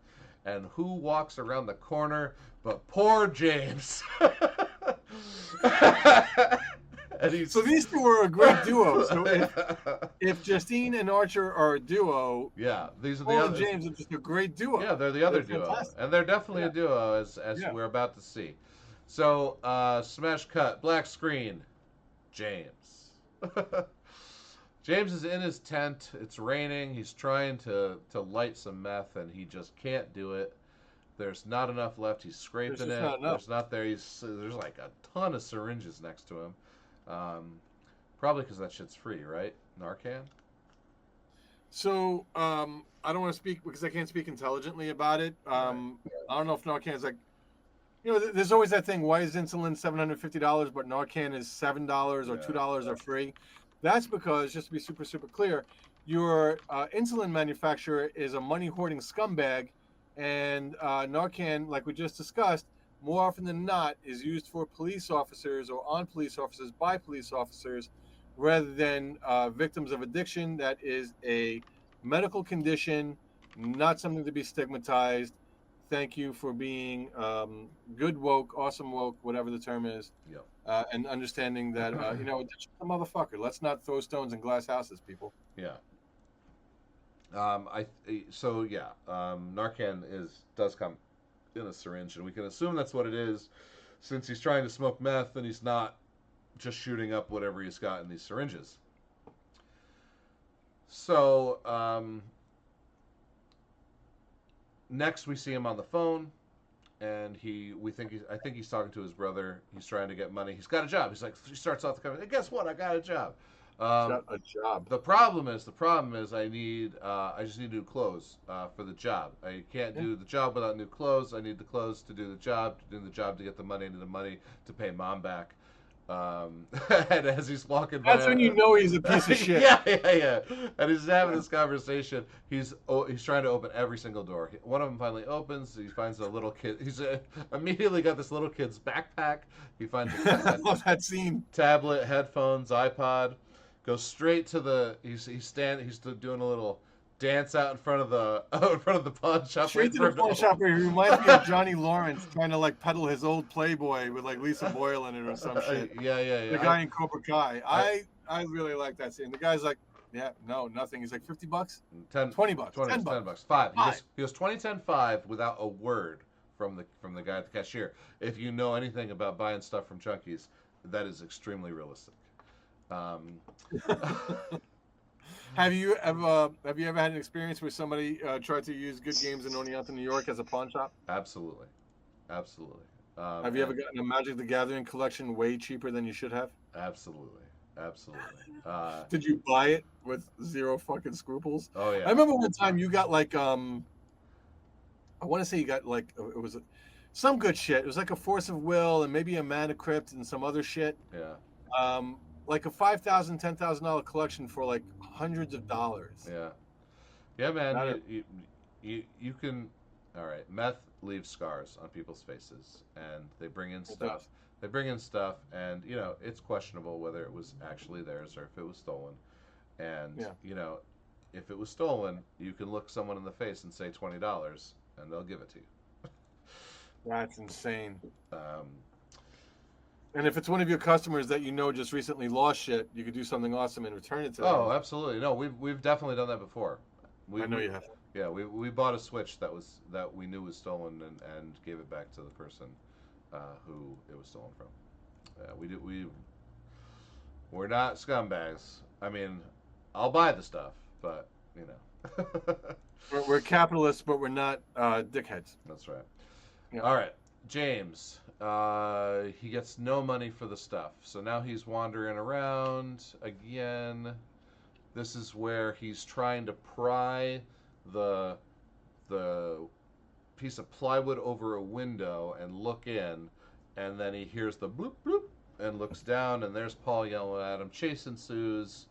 And who walks around the corner but poor James? So these two are a great duo. So if Justine and Archer are a duo, these are Paul and James are just a great duo. Yeah, they're the other duo, fantastic. And they're definitely a duo, as we're about to see. So smash cut, black screen, James. James is in his tent. It's raining. He's trying to light some meth, and he just can't do it. There's not enough left. He's scraping it. There's not there. There's like a ton of syringes next to him. Probably because that shit's free, right? Narcan. So I don't want to speak because I can't speak intelligently about it. I don't know if Narcan's like, there's always that thing. Why is insulin $750 but Narcan is $7 or $2 or free? That's because, just to be super, super clear, your insulin manufacturer is a money hoarding scumbag, and Narcan, like we just discussed, more often than not, is used for police officers or on police officers by police officers rather than victims of addiction. That is a medical condition, not something to be stigmatized. Thank you for being good woke, awesome woke, whatever the term is, and understanding that, it's a motherfucker. Let's not throw stones in glass houses, people. Yeah. Narcan does come in a syringe, and we can assume that's what it is, since he's trying to smoke meth and he's not just shooting up whatever he's got in these syringes. So next we see him on the phone, and I think he's talking to his brother. He's trying to get money. He's got a job. He's like, he starts off the conversation, "Hey, guess what? I got a job." A job. The problem is I just need new clothes for the job. I can't do the job without new clothes. I need the clothes to do the job. To do the job to get the money. I need the money to pay mom back. And as he's walking by, that's when you know he's a piece of shit. Yeah. And he's having this conversation. He's trying to open every single door. One of them finally opens. He finds a little kid. He's immediately got this little kid's backpack. He finds I love that scene. Tablet, headphones, iPod. Goes straight to he's doing a little dance out in front of the pawn shop. Straight to the pawn shop. He reminds me of Johnny Lawrence trying to like peddle his old Playboy with like Lisa Boyle in it or some shit. Yeah. The guy in Cobra Kai. I really like that scene. The guy's like, nothing. He's like $50, $20, $10. 5. He goes 20, 10, 5 without a word from the guy at the cashier. If you know anything about buying stuff from Chunky's, that is extremely realistic. Have you ever had an experience where somebody tried to use Good Games in Oneonta, New York as a pawn shop? Absolutely. Have you ever gotten a Magic the Gathering collection way cheaper than you should have? Absolutely. Did you buy it with zero fucking scruples? Oh yeah. I remember one time you got like I want to say you got like it was some good shit. It was like a Force of Will and maybe a Mana Crypt and some other shit. Yeah. Like a $5,000, $10,000 collection for like hundreds of dollars. Yeah, man. You can. All right, meth leaves scars on people's faces, and they bring in stuff. And it's questionable whether it was actually theirs or if it was stolen. And if it was stolen, you can look someone in the face and say $20, and they'll give it to you. That's insane. And if it's one of your customers that just recently lost shit, you could do something awesome and return it to them. Oh, absolutely. No, we've definitely done that before. I know you have. Yeah, we bought a Switch that we knew was stolen and gave it back to the person who it was stolen from. We're not scumbags. I mean, I'll buy the stuff, but you know. We're capitalists, but we're not dickheads. That's right. Yeah. All right, James. He gets no money for the stuff, so now he's wandering around again. This is where he's trying to pry the piece of plywood over a window and look in, and then he hears the bloop bloop and looks down, and there's Paul yelling at him. Chase ensues.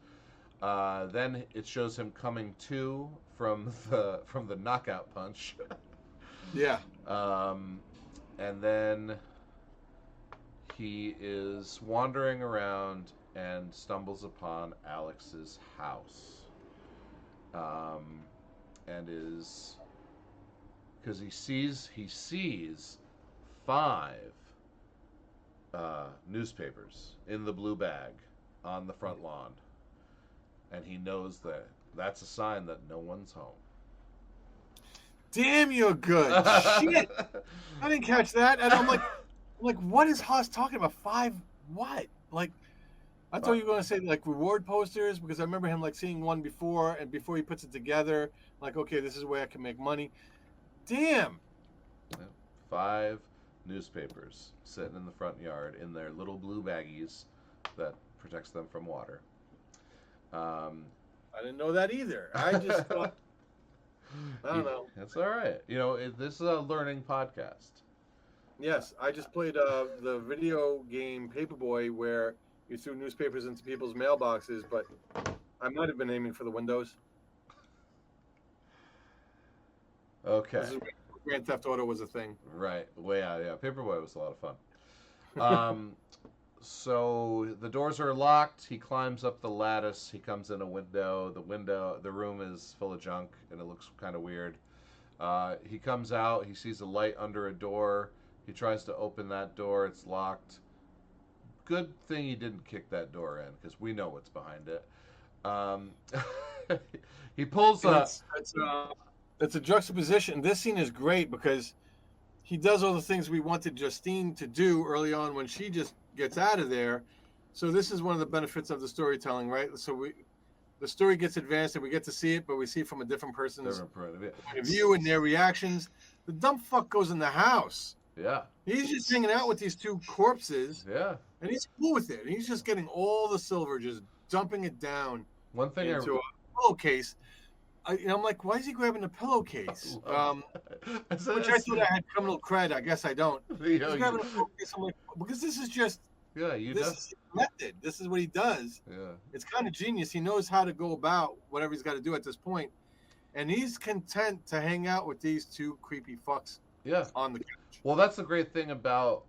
Then it shows him coming to from the knockout punch. Yeah. And then he is wandering around and stumbles upon Alex's house. And is, because he sees 5 newspapers in the blue bag on the front lawn, and he knows that that's a sign that no one's home. Damn, you're good. Shit, I didn't catch that, and I'm like, what is Haas talking about? 5 what? Like, I thought you were going to say like reward posters, because I remember him like seeing one before, and before he puts it together, like, okay, this is where I can make money. Damn. 5 newspapers sitting in the front yard in their little blue baggies that protects them from water. I didn't know that either. I just thought, I don't know. That's all right. You know, this is a learning podcast. Yes, I just played the video game Paperboy, where you threw newspapers into people's mailboxes, but I might have been aiming for the windows. Okay. This is when Grand Theft Auto was a thing. Right. Way out. Yeah. Paperboy was a lot of fun. So the doors are locked. He climbs up the lattice. He comes in a window. The room is full of junk, and it looks kind of weird. He comes out. He sees a light under a door. He tries to open that door. It's locked. Good thing he didn't kick that door in, because we know what's behind it. He pulls up. It's a juxtaposition. This scene is great because he does all the things we wanted Justine to do early on when she just gets out of there. So this is one of the benefits of the storytelling, right? So the story gets advanced and we get to see it, but we see it from a different person's point of view and their reactions. The dumb fuck goes in the house. Yeah. He's just hanging out with these 2 corpses. Yeah. And he's cool with it. He's just getting all the silver, just dumping it down into a pillowcase. I'm like, why is he grabbing the pillowcase? Which I thought I had criminal cred. I guess I don't. He's grabbing a pillowcase. I'm like, because this is just this is his method. This is what he does. Yeah. It's kind of genius. He knows how to go about whatever he's got to do at this point, and he's content to hang out with these 2 creepy fucks. Yeah. On the couch. Well, that's the great thing about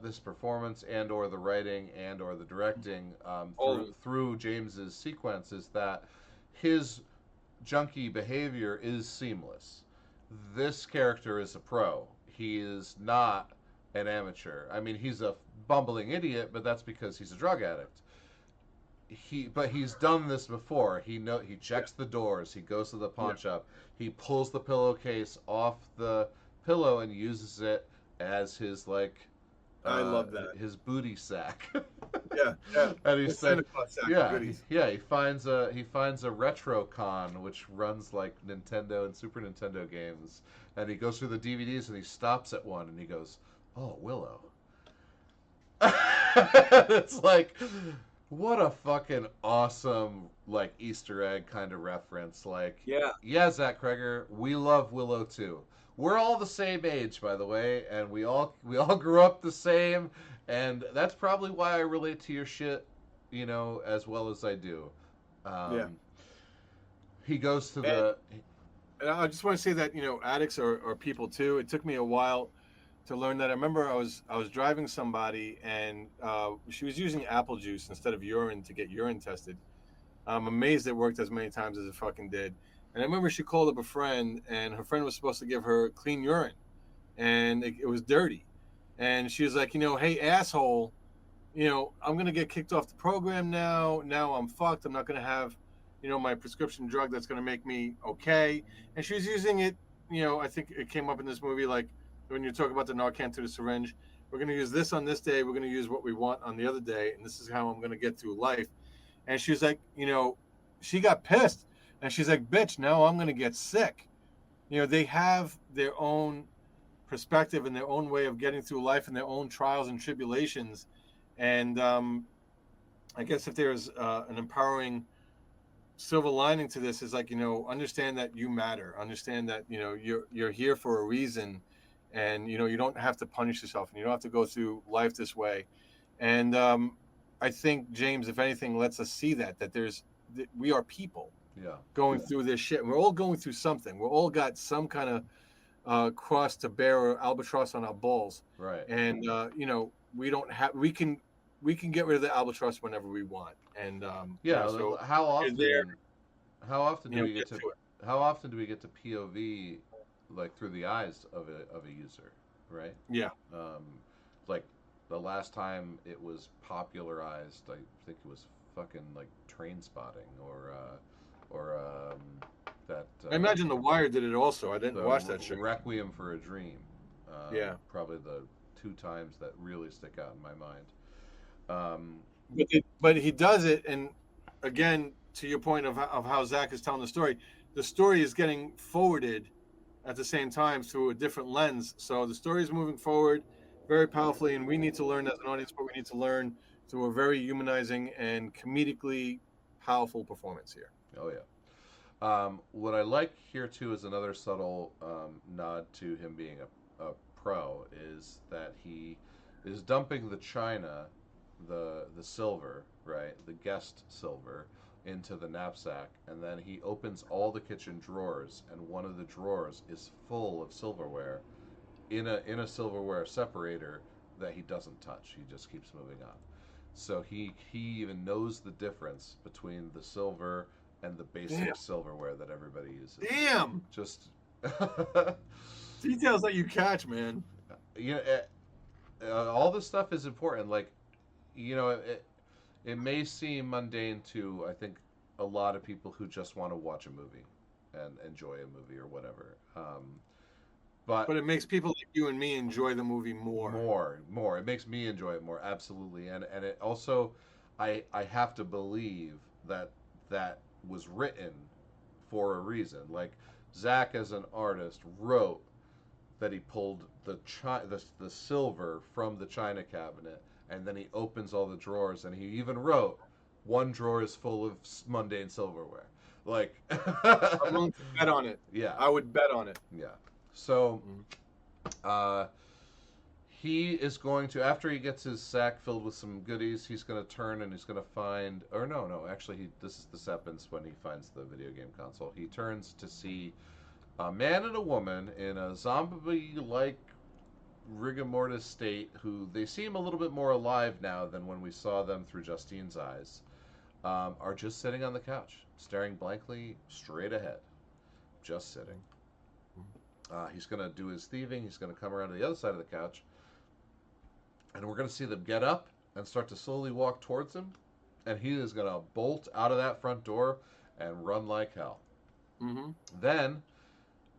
this performance and or the writing and or the directing through James's sequence is that his junkie behavior is seamless. This character is a pro. He is not an amateur. I mean, he's a bumbling idiot, but that's because he's a drug addict. But he's done this before. He checks the doors. He goes to the pawn shop. He pulls the pillowcase off the pillow and uses it as his I love that, his booty sack. Yeah. And he's saying, he finds a Retrocon which runs like Nintendo and Super Nintendo games, and he goes through the DVDs and he stops at one and he goes, "Oh, Willow." It's like, what a fucking awesome Easter egg kind of reference. Zach Cregger, we love Willow too. We're all the same age, by the way, and we all grew up the same, and that's probably why I relate to your shit, as well as I do. He goes to and I just want to say that addicts are people too. It took me a while to learn that. I remember I was driving somebody, and she was using apple juice instead of urine to get urine tested. I'm amazed it worked as many times as it fucking did. And I remember she called up a friend, and her friend was supposed to give her clean urine, and it was dirty. And she was like, hey, asshole, I'm going to get kicked off the program now. Now I'm fucked. I'm not going to have, my prescription drug that's going to make me okay. And she was using it, I think it came up in this movie, like when you talk about the Narcan to the syringe, we're going to use this on this day, we're going to use what we want on the other day, and this is how I'm going to get through life. And she's like, she got pissed, and she's like, bitch, now I'm going to get sick. They have their own perspective and their own way of getting through life and their own trials and tribulations. And I guess if there's an empowering silver lining to this, is like, understand that you matter, understand that you're here for a reason, and you don't have to punish yourself, and you don't have to go through life this way. And I think James, if anything, lets us see that we are people going through this shit, and we're all going through something. We're all got some kind of cross to bear, or albatross on our balls, right? And we don't have we can get rid of the albatross whenever we want. And so how often do we get to POV, like through the eyes of a user, right? Like the last time it was popularized, I think it was fucking like Train Spotting, or that. I imagine The Wire did it also. I didn't watch that show. Requiem for a Dream. Probably the 2 times that really stick out in my mind. But he does it, and again, to your point of how Zach is telling the story is getting forwarded at the same time through a different lens. So the story is moving forward very powerfully, and we need to learn as an audience what we need to learn through a very humanizing and comedically powerful performance here. Oh yeah. What I like here too is another subtle nod to him being a pro, is that he is dumping the china, the silver, right, the guest silver, into the knapsack, and then he opens all the kitchen drawers, and one of the drawers is full of silverware in a silverware separator that he doesn't touch. He just keeps moving on. So he even knows the difference between the silver and the basic silverware that everybody uses. Damn. Just details that you catch, man. All this stuff is important. Like, it may seem mundane to, I think, a lot of people who just want to watch a movie and enjoy a movie or whatever. But it makes people like you and me enjoy the movie more. More. It makes me enjoy it more, absolutely. And it also, I have to believe that was written for a reason. Like, Zach, as an artist, wrote that he pulled the silver from the china cabinet, and then he opens all the drawers, and he even wrote, one drawer is full of mundane silverware. Like, I'm willing to bet on it. Yeah, I would bet on it. Yeah. So, he is going to, after he gets his sack filled with some goodies, he's going to turn and he's going to find, or no, actually, this happens when he finds the video game console. He turns to see a man and a woman in a zombie-like rigor mortis state, who they seem a little bit more alive now than when we saw them through Justine's eyes, are just sitting on the couch, staring blankly straight ahead, just sitting. He's going to do his thieving. He's going to come around to the other side of the couch, and we're going to see them get up and start to slowly walk towards him, and he is going to bolt out of that front door and run like hell. Mm-hmm. Then,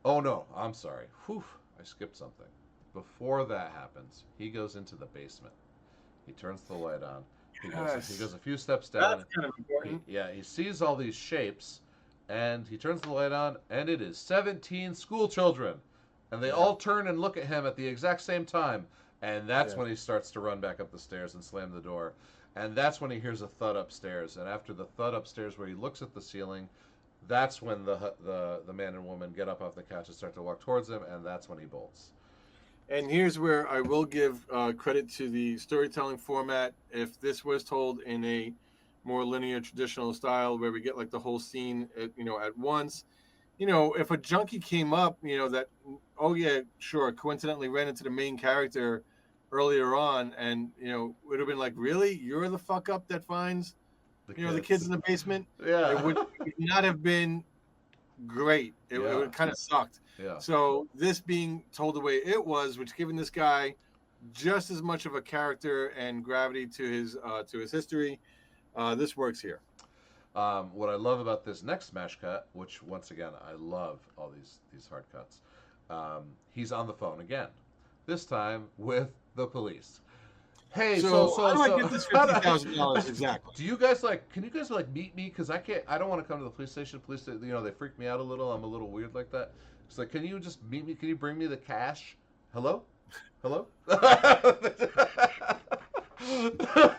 oh no, I'm sorry. Whew, I skipped something. Before that happens, he goes into the basement. He turns the light on. He goes a few steps down. That's kind of important. He sees all these shapes, and he turns the light on, and it is 17 school children. And they all turn and look at him at the exact same time. And that's when he starts to run back up the stairs and slam the door. And that's when he hears a thud upstairs. And after the thud upstairs, where he looks at the ceiling, that's when the man and woman get up off the couch and start to walk towards him, and that's when he bolts. And here's where I will give credit to the storytelling format. If this was told in a more linear, traditional style, where we get like the whole scene, at once, if a junkie came up, that, oh yeah, sure, coincidentally ran into the main character earlier on, and would have been like, really, you're the fuck up that finds, the kids in the basement. Yeah, it would not have been great. It would kind of sucked. Yeah. So this being told the way it was, which given this guy just as much of a character and gravity to his history, this works here. What I love about this next smash cut, which once again I love all these hard cuts, he's on the phone again. This time with the police. Hey, So how do I get this $50,000 exactly? do you guys like? Can you guys like meet me? Because I can't. I don't want to come to the police station. Police, they freak me out a little. I'm a little weird like that. It's like, can you just meet me? Can you bring me the cash? Hello, hello.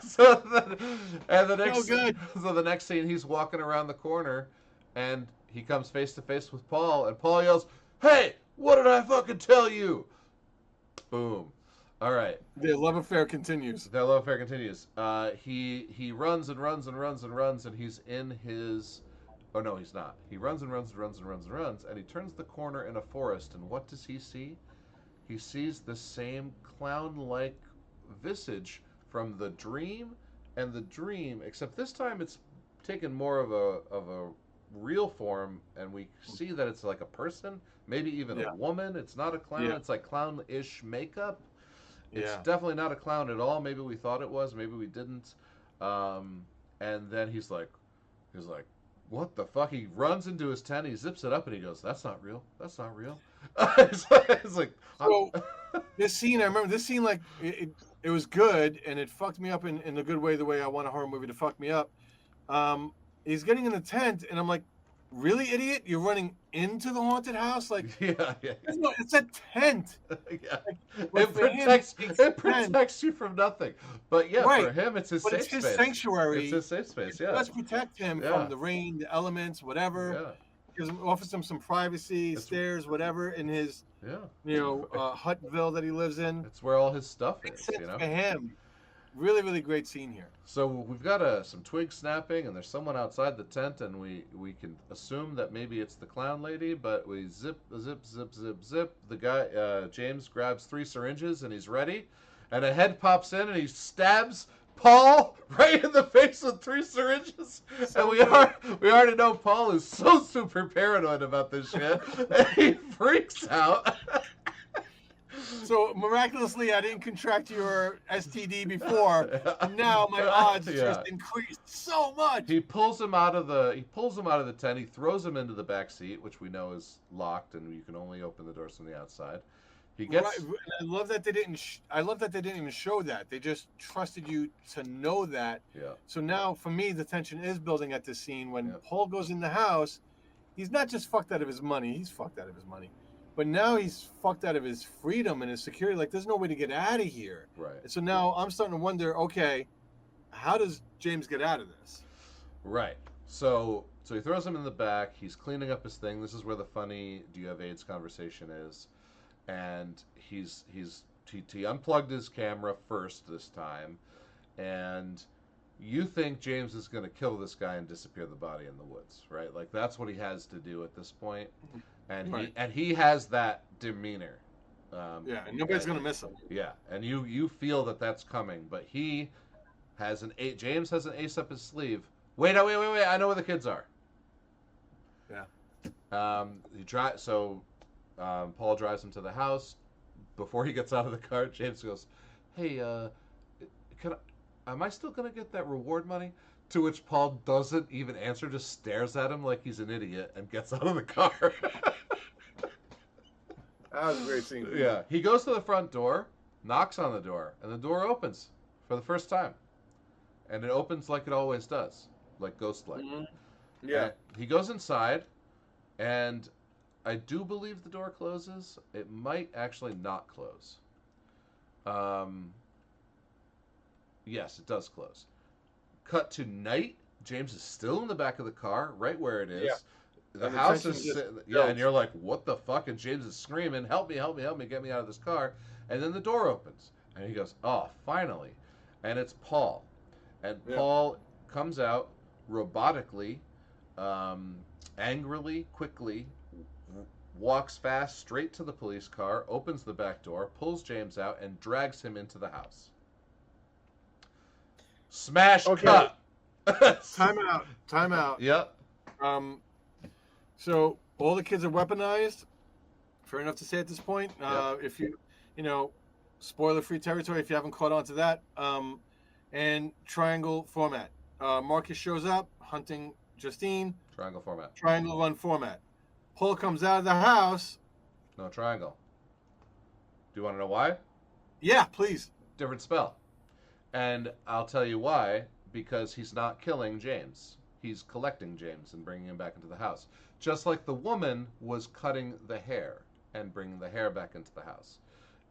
so then, and the next, so the next scene, he's walking around the corner, and he comes face to face with Paul, and Paul yells, "Hey, what did I fucking tell you?" Boom. All right. Their love affair continues. Their love affair continues. He runs and runs and runs and runs, and he's in his. Oh no, he's not. He runs and runs and runs and runs and runs, and he turns the corner in a forest, and what does he see? He sees the same clown-like visage from the dream, except this time it's taken more of a real form, and we see that it's like a person, maybe even a woman. It's not a clown. It's like clown-ish makeup. It's definitely not a clown at all. Maybe we thought it was. Maybe we didn't. And then he's like, what the fuck? He runs into his tent. He zips it up, and he goes, "That's not real. That's not real." it's like so. This scene, I remember this scene. Like it was good, and it fucked me up in a good way. The way I want a horror movie to fuck me up. He's getting in the tent, and I'm like, "Really, idiot? You're running into the haunted house? Like, it's a tent. Like, it protects you from nothing. But for him, it's his safe space. Sanctuary. It's his safe space. Yeah, let's protect him from the rain, the elements, whatever. Offers him some privacy, stairs, whatever, in his Hutville that he lives in. It's where all his stuff is. For him. Really, really great scene here. So we've got some twigs snapping, and there's someone outside the tent, and we can assume that maybe it's the clown lady, but we zip. The guy, James, grabs 3 syringes, and he's ready, and a head pops in, and he stabs Paul right in the face with 3 syringes. And we already know Paul is so super paranoid about this shit, and he freaks out. So miraculously, I didn't contract your STD before, and now my odds just increased so much. He pulls him out of the tent. He throws him into the back seat, which we know is locked, and you can only open the doors from the outside. He gets. Right. I love that they didn't. I love that they didn't even show that. They just trusted you to know that. Yeah. So now, for me, the tension is building at this scene when Paul goes in the house. He's not just fucked out of his money. He's fucked out of his money. But now he's fucked out of his freedom and his security. Like, there's no way to get out of here. Right. And so now I'm starting to wonder, okay, how does James get out of this? Right. So he throws him in the back. He's cleaning up his thing. This is where the funny "do you have AIDS" conversation is. And he unplugged his camera first this time. And you think James is going to kill this guy and disappear the body in the woods, right? Like, that's what he has to do at this point. And he has that demeanor. And nobody's gonna miss him. Yeah, and you feel that that's coming, but James has an ace up his sleeve. Wait! I know where the kids are. Yeah. Paul drives him to the house. Before he gets out of the car, James goes, "Hey, am I still gonna get that reward money?" To which Paul doesn't even answer, just stares at him like he's an idiot and gets out of the car. That was a great scene. Yeah. He goes to the front door, knocks on the door, and the door opens for the first time. And it opens like it always does, like ghost-like. Mm-hmm. Yeah. And he goes inside, and I do believe the door closes. It might actually not close. Yes, it does close. Cut to night. James is still in the back of the car, right where it is. Yeah. The house is and you're like, what the fuck? And James is screaming, "Help me, help me, help me, get me out of this car." And then the door opens, and he goes, "Oh, finally." And it's Paul. And Paul comes out robotically, angrily, quickly, walks fast straight to the police car, opens the back door, pulls James out, and drags him into the house. Smash cut. Time out. Yep. So all the kids are weaponized. Fair enough to say at this point. If spoiler-free territory if you haven't caught on to that. And triangle format. Marcus shows up hunting Justine, Triangle format. triangle run format. Paul comes out of the house. No triangle. Do you want to know why? Yeah, please. Different spell. And I'll tell you why. Because he's not killing James. He's collecting James and bringing him back into the house. Just like the woman was cutting the hair and bringing the hair back into the house.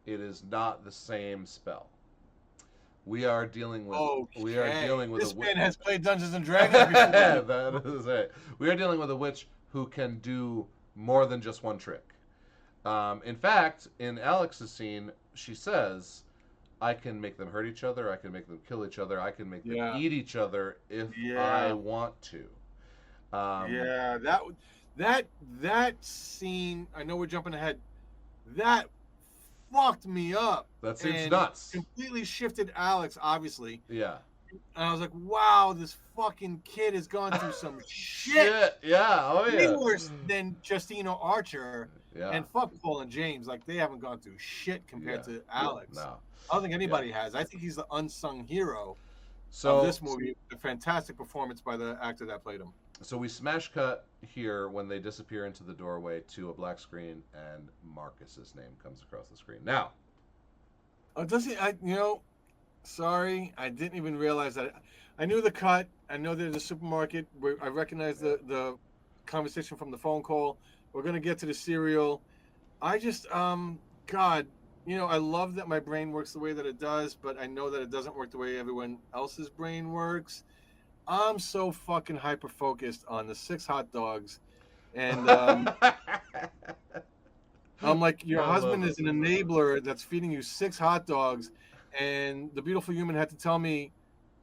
It is not the same spell. We are dealing with. Okay. We are dealing with this a man has played Dungeons and Dragons before. That is it. We are dealing with a witch who can do more than just one trick. In fact, in Alex's scene, she says, "I can make them hurt each other. I can make them kill each other. I can make them eat each other if I want to." Yeah, that scene. I know we're jumping ahead. That fucked me up. That seems nuts. Completely shifted Alex, obviously. Yeah. And I was like, wow, this fucking kid has gone through some shit. Yeah. Oh yeah. Way worse than Justine or Archer. Yeah. And fuck Paul and James. Like, they haven't gone through shit compared to Alex. No. I don't think anybody has. I think he's the unsung hero of this movie. A fantastic performance by the actor that played him. So we smash cut here when they disappear into the doorway to a black screen, and Marcus's name comes across the screen. Now. Oh, does he? Sorry, I didn't even realize that. I knew the cut. I know there's a supermarket. I recognize the conversation from the phone call. We're gonna get to the cereal. I just, God, I love that my brain works the way that it does, but I know that it doesn't work the way everyone else's brain works. I'm so fucking hyper focused on the 6 hot dogs, and I'm like, your husband is an enabler that's feeding you 6 hot dogs, and the beautiful human had to tell me,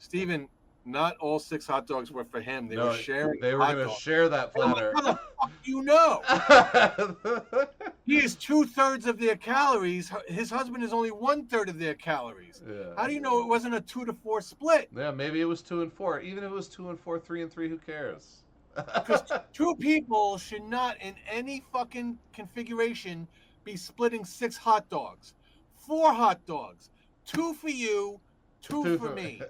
Stephen, not all 6 hot dogs were for him. They were sharing. They were going to share that platter. How the fuck do you know? He is 2/3 of their calories. His husband is only 1/3 of their calories. Yeah. How do you know it wasn't a 2-to-4 split? Yeah, maybe it was 2 and 4. Even if it was 2 and 4, 3 and 3, who cares? Because 2 people should not, in any fucking configuration, be splitting 6 hot dogs. 4 hot dogs. 2 for you, 2 for me.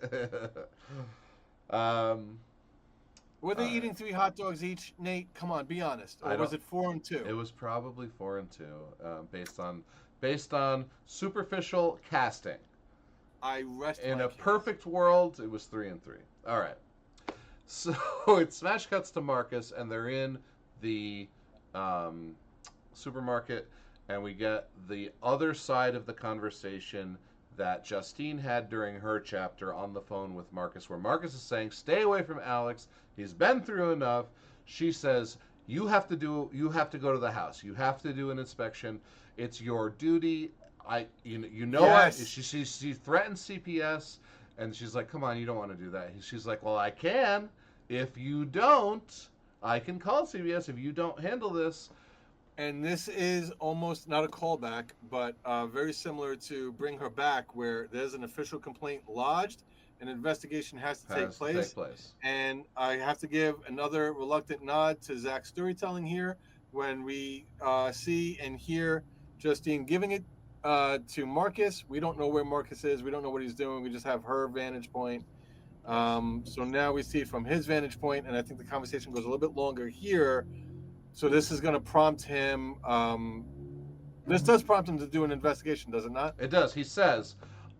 Were they eating 3 hot dogs each, Nate? Come on, be honest. Or was it 4 and 2? It was probably 4 and 2, based on superficial casting. I rest in my a case. perfect world, it was 3 and 3. All right. So it smash cuts to Marcus, and they're in the supermarket, and we get the other side of the conversation that Justine had during her chapter on the phone with Marcus, where Marcus is saying, "Stay away from Alex. He's been through enough." She says, "You have to go to the house. You have to do an inspection. It's your duty." Yes. She threatens CPS, and she's like, "Come on, you don't want to do that." She's like, "Well, I can. If you don't, I can call CPS if you don't handle this." And this is almost not a callback, but very similar to Bring Her Back, where there's an official complaint lodged, an investigation has to take place. And I have to give another reluctant nod to Zach's storytelling here when we see and hear Justine giving it to Marcus. We don't know where Marcus is. We don't know what he's doing. We just have her vantage point. So now we see it from his vantage point, and I think the conversation goes a little bit longer here. So this is going to prompt him. This does prompt him to do an investigation, does it not? It does. He says,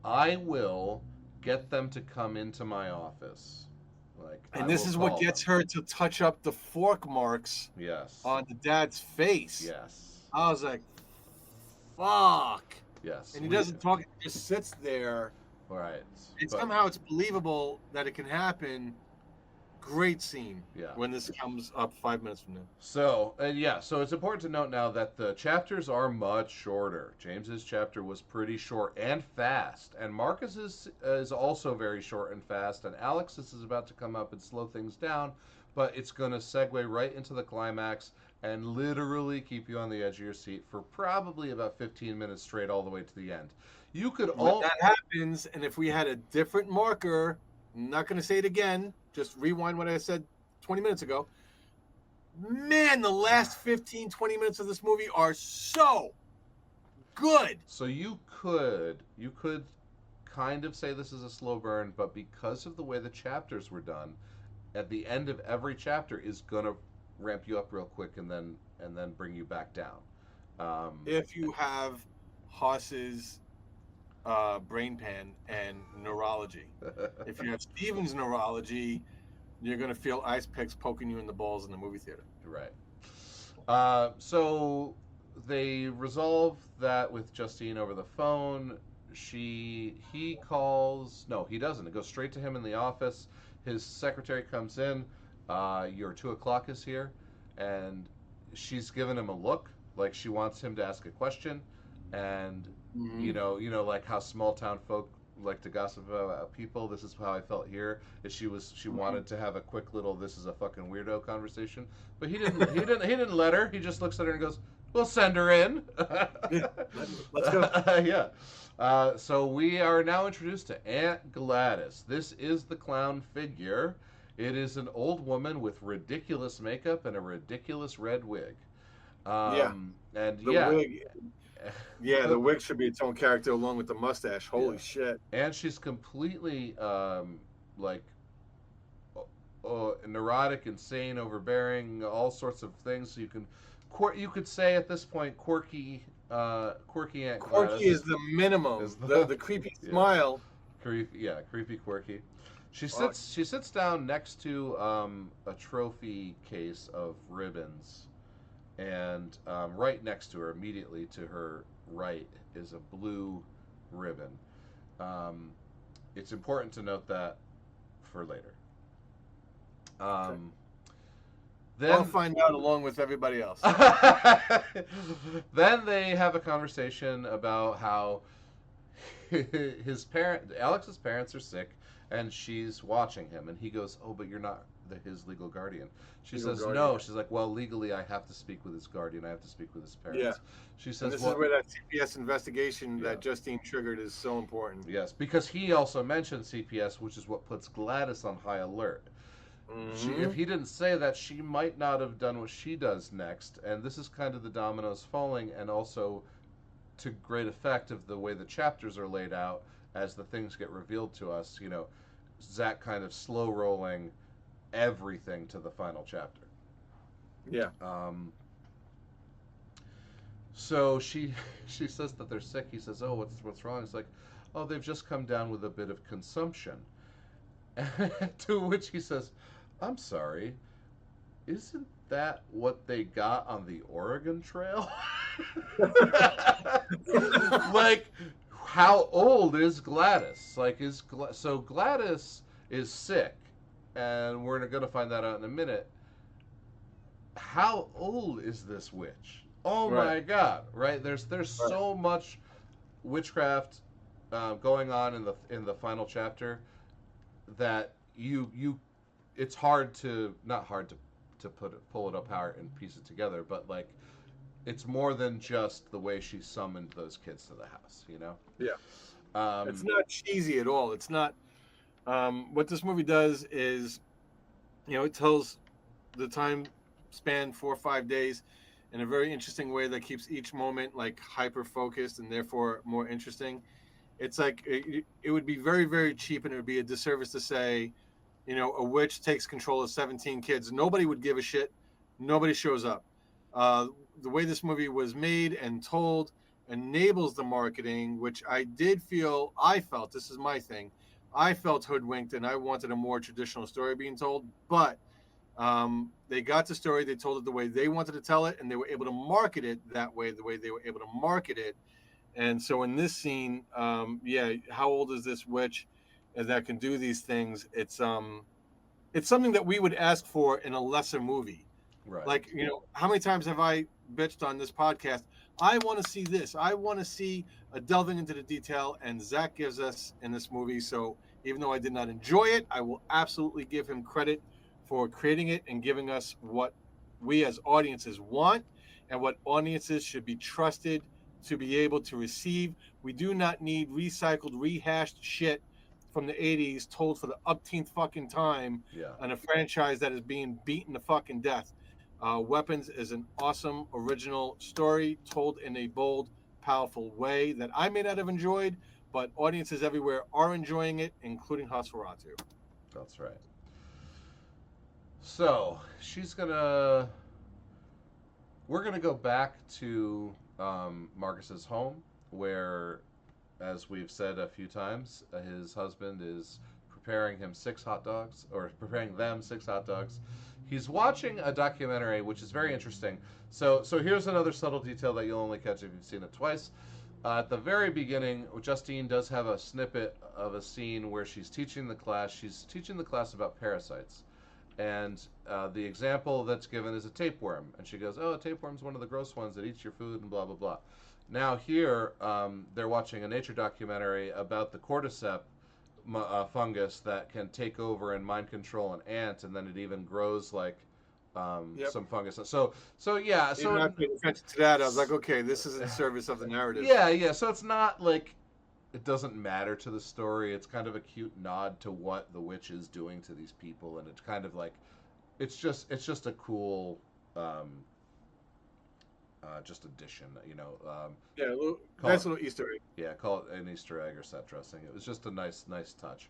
"I will get them to come into my office." And this is what gets her to touch up the fork marks. Yes. On the dad's face. Yes. I was like, fuck. Yes. And he doesn't talk. He just sits there. Right. And somehow it's believable that it can happen. Great scene. Yeah. When this comes up 5 minutes from now. So it's important to note now that the chapters are much shorter. James's chapter was pretty short and fast, and Marcus's is also very short and fast, and Alex's is about to come up and slow things down, but it's going to segue right into the climax and literally keep you on the edge of your seat for probably about 15 minutes straight all the way to the end. You could When that happens, and if we had a different marker, I'm not going to say it again, just rewind what I said 20 minutes ago. Man, the last 15, 20 minutes of this movie are so good. So you could kind of say this is a slow burn, but because of the way the chapters were done, at the end of every chapter is gonna ramp you up real quick and then bring you back down. If you have Haas's brain pan and neurology, if you have Steven's neurology, you're gonna feel ice picks poking you in the balls in the movie theater. Right. So they resolve that with Justine over the phone. He calls. No, he doesn't. It goes straight to him in the office. His secretary comes in. Your 2 o'clock is here, and she's given him a look like she wants him to ask a question, and like how small town folk like to gossip about people. This is how I felt here. Is she wanted to have a quick little "this is a fucking weirdo" conversation, but he didn't let her. He just looks at her and goes, "We'll send her in." Yeah, let's go. Yeah. So we are now introduced to Aunt Gladys. This is the clown figure. It is an old woman with ridiculous makeup and a ridiculous red wig. And The wig. Yeah, the wig should be its own character along with the mustache. Holy shit. And she's completely like neurotic, insane, overbearing, all sorts of things. So you could say at this point quirky Aunt Gladys. Quirky is the minimum. Is the creepy smile. Creepy quirky. She sits down next to a trophy case of ribbons, and right next to her, immediately to her right, is a blue ribbon. It's important to note that for later. Okay. Then I'll find out along with everybody else. Then they have a conversation about how Alex's parents are sick, and she's watching him, and he goes, "Oh, but you're not his legal guardian." She says, "No." She's like, "Well, legally, I have to speak with his guardian. I have to speak with his parents." Yeah. She says, and this is where that CPS investigation that Justine triggered is so important. Yes, because he also mentioned CPS, which is what puts Gladys on high alert. If he didn't say that, she might not have done what she does next, and this is kind of the dominoes falling, and also to great effect of the way the chapters are laid out as the things get revealed to us. Zach kind of slow rolling everything to the final chapter. Yeah. So she says that they're sick. He says, "Oh, what's wrong?" It's like, "Oh, they've just come down with a bit of consumption." To which he says, "I'm sorry, isn't that what they got on the Oregon Trail?" Like, how old is Gladys? Like, so Gladys is sick, and we're going to find that out in a minute. How old is this witch? Oh my God! Right? There's so much witchcraft going on in the final chapter that it's hard to not hard to pull it apart and piece it together, but like it's more than just the way she summoned those kids to the house, Yeah. It's not cheesy at all. It's not. What this movie does is, it tells the time span 4 or 5 days in a very interesting way that keeps each moment like hyper focused and therefore more interesting. It's like it would be very, very cheap, and it would be a disservice to say, a witch takes control of 17 kids. Nobody would give a shit. Nobody shows up. The way this movie was made and told enables the marketing, which I felt, this is my thing, I felt hoodwinked, and I wanted a more traditional story being told, but they got the story, they told it the way they wanted to tell it, and they were able to market it that way, the way they were able to market it. And so in this scene, how old is this witch that can do these things? It's something that we would ask for in a lesser movie. Right. Like, how many times have I bitched on this podcast? I want to see this. I want to see a delving into the detail, and Zach gives us in this movie. So even though I did not enjoy it, I will absolutely give him credit for creating it and giving us what we as audiences want and what audiences should be trusted to be able to receive. We do not need recycled, rehashed shit from the 80s told for the upteenth fucking time on a franchise that is being beaten to fucking death. Weapons is an awesome original story told in a bold, powerful way that I may not have enjoyed, but audiences everywhere are enjoying it, including HOS4A2. That's right. So she's gonna. We're gonna go back to Marcus's home, where, as we've said a few times, his husband is preparing him 6 hot dogs, or preparing them 6 hot dogs. He's watching a documentary, which is very interesting. So here's another subtle detail that you'll only catch if you've seen it twice. At the very beginning, Justine does have a snippet of a scene where she's teaching the class. She's teaching the class about parasites. And the example that's given is a tapeworm. And she goes, "Oh, a tapeworm's one of the gross ones that eats your food," and blah, blah, blah. Now, here, they're watching a nature documentary about the cordyceps fungus that can take over and mind control an ant, and then it even grows like Yep. some fungus. So yeah. Even So I paid attention to that. I was like, okay, this is in service of the narrative. yeah. So it's not like it doesn't matter to the story. It's kind of a cute nod to what the witch is doing to these people, and it's kind of like it's just a cool just addition, Yeah, call nice it, little Easter egg. yeah, call it an Easter egg or set dressing. It was just a nice touch.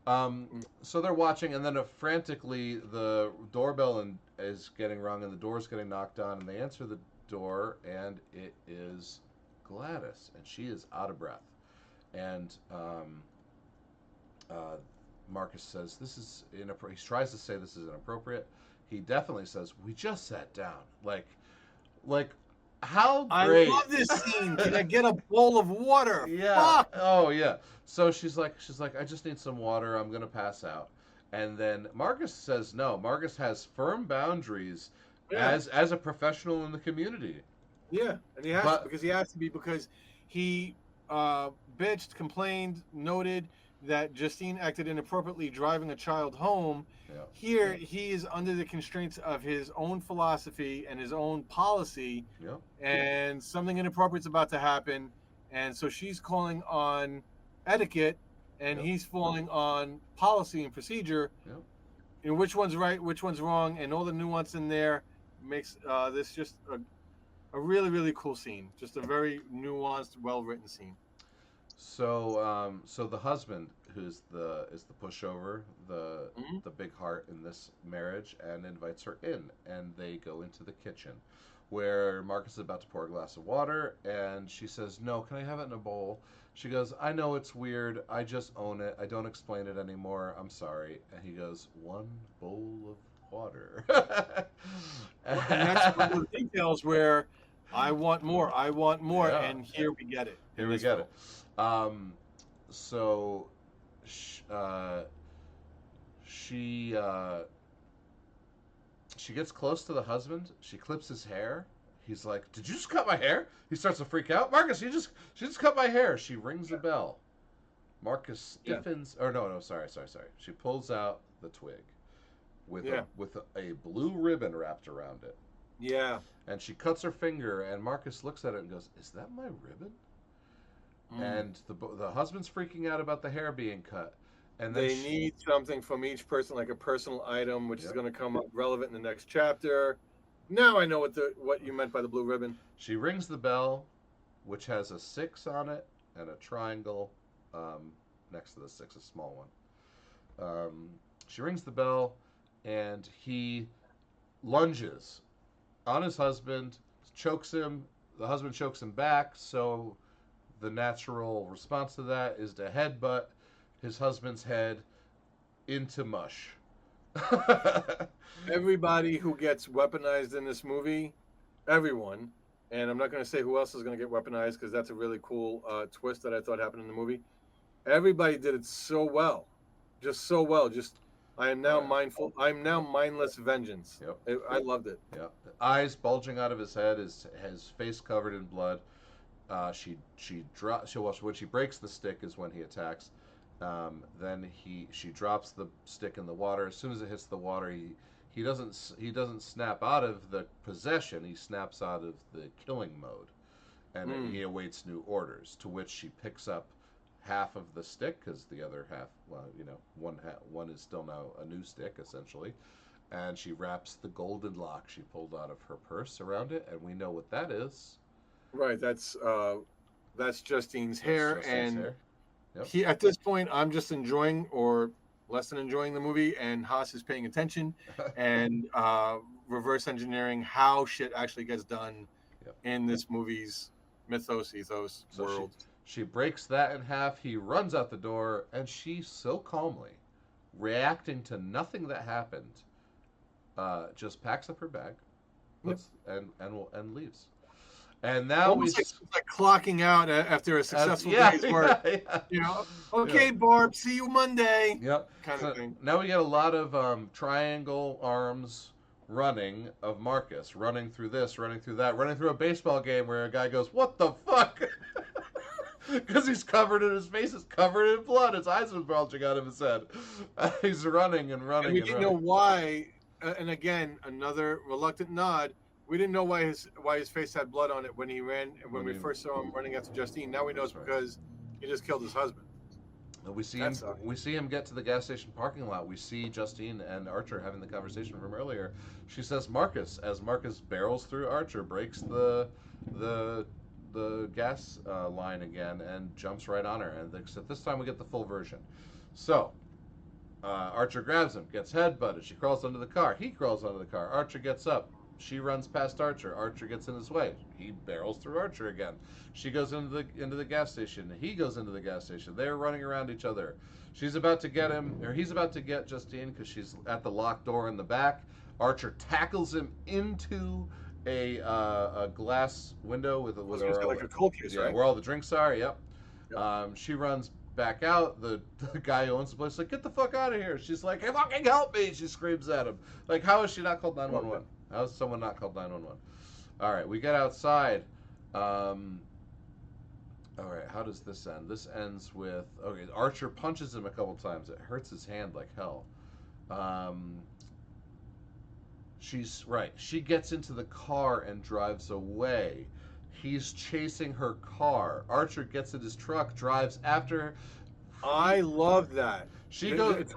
Mm. So they're watching, and then frantically the doorbell is getting rung, and the door's getting knocked on, and they answer the door, and it is Gladys, and she is out of breath. And uh, Marcus says, "This is inappropriate." He tries to say this is inappropriate. He definitely says, "We just sat down." Like, how I great! love this scene. Can I get a bowl of water? Yeah. Fuck. Oh yeah. So she's like, "I just need some water. I'm gonna pass out." And then Marcus says, "No." Marcus has firm boundaries Yeah, as a professional in the community. yeah, and he has to, But because he has to be, because he bitched, complained, noted that Justine acted inappropriately driving a child home. yeah, Here, he is under the constraints of his own philosophy and his own policy, yeah, and something inappropriate is about to happen, and so she's calling on etiquette, and yeah, he's falling on policy and procedure. yeah. And which one's right, which one's wrong, and all the nuance in there makes this just a really really cool scene. Just a very nuanced, well written scene. So the husband, who's the is the pushover, the Hmm. the big heart in this marriage, and invites her in, and they go into the kitchen, where Marcus is about to pour a glass of water, and she says, "No, can I have it in a bowl?" She goes, "I know it's weird. I just own it. I don't explain it anymore. I'm sorry." And he goes, "One bowl of water." And that's one of the details where I want more, Yeah. and here we get it Here in we this get film. it. Um, so sh- uh, she she gets close to the husband. She clips his hair. He's like, "Did you just cut my hair?" He starts to freak out. "Marcus, she just cut my hair." She rings the bell. Marcus Yeah, stiffens. Or no, sorry. She pulls out the twig with yeah, a blue ribbon wrapped around it, yeah. and she cuts her finger. And Marcus looks at it and goes, "Is that my ribbon?" Mm. And the husband's freaking out about the hair being cut, and then They need something from each person, like a personal item, which is yep, going to come up relevant in the next chapter. Now I know what you meant by the blue ribbon. she rings the bell, which has a 6 on it and a triangle um, next to the 6, a small one. She rings the bell, and he lunges on his husband, chokes him. The husband chokes him back, so the natural response to that is to headbutt his husband's head into mush. Everybody who gets weaponized in this movie, everyone, and I'm not going to say who else is going to get weaponized because that's a really cool twist that I thought happened in the movie. Everybody did it so well, just so well. Just I am now Oh, yeah. mindful. I'm now mindless vengeance. Yep. I loved it. Yeah. Eyes bulging out of his head, his face covered in blood. She drops. When she breaks the stick is when he attacks. Then she drops the stick in the water. As soon as it hits the water, he doesn't snap out of the possession. He snaps out of the killing mode, and Mm, he awaits new orders. To which she picks up half of the stick, because the other half, well, one is still now a new stick essentially, and she wraps the golden lock she pulled out of her purse around it, and we know what that is. right. That's Justine's That's hair, Justine's and hair. Yep. he at this point I'm just enjoying, or less than enjoying the movie, and Haas is paying attention and reverse engineering how shit actually gets done Yep. in this movie's mythos, ethos, So world. she breaks that in half. He runs out the door, and she so calmly, reacting to nothing that happened, just packs up her bag, puts and leaves. And now Almost like clocking out after a successful day's work. Yeah. You know, okay, Barb, see you Monday. Yep. Kind of thing. Now we get a lot of triangle arms running of Marcus, running through this, running through that, running through a baseball game where a guy goes, "What the fuck?" Because his face is covered in blood. His eyes are bulging out of his head. He's running and running. And we didn't know why. And again, another reluctant nod. We didn't know why his face had blood on it when he ran. When we first saw him running after Justine. Now we know it's because he just killed his husband. And we see him get to the gas station parking lot. We see Justine and Archer having the conversation from earlier. She says Marcus, as Marcus barrels through Archer, breaks the gas line again and jumps right on her. And except this time we get the full version. So Archer grabs him, gets headbutted. She crawls under the car. He crawls under the car. Archer gets up. She runs past Archer. Archer gets in his way. He barrels through Archer again. She goes into the gas station. He goes into the gas station. They're running around each other. She's about to get him, or he's about to get Justine because she's at the locked door in the back. Archer tackles him into a glass window with like a cold case, right? Where all the drinks are. Yep. She runs back out. The guy who owns the place is like, "Get the fuck out of here!" She's like, "Hey, fucking help me!" She screams at him. Like, how is she not called 911? How is someone not called 911? All right, we get outside. All right, how does this end? This ends with, okay, Archer punches him a couple times. It hurts his hand like hell. She gets into the car and drives away. He's chasing her car. Archer gets in his truck, drives after her. I love that. She goes.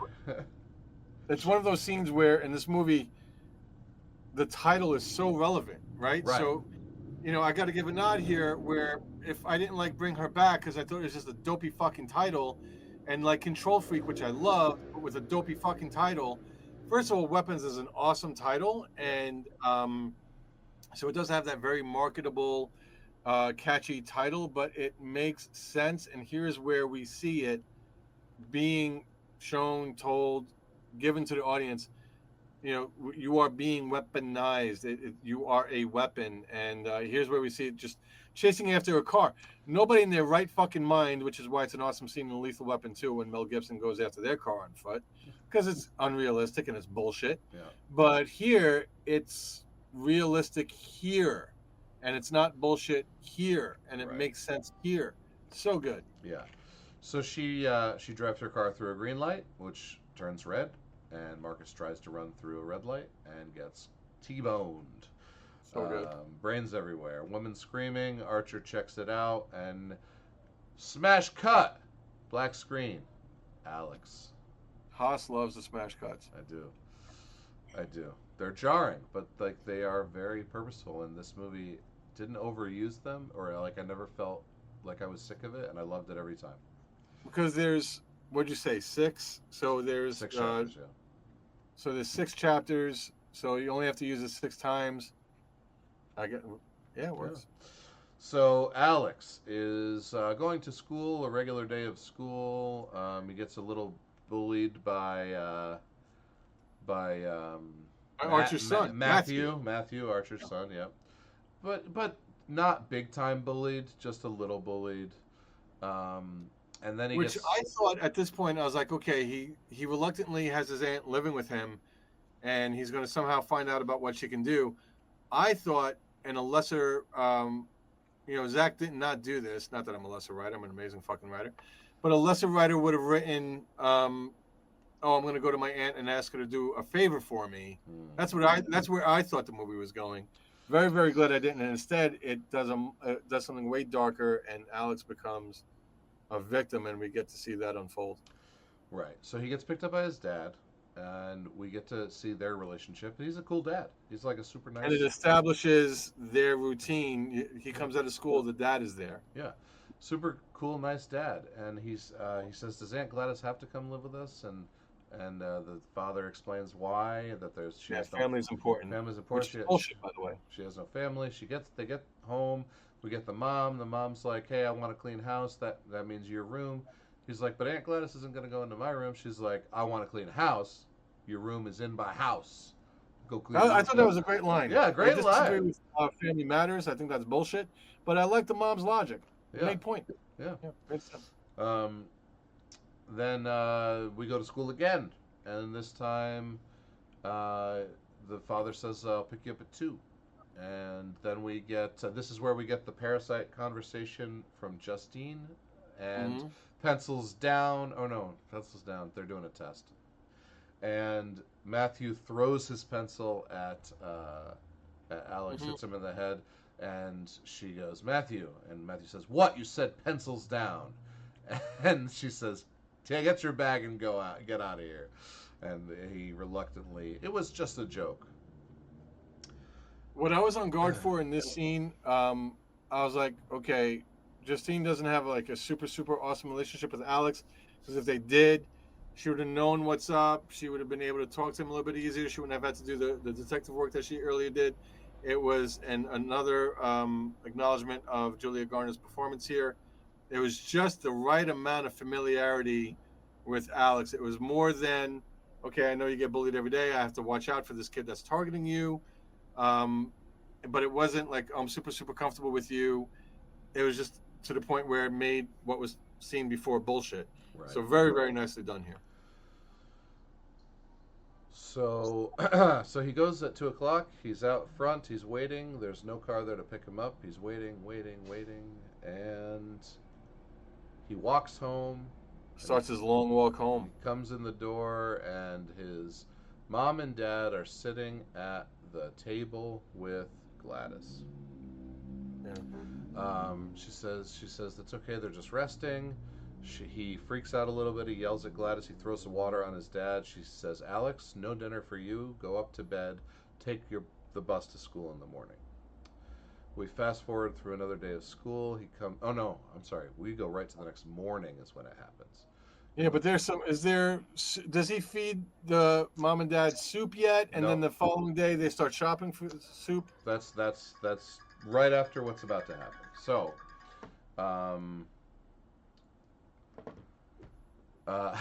It's one of those scenes where in this movie, the title is so relevant, right? So, I got to give a nod here where if I didn't like Bring Her Back because I thought it was just a dopey fucking title, and like Control Freak, which I love, but with a dopey fucking title. First of all, Weapons is an awesome title, and so it does have that very marketable, catchy title, but it makes sense, and here's where we see it being shown, told, given to the audience. You are being weaponized. You are a weapon, and here's where we see it just chasing after a car. Nobody in their right fucking mind, which is why it's an awesome scene in Lethal Weapon 2 when Mel Gibson goes after their car on foot, because it's unrealistic and it's bullshit. Yeah. But here, it's realistic here, and it's not bullshit here, and it makes sense here. So good. Yeah. So she drives her car through a green light, which turns red. And Marcus tries to run through a red light and gets T-boned. So good. Brains everywhere. Woman screaming. Archer checks it out and smash cut. Black screen. Alex. Haas loves the smash cuts. I do. They're jarring, but like they are very purposeful. And this movie didn't overuse them, or like I never felt like I was sick of it, and I loved it every time. Because there's, what'd you say, 6? So there's 6 chapters, yeah. So there's 6 chapters, so you only have to use it 6 times. It works. Yeah. So Alex is going to school, a regular day of school. He gets a little bullied by Archer's son, Matthew, Archer's son. Yep. But not big time bullied, just a little bullied. And then I thought at this point, I was like, okay, he reluctantly has his aunt living with him, and he's going to somehow find out about what she can do. I thought in a lesser, Zach did not do this. Not that I'm a lesser writer. I'm an amazing fucking writer. But a lesser writer would have written, I'm going to go to my aunt and ask her to do a favor for me. That's where I thought the movie was going. Very, very glad I didn't. And instead, it does something way darker, and Alex becomes a victim, and we get to see that unfold. Right. So he gets picked up by his dad, and we get to see their relationship. He's a cool dad. He's like a super nice. And it establishes their routine. He comes out of school, the dad is there. Yeah. Super cool, nice dad. And he says, "Does Aunt Gladys have to come live with us?" And and the father explains why, that she has no family's important. family's important. Which is bullshit, by the way. She has no family. They get home. We get the mom. The mom's like, "Hey, I want a clean house. That means your room." He's like, "But Aunt Gladys isn't going to go into my room." She's like, "I want a clean house. Your room is in my house. Go clean." I thought that was a great line. Yeah, great I disagree line. with Family Matters. I think that's bullshit. But I like the mom's logic. It made point. Yeah. Makes sense. Then we go to school again, and this time the father says, "I'll pick you up at 2." And then we get this is where we get the parasite conversation from Justine, and pencils down. Oh no, pencils down. They're doing a test, and Matthew throws his pencil at Alex, hits him in the head, and she goes, "Matthew," and Matthew says, "What? You said pencils down." And she says, "Get your bag and get out of here." And he reluctantly, it was just a joke. What I was on guard for in this scene, I was like, okay, Justine doesn't have like a super, super awesome relationship with Alex, because if they did, she would have known what's up. She would have been able to talk to him a little bit easier. She wouldn't have had to do the detective work that she earlier did. It was another acknowledgement of Julia Garner's performance here. It was just the right amount of familiarity with Alex. It was more than, okay, I know you get bullied every day. I have to watch out for this kid that's targeting you. But it wasn't like, I'm super, super comfortable with you. It was just to the point where it made what was seen before bullshit. Right. So very, very nicely done here. So so he goes at 2:00. He's out front. He's waiting. There's no car there to pick him up. He's waiting, and he walks home. Starts his long walk home. He comes in the door, and his mom and dad are sitting at the table with Gladys. Yeah. She says that's okay. They're just resting. He freaks out a little bit. He yells at Gladys. He throws some water on his dad. She says, "Alex, no dinner for you. Go up to bed. Take the bus to school in the morning." We fast forward through another day of school. Oh no, I'm sorry. We go right to the next morning is when it happens. Yeah, but does he feed the mom and dad soup yet? And then the following day they start shopping for soup? That's right after what's about to happen. So,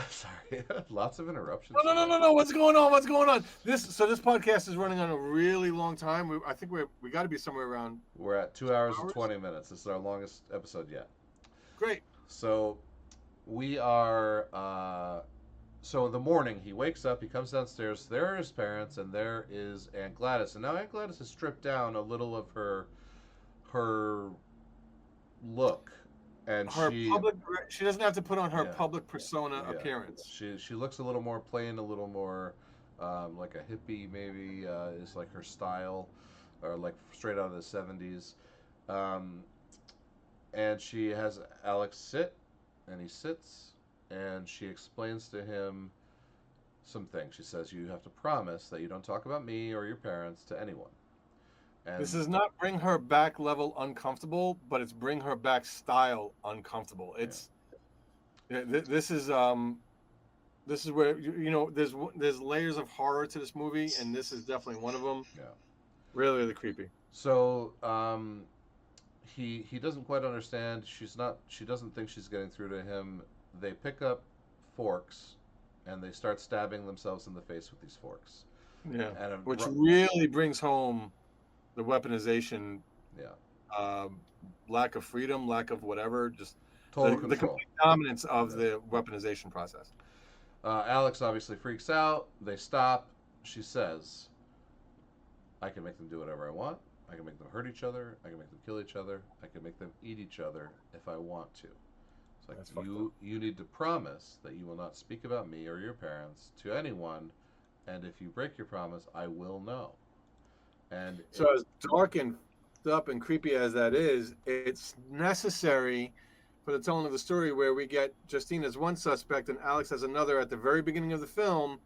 sorry, lots of interruptions. No. What's going on? This podcast is running on a really long time. I think we got to be somewhere around. We're at 2 hours and 20 minutes. This is our longest episode yet. Great. So we are. So in the morning, he wakes up. He comes downstairs. There are his parents, and there is Aunt Gladys. And now Aunt Gladys has stripped down a little of her look. And she doesn't have to put on her public persona appearance. She looks a little more plain, a little more like a hippie, maybe is like her style, or like straight out of the 70s. And she has Alex sit, and he sits, and she explains to him some things. She says, "You have to promise that you don't talk about me or your parents to anyone." And this is not bring her back level uncomfortable, but it's bring her back style uncomfortable. It's this is where there's layers of horror to this movie, and this is definitely one of them. Yeah, really, really creepy. So he doesn't quite understand. She doesn't think she's getting through to him. They pick up forks, and they start stabbing themselves in the face with these forks. Yeah, which really brings home the weaponization, lack of freedom, lack of whatever, just total the complete dominance of the weaponization process. Alex obviously freaks out. They stop. She says, "I can make them do whatever I want. I can make them hurt each other. I can make them kill each other. I can make them eat each other if I want to." It's like, you need to promise that you will not speak about me or your parents to anyone, and if you break your promise, I will know. And so as dark and up and creepy as that is, it's necessary for the telling of the story, where we get Justine as one suspect and Alex as another at the very beginning of the film,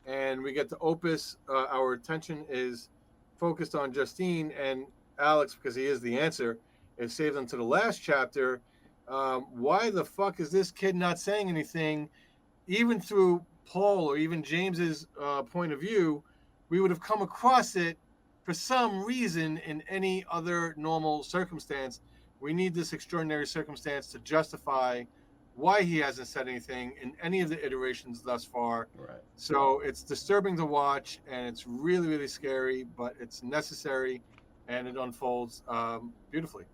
and we get the opus. Our attention is focused on Justine, and Alex, because he is the answer, is saved until the last chapter. Why the fuck is this kid not saying anything, even through Paul or even James's point of view, we would have come across it for some reason in any other normal circumstance. We need this extraordinary circumstance to justify why he hasn't said anything in any of the iterations thus far. Right. So it's disturbing to watch, and it's really, really scary, but it's necessary, and it unfolds beautifully.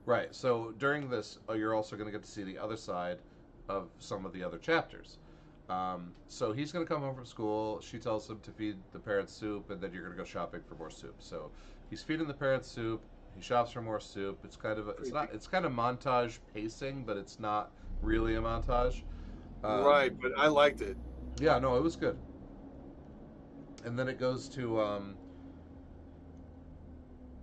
Right. So during this, you're also going to get to see the other side of some of the other chapters. So he's going to come home from school. She tells him to feed the parents soup, and then you're going to go shopping for more soup. So he's feeding the parents soup. He shops for more soup. It's kind of it's kind of montage pacing, but it's not really a montage. Right, but I liked it. Yeah, no, it was good. And then it goes to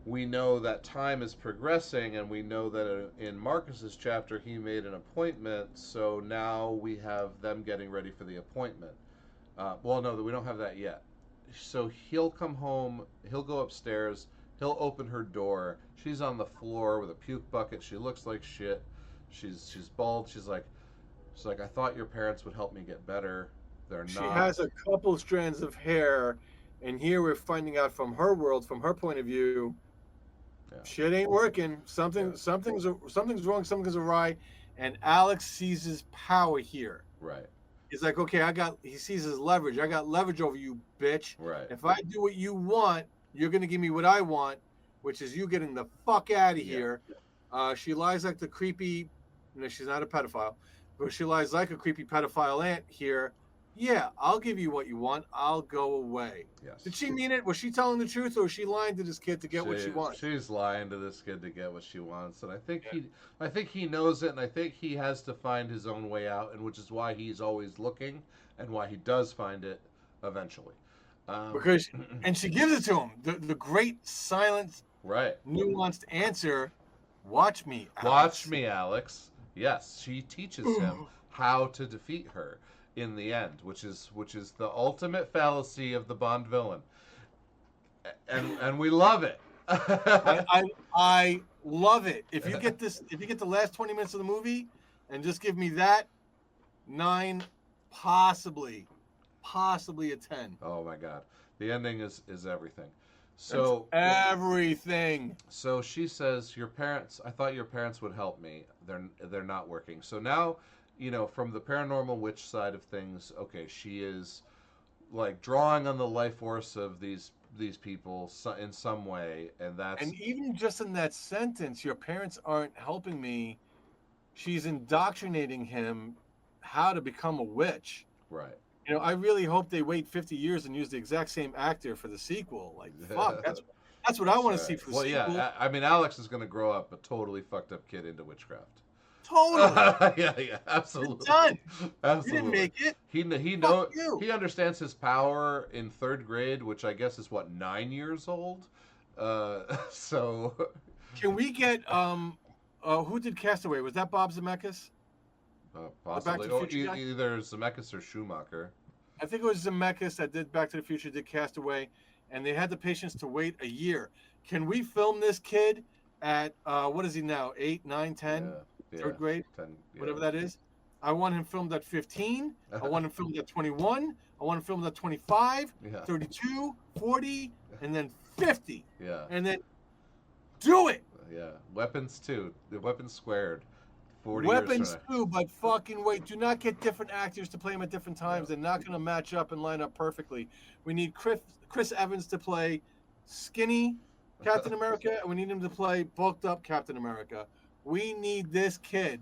we know that time is progressing, and we know that in Marcus's chapter he made an appointment. So now we have them getting ready for the appointment. Well, no, we don't have that yet. So he'll come home. He'll go upstairs. He'll open her door. She's on the floor with a puke bucket. She looks like shit. She's bald. She's like, I thought your parents would help me get better. They're not. She has a couple strands of hair, and here we're finding out from her world, from her point of view, shit ain't working. Something's wrong. Something's awry, and Alex sees his power here. Right. He's like, okay, he sees his leverage. I got leverage over you, bitch. Right. If I do what you want, you're gonna give me what I want, which is you getting the fuck out of here. She lies like the creepy. She's not a pedophile, but she lies like a creepy pedophile aunt here. Yeah, I'll give you what you want. I'll go away. Yes. Did she mean it? Was she telling the truth, or was she lying to this kid to get what she wants? She's lying to this kid to get what she wants, and I think he knows it, and I think he has to find his own way out, and which is why he's always looking, and why he does find it eventually. Because and she gives it to him. The great silent, right, nuanced answer. Watch me, Alex. Watch me, Alex. Yes, she teaches him how to defeat her in the end, which is the ultimate fallacy of the Bond villain, and we love it. I love it. If you get the last 20 minutes of the movie, and just give me that 9, possibly a 10. Oh my God, the ending is everything. So everything. So she says, "Your parents. I thought your parents would help me. They're not working." So now, from the paranormal witch side of things, okay, she is like drawing on the life force of these people in some way, and even just in that sentence, your parents aren't helping me. She's indoctrinating him how to become a witch. Right. I really hope they wait 50 years and use the exact same actor for the sequel. Like, fuck, that's what I want to see for the sequel. Well, yeah, I mean, Alex is going to grow up a totally fucked up kid into witchcraft. Totally. Yeah, absolutely. It's done. Absolutely. You didn't make it. He understands his power in 3rd grade, which I guess is 9 years old. So. Can we get who did Castaway? Was that Bob Zemeckis? Possibly. Either Zemeckis or Schumacher. I think it was Zemeckis that did Back to the Future, did Castaway, and they had the patience to wait a year. Can we film this kid at, what is he now, 8, 9, 10? Yeah, 3rd grade? 10, whatever that is. I want him filmed at 15. I want him filmed at 21. I want him filmed at 25, 32, 40, and then 50. Yeah. And then do it. Yeah. Weapons 2. The Weapons Squared. 40 Weapons too, but fucking wait. Do not get different actors to play them at different times. They're not going to match up and line up perfectly. We need Chris Evans to play skinny Captain America, and we need him to play bulked up Captain America. We need this kid,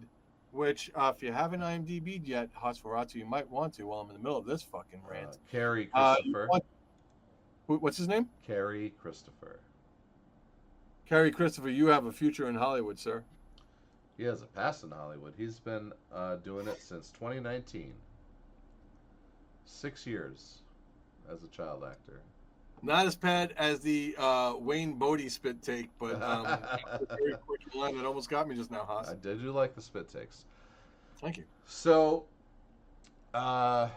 which if you haven't IMDb'd yet, HOS4A2, you might want to while I'm in the middle of this fucking rant. Carrie Christopher. What's his name? Carrie Christopher. Carrie Christopher, you have a future in Hollywood, sir. He has a past in Hollywood. He's been doing it since 2019. 6 years as a child actor. Not as bad as the Wayne Bodie spit take, but very quick line that almost got me just now, Haas. I did like the spit takes. Thank you. So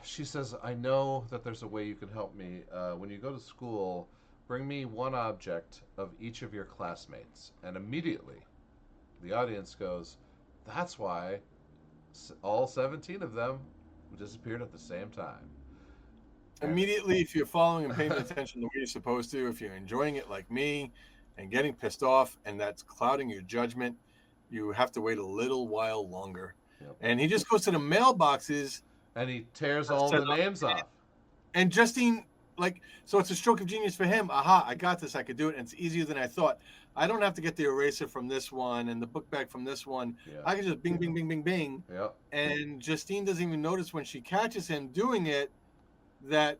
she says, "I know that there's a way you can help me. When you go to school, bring me one object of each of your classmates." And immediately, the audience goes, "That's why all 17 of them disappeared at the same time." Immediately, if you're following and paying attention the way you're supposed to, if you're enjoying it like me and getting pissed off and that's clouding your judgment, you have to wait a little while longer. Yep. And he just goes to the mailboxes And he tears all the names off. And Justine, like, so it's a stroke of genius for him. Aha, I got this. I could do it. And it's easier than I thought. I don't have to get the eraser from this one and the book bag from this one. Yeah. I can just bing, bing, bing, bing, bing. Yep. And Justine doesn't even notice when she catches him doing it that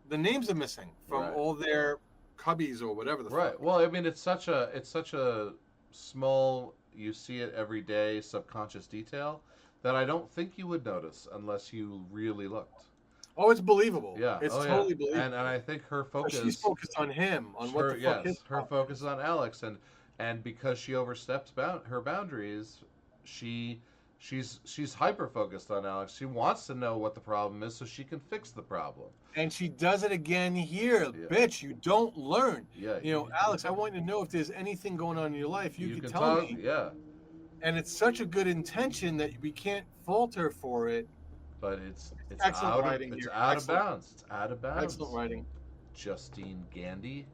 the names are missing from all their cubbies or whatever the fuck. Well, I mean, it's such a small, you see it every day, subconscious detail that I don't think you would notice unless you really looked. Oh, it's believable. Yeah, it's totally believable. And I think her focus. She's focused on him, on what the fuck his her focus is on Alex, and because she oversteps her boundaries, she's hyper focused on Alex. She wants to know what the problem is so she can fix the problem. And she does it again here. Yeah. Bitch, you don't learn. Yeah. You know, Alex, I want you to know if there's anything going on in your life, you can tell me. Yeah. And it's such a good intention that we can't fault her for it. But it's excellent out writing. It's out of bounds. It's out of bounds. Excellent writing. Justine Gandy.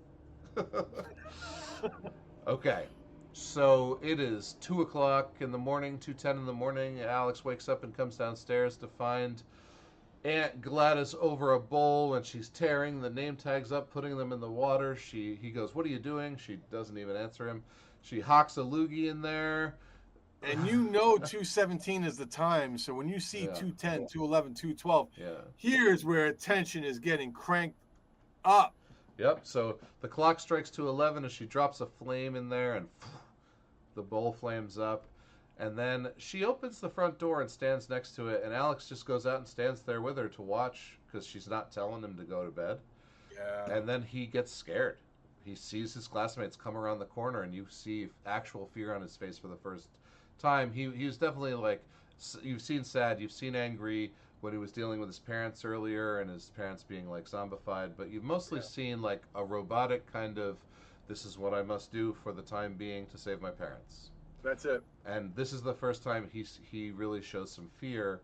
Okay. So it is 2:00 in the morning, 2:10 in the morning. Alex wakes up and comes downstairs to find Aunt Gladys over a bowl, and she's tearing the name tags up, putting them in the water. He goes, "What are you doing?" She doesn't even answer him. She hocks a loogie in there. And you know 2:17 is the time, so when you see 2:10, 2:11, 2:12, here's where attention is getting cranked up. Yep, so the clock strikes 2:11 as she drops a flame in there, and the bowl flames up. And then she opens the front door and stands next to it, and Alex just goes out and stands there with her to watch because she's not telling him to go to bed. Yeah. And then he gets scared. He sees his classmates come around the corner, and you see actual fear on his face for the first time. He was definitely like, you've seen sad, you've seen angry when he was dealing with his parents earlier and his parents being like zombified, but you've mostly seen like a robotic kind of, this is what I must do for the time being to save my parents. That's it. And this is the first time he really shows some fear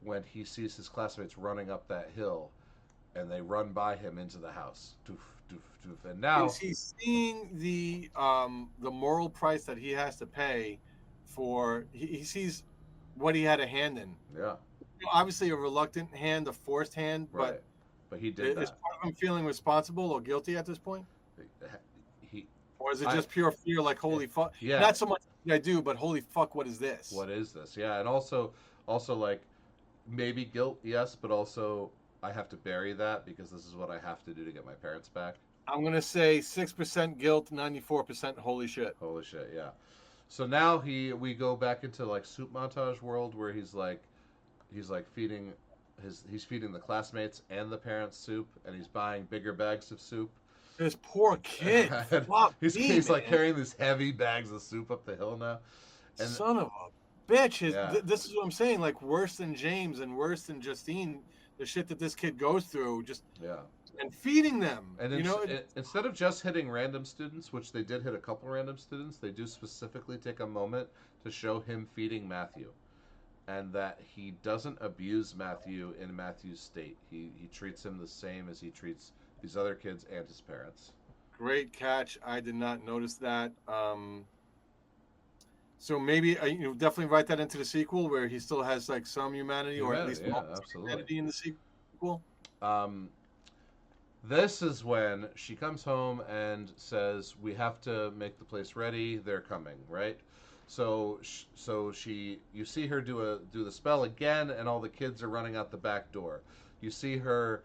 when he sees his classmates running up that hill and they run by him into the house. Doof, doof, doof. And now he's seeing the moral price that he has to pay for, he sees what he had a hand in. Yeah. Obviously a reluctant hand, a forced hand, but he did that. Is part of him feeling responsible or guilty at this point? Or is it just pure fear, like, holy fuck? Yeah. Not so much I do, but holy fuck, what is this? What is this? Yeah, and also like maybe guilt, yes, but also I have to bury that because this is what I have to do to get my parents back. I'm going to say 6% guilt, 94% holy shit. Holy shit, yeah. So now we go back into like soup montage world where he's feeding the classmates and the parents soup, and he's buying bigger bags of soup. This poor kid. He's like carrying these heavy bags of soup up the hill now. And son of a bitch. This is what I'm saying. Like, worse than James and worse than Justine, the shit that this kid goes through. And feeding them. And instead of just hitting random students, which they did hit a couple random students, they do specifically take a moment to show him feeding Matthew. And that he doesn't abuse Matthew in Matthew's state. He treats him the same as he treats these other kids and his parents. Great catch. I did not notice that. So maybe definitely write that into the sequel where he still has like some humanity or at least humanity in the sequel. This is when she comes home and says, "We have to make the place ready. They're coming, right?" So you see her do the spell again, and all the kids are running out the back door. You see her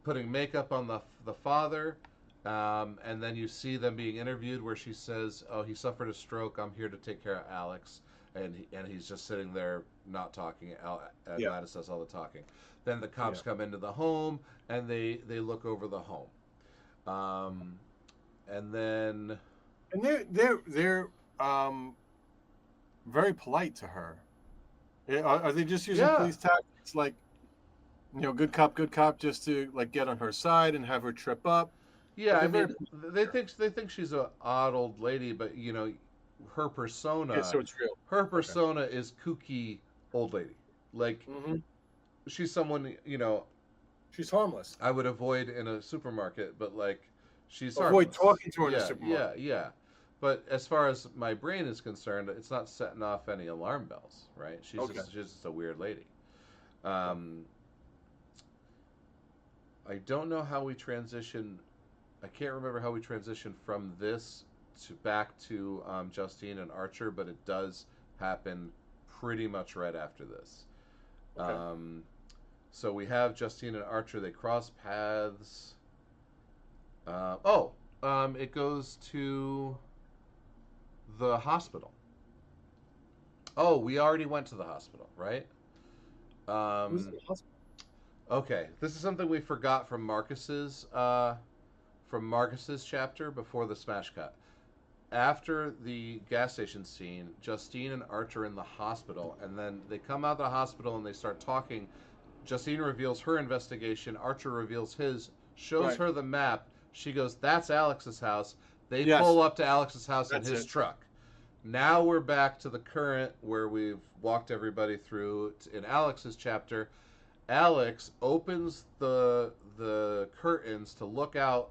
putting makeup on the father, and then you see them being interviewed where she says, "Oh, he suffered a stroke. I'm here to take care of Alex," and he's just sitting there not talking. Gladys does all the talking. Then the cops come into the home and they look over the home, and then they're very polite to her. Are they just using police tactics like, good cop, just to like get on her side and have her trip up? Yeah, I mean, they think she's an odd old lady, but her persona. So it's real. Her persona is kooky old lady. Like she's someone She's harmless. I would avoid in a supermarket, but like she's Avoid harmless. talking to her in a Yeah, supermarket. yeah, yeah. But as far as my brain is concerned, it's not setting off any alarm bells, right? Okay. She's just a weird lady. Um, I don't know how we transition. I can't remember how we transition from this to back to Justine and Archer, but it does happen pretty much right after this. Okay. Um, so we have Justine and Archer. They cross paths. It goes to the hospital. Oh, we already went to the hospital, right? Who's in Um, the hospital? okay, this is something we forgot from Marcus's chapter before the smash cut. After the gas station scene, Justine and Archer are in the hospital, and then they come out of the hospital and they start talking. Justine reveals her investigation. Archer reveals his, shows Right. her the map. She goes, "That's Alex's house." They Yes, pull up to Alex's house in that's his it. truck. Now we're back to the current where we've walked everybody through in Alex's chapter. Alex opens the curtains to look out,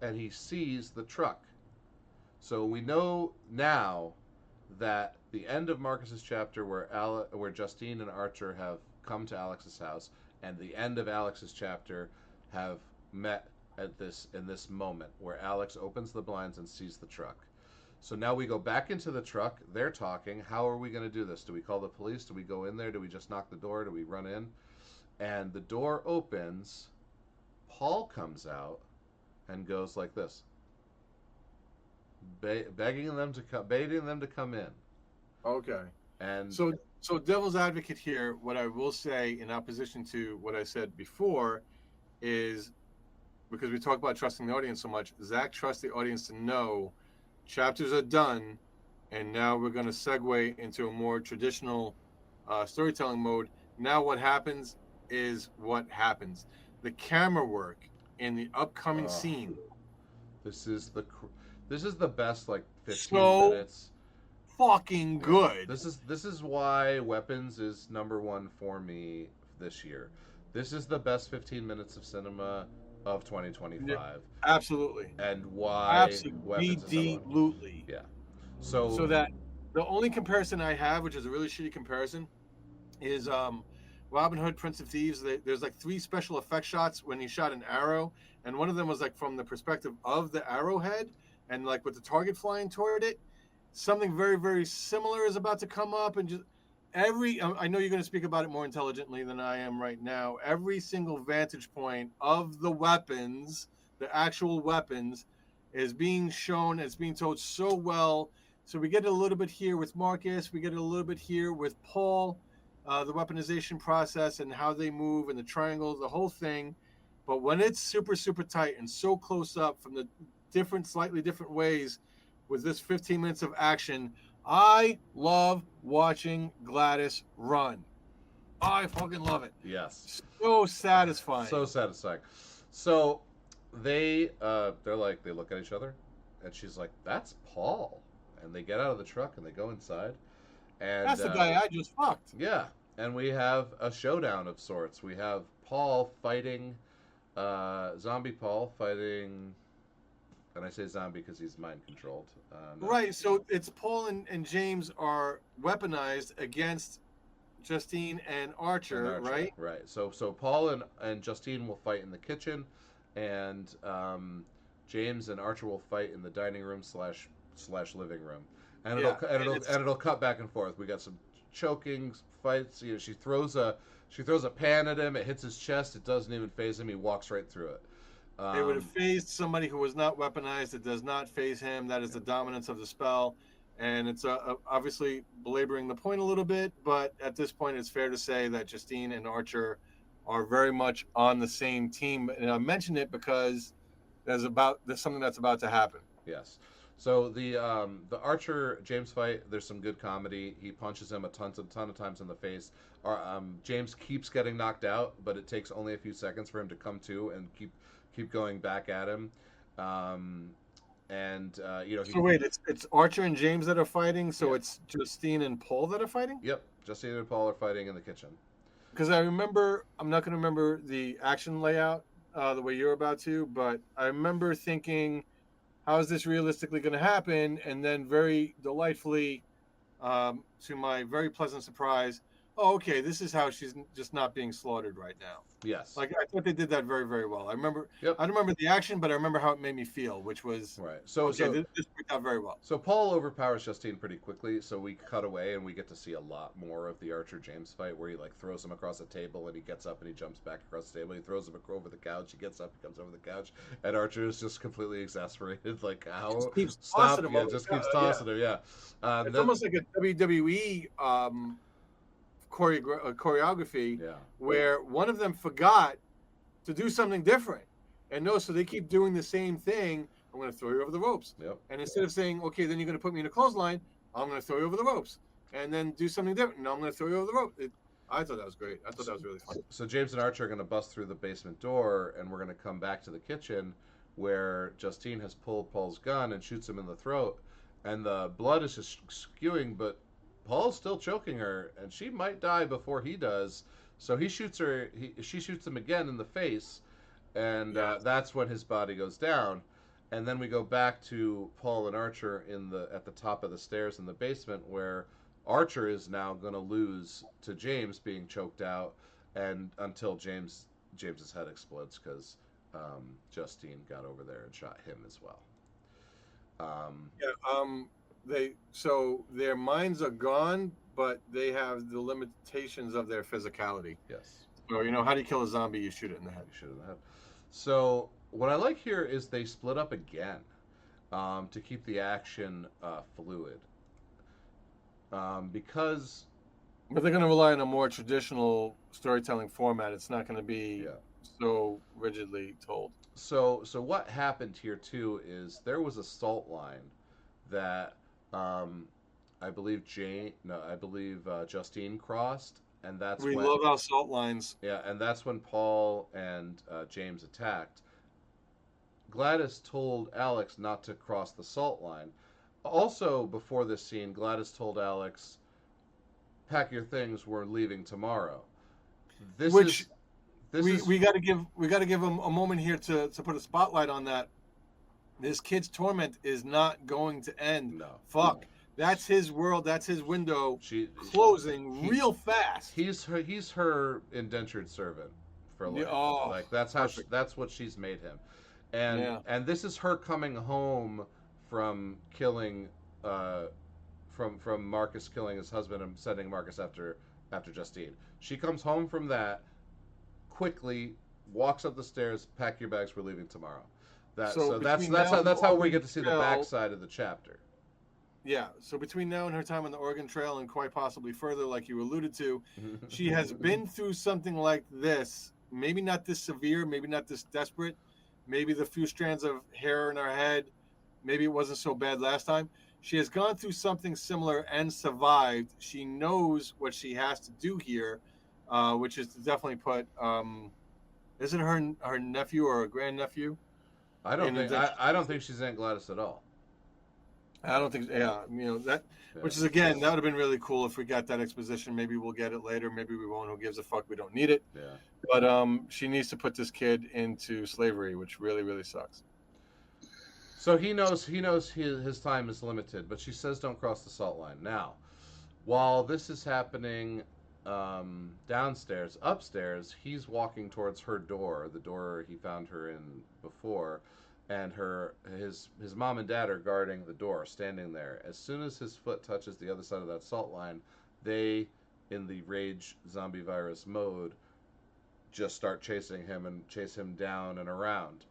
and he sees the truck. So we know now that the end of Marcus's chapter, where Justine and Archer have come to Alex's house, and the end of Alex's chapter have met at this in this moment where Alex opens the blinds and sees the truck. So now we go back into the truck. They're talking. How are we going to do this? Do we call the police? Do we go in there? Do we just knock the door? Do we run in? And the door opens. Paul comes out and goes like this, begging them to come, baiting them to come in. Okay. And So devil's advocate here, what I will say in opposition to what I said before is, because we talk about trusting the audience so much, Zach trusts the audience to know chapters are done, and now we're going to segue into a more traditional storytelling mode. Now what happens is what happens. The camera work in the upcoming scene, this is the this is the best like 15 so minutes. fucking Yeah. good. This is why Weapons is number one for me this year. This is the best 15 minutes of cinema of 2025, Absolutely. and why Weapons is number one. Absolutely. Yeah. So So that the only comparison I have, which is a really shitty comparison, is Robin Hood, Prince of Thieves. There's like 3 special effect shots when he shot an arrow, and one of them was like from the perspective of the arrowhead, and like with the target flying toward it. Something very, very similar is about to come up, and just I know you're going to speak about it more intelligently than I am right now. Every single vantage point of the weapons, the actual weapons, is being shown. It's being told so well. So we get a little bit here with Marcus. We get a little bit here with Paul, the weaponization process and how they move and the triangles, the whole thing. But when it's super, super tight and so close up from the slightly different ways with this 15 minutes of action, I love watching Gladys run. I fucking love it. yes, So satisfying. so satisfying. So they're like, they look at each other, and she's like, "That's Paul," and they get out of the truck and they go inside, and That's the guy I just fucked. yeah, and we have a showdown of sorts. We have Paul fighting, zombie Paul fighting, and I say zombie because he's mind controlled. Right, so it's Paul and James are weaponized against Justine and Archer, right? Right. So Paul and Justine will fight in the kitchen, and James and Archer will fight in the dining room slash living room, and it'll cut back and forth. We got some choking fights. You know, she throws a pan at him. It hits his chest. It doesn't even phase him. He walks right through it. It would have phased somebody who was not weaponized. It does not phase him. That is the dominance of the spell. And it's obviously belaboring the point a little bit, but at this point, it's fair to say that Justine and Archer are very much on the same team. And I mention it because there's something that's about to happen. Yes. So the Archer James fight, there's some good comedy. He punches him a ton of times in the face. James keeps getting knocked out, but it takes only a few seconds for him to come to and keep going back at him. So wait, it's Archer and James that are fighting. So yeah. It's Justine and Paul that are fighting. Yep, Justine and Paul are fighting in the kitchen. because I remember, I'm not going to remember the action layout the way you're about to, but I remember thinking, how is this realistically going to happen? And then very delightfully, to my very pleasant surprise, oh, okay, this is how she's just not being slaughtered right now. Yes. Like I thought they did that very, very well. Yep. I don't remember the action, but I remember how it made me feel, which was Right. okay. This worked out very well. So Paul overpowers Justine pretty quickly, so we cut away and we get to see a lot more of the Archer James fight, where he like throws him across a table and he gets up and he jumps back across the table. He throws him over the couch. He gets up, he comes over the couch, and Archer is just completely exasperated, like how Just keeps stop, tossing him yeah, over just the keeps couch, yeah. tossing him, yeah. It's Then, almost like a WWE choreography yeah, where one of them forgot to do something different. And no, so they keep doing the same thing. I'm going to throw you over the ropes. yep. And instead of saying, okay, then you're going to put me in a clothesline, I'm going to throw you over the ropes. And then do something different. No, I'm going to throw you over the rope. I thought that was great. I thought that was really fun. So James and Archer are going to bust through the basement door, and we're going to come back to the kitchen where Justine has pulled Paul's gun and shoots him in the throat, and the blood is just skewing, but Paul's still choking her, and she might die before he does. So he shoots her. She shoots him again in the face, and that's when his body goes down. And then we go back to Paul and Archer at the top of the stairs in the basement, where Archer is now going to lose to James being choked out, and until James's head explodes because Justine got over there and shot him as well. So their minds are gone, but they have the limitations of their physicality. Yes. So how do you kill a zombie? You shoot it in the head. You shoot it in the head. So what I like here is they split up again to keep the action fluid. Because But they're going to rely on a more traditional storytelling format. It's not going to be so rigidly told. So what happened here too is there was a salt line that I believe Justine crossed, and We love our salt lines. Yeah, and that's when Paul and James attacked. Gladys told Alex not to cross the salt line. Also, before this scene, Gladys told Alex, "Pack your things. We're leaving tomorrow." We got to give him a moment here to put a spotlight on that. This kid's torment is not going to end. No. Fuck. That's his world. That's his window closing real fast. He's her indentured servant for life. Like that's what she's made him. And this is her coming home from killing from Marcus killing his husband and sending Marcus after Justine. She comes home from that quickly, walks up the stairs, pack your bags, we're leaving tomorrow. That's how we get to see the backside of the chapter. Yeah, so between now and her time on the Oregon Trail, and quite possibly further, like you alluded to, she has been through something like this. Maybe not this severe, maybe not this desperate, maybe the few strands of hair in her head, maybe it wasn't so bad last time. She has gone through something similar and survived. She knows what she has to do here, which is to definitely put, is it her nephew or her grandnephew? I don't think she's Aunt Gladys at all. I don't think, which is, again, that would have been really cool if we got that exposition. Maybe we'll get it later. Maybe we won't. Who gives a fuck? We don't need it. Yeah. But she needs to put this kid into slavery, which really, really sucks. So he knows his time is limited, but she says don't cross the salt line. Now, while this is happening downstairs, upstairs, he's walking towards her door, the door he found her in before, and his mom and dad are guarding the door, standing there. As soon as his foot touches the other side of that salt line, they, in the rage zombie virus mode, just start chasing him and chase him down and around.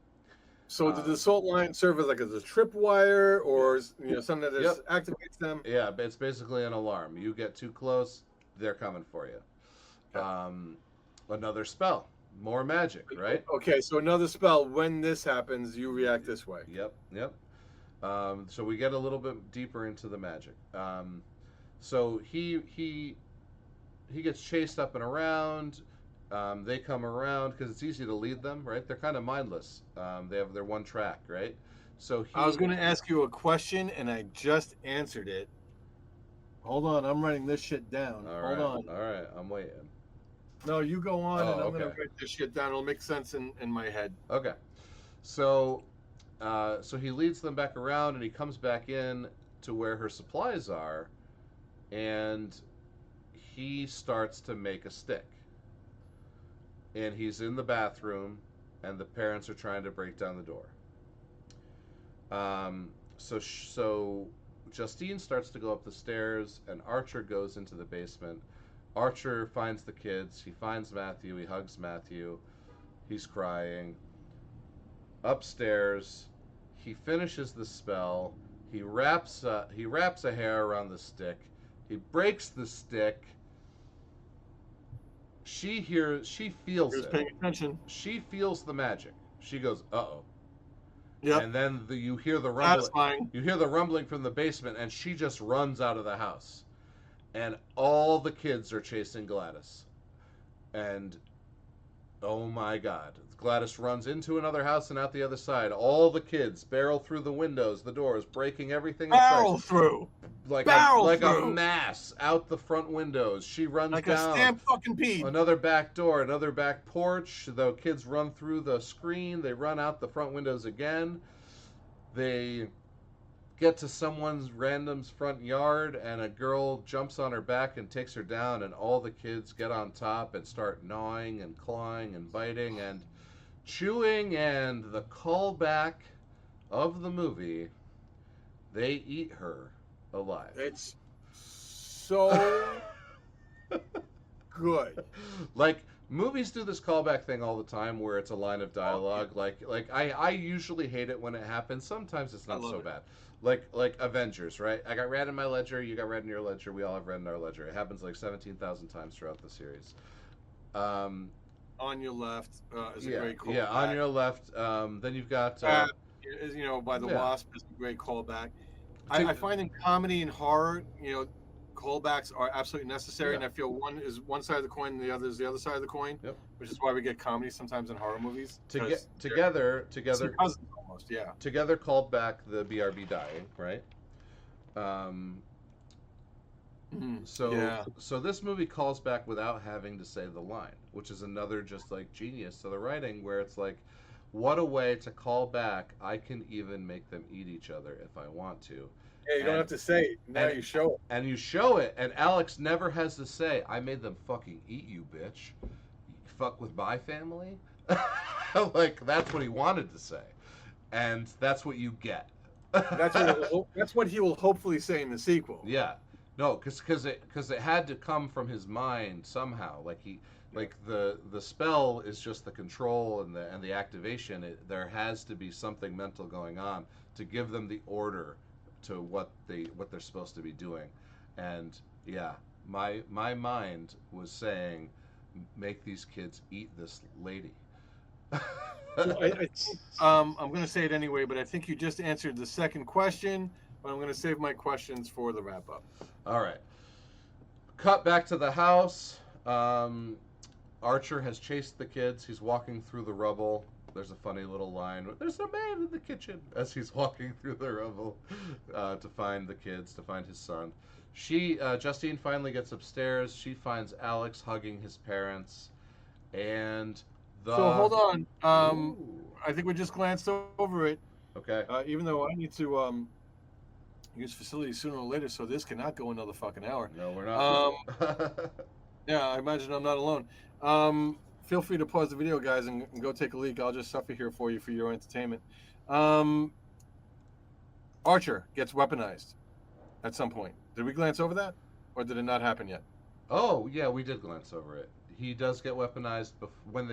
So did the salt line serve as like a tripwire or something that activates them? Yeah, it's basically an alarm. You get too close, they're coming for you. Another spell. More magic, right? Okay, so another spell. When this happens, you react this way. Yep. So we get a little bit deeper into the magic. So he gets chased up and around. They come around because it's easy to lead them, right? They're kind of mindless. They have their one track, right? So I was going to ask you a question, and I just answered it. Hold on, I'm writing this shit down. Hold on. All right, I'm waiting. No, you go on, Oh, and I'm gonna okay. write this shit down. It'll make sense in my head. Okay. So, so he leads them back around, and he comes back in to where her supplies are, and he starts to make a stick. And he's in the bathroom, and the parents are trying to break down the door. So Justine starts to go up the stairs, and Archer goes into the basement. Archer finds the kids. He finds Matthew. He hugs Matthew. He's crying. Upstairs, he finishes the spell. He wraps a hair around the stick. He breaks the stick. She feels Who's it. paying attention? She feels the magic. She goes, "Uh oh." Yep. And then you hear the rumbling. Satisfying. You hear the rumbling from the basement, and she just runs out of the house. And all the kids are chasing Gladys. And oh my God, Gladys runs into another house and out the other side. All the kids barrel through the windows, the doors, breaking everything in Barrel sight. through. Like Barrel a through. mass out the front windows. She runs Like down. a stamp fucking pee. Another back door, another back porch. The kids run through the screen. They run out the front windows again. They get to someone's random's front yard, and a girl jumps on her back and takes her down, and all the kids get on top and start gnawing and clawing and biting and chewing, and the callback of the movie, they eat her alive. It's so good. Like, movies do this callback thing all the time where it's a line of dialogue. Oh, yeah. Like I usually hate it when it happens. Sometimes it's not so it. bad. Like Avengers, right? I got red in my ledger, you got red in your ledger, we all have red in our ledger. It happens like 17,000 times throughout the series. On your left is a Yeah, great callback. yeah, on your left. Then you've got by the yeah. Wasp is a great callback. I find in comedy and horror, callbacks are absolutely necessary, Yeah. and I feel one is one side of the coin and the other is the other side of the coin. Yep. Which is why we get comedy sometimes in horror movies. Together Some cousins almost, yeah. together called back the BRB dying, right? So this movie calls back without having to say the line, which is another just like genius to the writing, where it's like, what a way to call back. I can even make them eat each other if I want to. Yeah, you don't have to say it. Now you show it. And you show it, and Alex never has to say, I made them fucking eat you, bitch. You fuck with my family? Like, that's what he wanted to say. And that's what you get. That's what he will hopefully say in the sequel. Yeah. No, because it had to come from his mind somehow. Like the spell is just the control and the activation. There has to be something mental going on to give them the order to what they're supposed to be doing. And yeah, my mind was saying, make these kids eat this lady. I'm going to say it anyway, but I think you just answered the second question, but I'm going to save my questions for the wrap up. All right. Cut back to the house. Archer has chased the kids. He's walking through the rubble. There's a funny little line. There's a man in the kitchen as he's walking through the rubble to find the kids, to find his son. Justine finally gets upstairs. She finds Alex hugging his parents, and So hold on. I think we just glanced over it. Okay. Even though I need to use facilities sooner or later, so this cannot go another fucking hour. No, we're not. Yeah, I imagine I'm not alone. Feel free to pause the video, guys, and go take a leak. I'll just suffer here for you for your entertainment. Archer gets weaponized at some point. Did we glance over that, or did it not happen yet? Oh yeah, we did glance over it. He does get weaponized before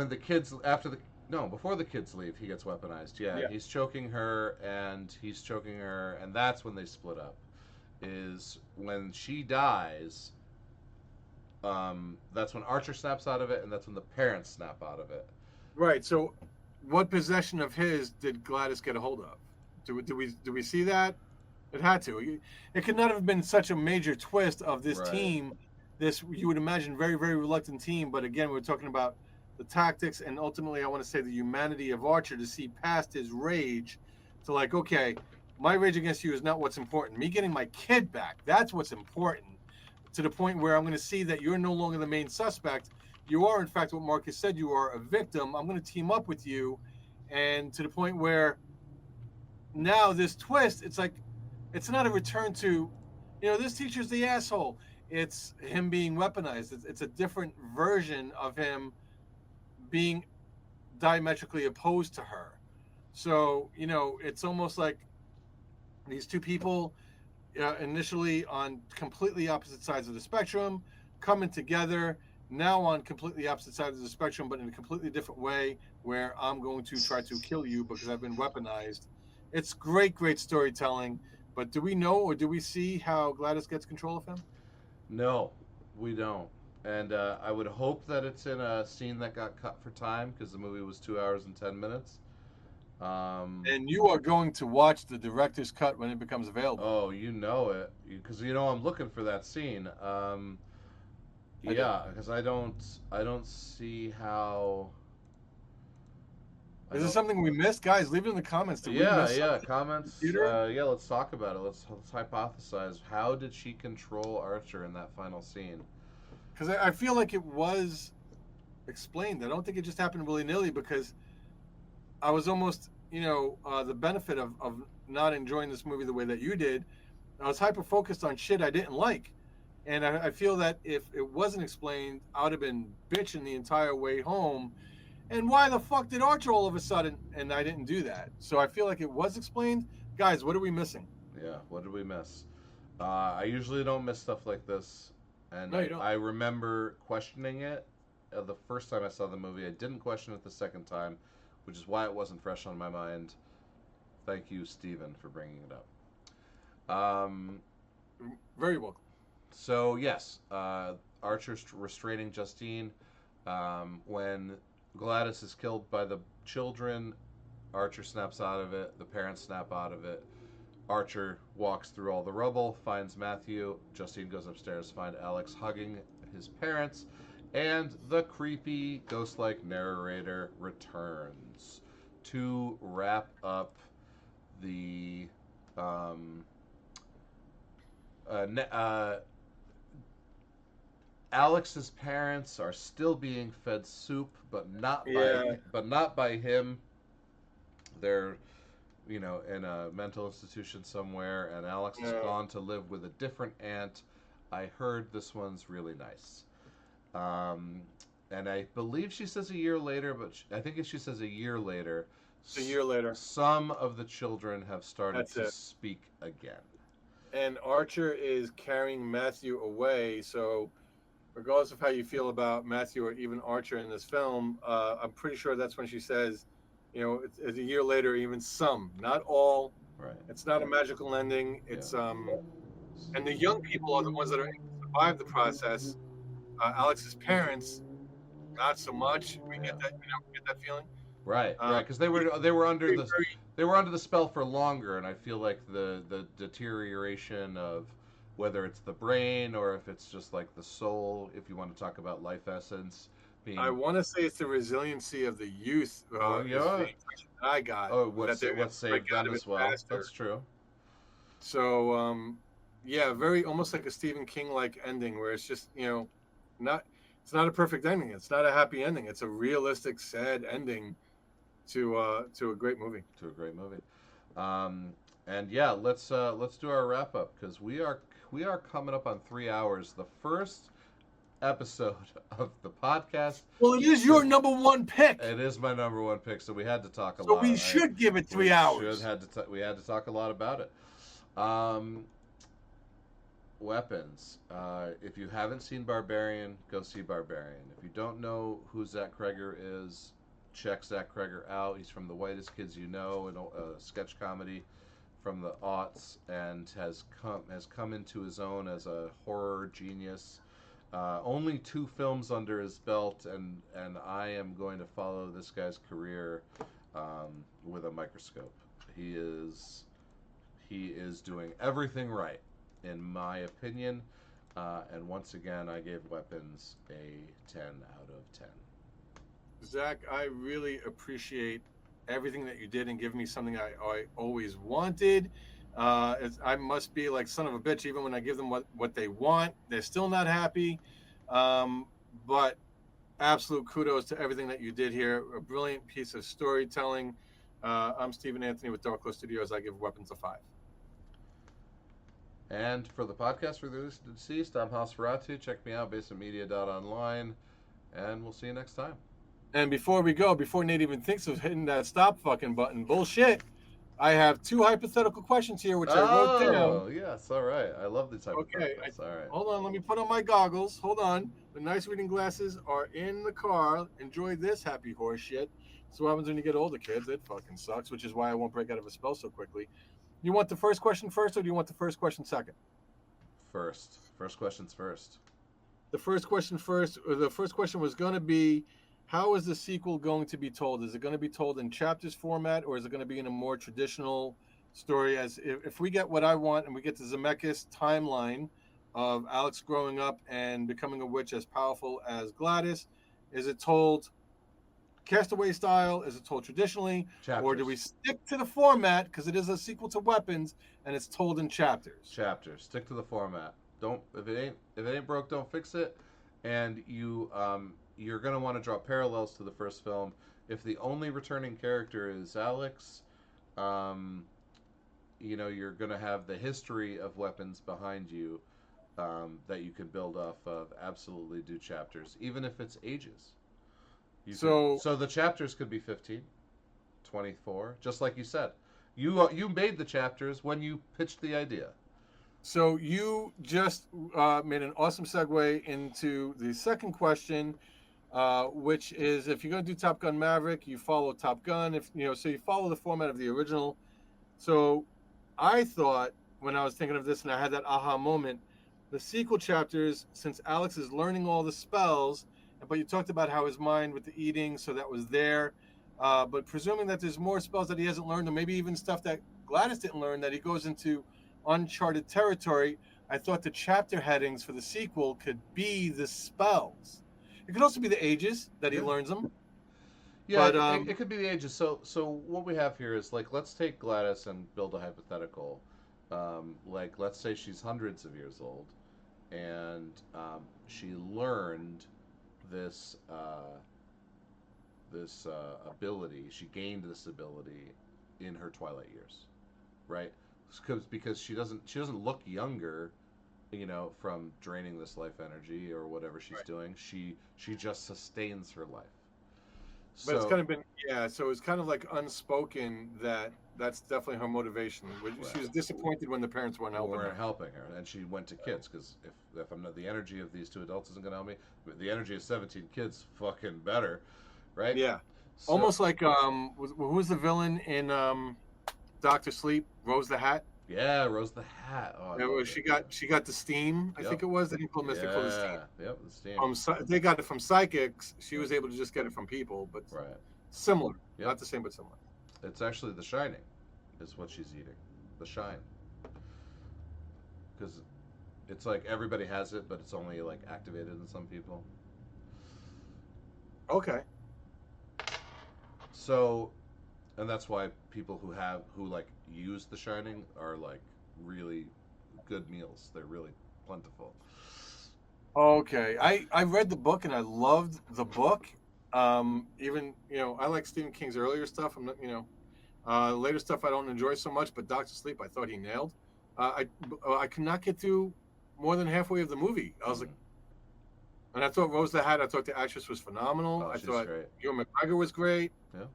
the kids leave. He gets weaponized. Yeah, he's choking her, and that's when they split up. Is when she dies. That's when Archer snaps out of it, and that's when the parents snap out of it. Right. So, what possession of his did Gladys get a hold of? Do we see that? It had to. It could not have been such a major twist of this team. This, you would imagine, very, very reluctant team. But again, we're talking about the tactics and ultimately, I want to say, the humanity of Archer to see past his rage to like, okay, my rage against you is not what's important. Me getting my kid back, that's what's important. to the point where I'm going to see that you're no longer the main suspect. You are, in fact, what Marcus said. You are a victim. I'm going to team up with you, and to the point where now this twist, it's like, it's not a return to, this teacher's the asshole. It's him being weaponized. It's a different version of him being diametrically opposed to her. So, it's almost like these two people initially on completely opposite sides of the spectrum coming together, now on completely opposite sides of the spectrum, but in a completely different way, where I'm going to try to kill you because I've been weaponized. It's great, great storytelling. But do we know, or do we see how Gladys gets control of him? No, we don't. And I would hope that it's in a scene that got cut for time because the movie was 2 hours and 10 minutes. And you are going to watch the director's cut when it becomes available. Oh, you know it, because I'm looking for that scene. Yeah, because I don't see how. Is there something we missed, guys? Leave it in the comments. Did we miss comments. Yeah, let's talk about it. Let's hypothesize. How did she control Archer in that final scene? Because I feel like it was explained. I don't think it just happened willy-nilly, because I was almost, the benefit of not enjoying this movie the way that you did. I was hyper-focused on shit I didn't like. And I feel that if it wasn't explained, I would have been bitching the entire way home. And why the fuck did Archer all of a sudden? And I didn't do that. So I feel like it was explained. Guys, what are we missing? Yeah, what did we miss? I usually don't miss stuff like this. And no, you don't. I remember questioning it the first time I saw the movie. I didn't question it the second time, which is why it wasn't fresh on my mind. Thank you, Stephen, for bringing it up. Very welcome. So, yes, Archer's restraining Justine. When Gladys is killed by the children, Archer snaps out of it. The parents snap out of it. Archer walks through all the rubble, finds Matthew. Justine goes upstairs to find Alex hugging his parents. And the creepy, ghost-like narrator returns to wrap up the Alex's parents are still being fed soup, but not by him. They're, in a mental institution somewhere, and Alex has gone to live with a different aunt. I heard this one's really nice. And I believe she says a year later, but I think if she says a year later, a year later, some of the children have started to speak again. And Archer is carrying Matthew away, so regardless of how you feel about Matthew or even Archer in this film, I'm pretty sure that's when she says, it's a year later, even some, not all. Right. It's not a magical ending. It's and the young people are the ones that are able to survive the process. Alex's parents, not so much. We get that, we get that feeling. Right, because they were under the spell for longer, and I feel like the deterioration of whether it's the brain or if it's just like the soul, if you want to talk about life essence. I want to say it's the resiliency of the youth. I got. Oh, what saved them as well. Faster. That's true. So, very almost like a Stephen King-like ending, where it's just it's not a perfect ending. It's not a happy ending. It's a realistic, sad ending to a great movie. To a great movie. And yeah, let's do our wrap up, because we are coming up on 3 hours. The first episode of the podcast. Well, it is your number one pick. It is my number one pick, so we had to talk a lot. So we should give it 3 hours. We had to talk a lot about it. Weapons. If you haven't seen Barbarian, go see Barbarian. If you don't know who Zach Cregger is, check Zach Cregger out. He's from The Whitest Kids You Know, a sketch comedy from the aughts, and has come into his own as a horror genius. Only 2 films under his belt, and I am going to follow this guy's career with a microscope. He is doing everything right, in my opinion. And once again, I gave Weapons a 10 out of 10. Zach, I really appreciate everything that you did and give me something I always wanted. I must be like son of a bitch. Even when I give them what they want, they're still not happy. Um, but absolute kudos to everything that you did here. A brilliant piece of storytelling. I'm Stephen Anthony with Dark Horse Studios. I give Weapons a 5. And for the podcast for the deceased, I'm HOS4A2. Check me out, BasementMedia.Online, and we'll see you next time. And before we go, before Nate even thinks of hitting that stop fucking button, bullshit, I have 2 hypothetical questions here, which I wrote down. Oh, yes, all right. I love these Okay, hypotheticals. All right. hold on. Let me put on my goggles. Hold on. The nice reading glasses are in the car. Enjoy this happy horse shit. So what happens when you get older, kids? It fucking sucks, which is why I won't break out of a spell so quickly. You want the first question first, or do you want the first question second? First. First questions first. The first question first, or the first question was going to be, how is the sequel going to be told? Is it going to be told in chapters format, or is it going to be in a more traditional story? As if we get what I want and we get the Zemeckis timeline of Alex growing up and becoming a witch as powerful as Gladys, is it told Castaway style? Is it told traditionally? Chapters. Or do we stick to the format because it is a sequel to Weapons and it's told in chapters? Chapters. Stick to the format. Don't if it ain't broke, don't fix it. And you're gonna want to draw parallels to the first film. If the only returning character is Alex, you're gonna have the history of Weapons behind you that you can build off of. Absolutely do chapters, even if it's ages. So the chapters could be 15, 24, just like you said. You made the chapters when you pitched the idea. So you just made an awesome segue into the second question, which is if you're going to do Top Gun Maverick, you follow Top Gun. So you follow the format of the original. So I thought when I was thinking of this, and I had that aha moment, the sequel chapters, since Alex is learning all the spells, but you talked about how his mind with the eating, so that was there. But presuming that there's more spells that he hasn't learned, or maybe even stuff that Gladys didn't learn, that he goes into uncharted territory, I thought the chapter headings for the sequel could be the spells. It could also be the ages that he learns them. Yeah, but, it could be the ages. So what we have here is let's take Gladys and build a hypothetical. Let's say she's hundreds of years old, and she learned this ability. She gained this ability in her twilight years, right? Because she doesn't look younger, from draining this life energy or whatever she's doing. She just sustains her life. But it's kind of been so it's kind of like unspoken that's definitely her motivation. She was disappointed when the parents weren't helping her, and she went to kids because if I'm not, the energy of these 2 adults isn't going to help me, the energy of 17 kids fucking better, right? Yeah, almost like who was the villain in Doctor Sleep? Rose the Hat. Yeah, Rose the Hat. Oh, she got the steam. I think it was. They didn't call Mystic for the steam. Yep, the steam. They got it from psychics. She was able to just get it from people, but similar. Yep. Not the same, but similar. It's actually the shining, is what she's eating. The shine. Because it's like everybody has it, but it's only activated in some people. Okay. So, and that's why people who use the shining are really good meals. They're really plentiful. Okay, I read the book and I loved the book. Even I like Stephen King's earlier stuff. I'm not later stuff I don't enjoy so much. But Doctor Sleep I thought he nailed. I could not get through more than halfway of the movie. I was like, and I thought Rose the Hat. I thought the actress was phenomenal. I thought Ewan McGregor was great. Yeah.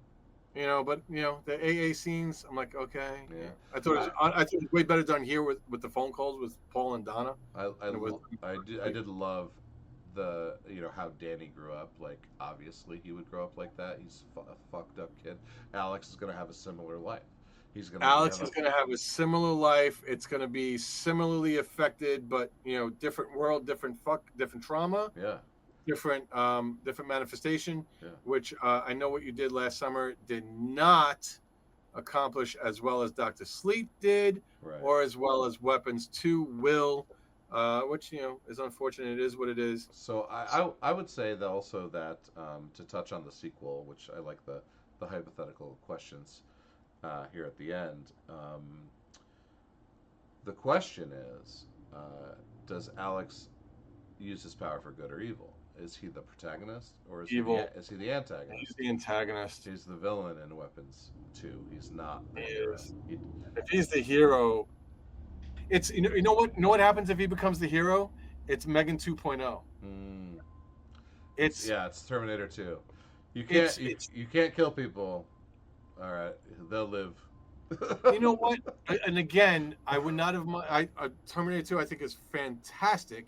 But the AA scenes, I'm like, okay. Yeah. I thought it was way better done here with the phone calls with Paul and Donna. I did love the how Danny grew up. Obviously he would grow up like that. He's a fucked up kid. Alex is gonna have a similar life. Alex is gonna have a similar life. It's gonna be similarly affected, but different world, different trauma. Yeah. Different manifestation, which I know what you did last summer did not accomplish as well as Dr. Sleep did, or as well as Weapons 2 will, which is unfortunate. It is what it is. So I would say that also that to touch on the sequel, which I like the hypothetical questions here at the end. The question is, does Alex use his power for good or evil? Is he the protagonist or Evil. is he the He's antagonist? the antagonist. He's the villain in Weapons 2. He's not the He hero. is. If he's the hero, you know what happens if he becomes the hero? It's Megan 2.0. Mm, It's it's Terminator 2. You can't it's you, it's you can't kill people. All right, they'll live. you know what? And again, I would not have. Terminator 2, I think, is fantastic.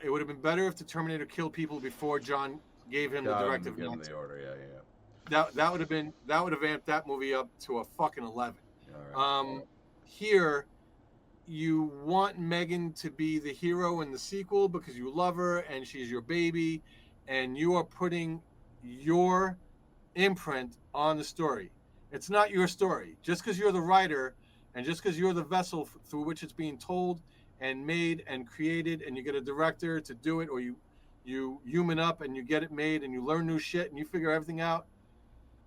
It would have been better if the Terminator killed people before John gave him the directive. Give him the order. Yeah. That would have amped that movie up to a fucking 11. All right. Here, you want Megan to be the hero in the sequel because you love her and she's your baby, and you are putting your imprint on the story. It's not your story. Just because you're the writer and just because you're the vessel through which it's being told and made and created, and you get a director to do it, or you human up and you get it made and you learn new shit and you figure everything out.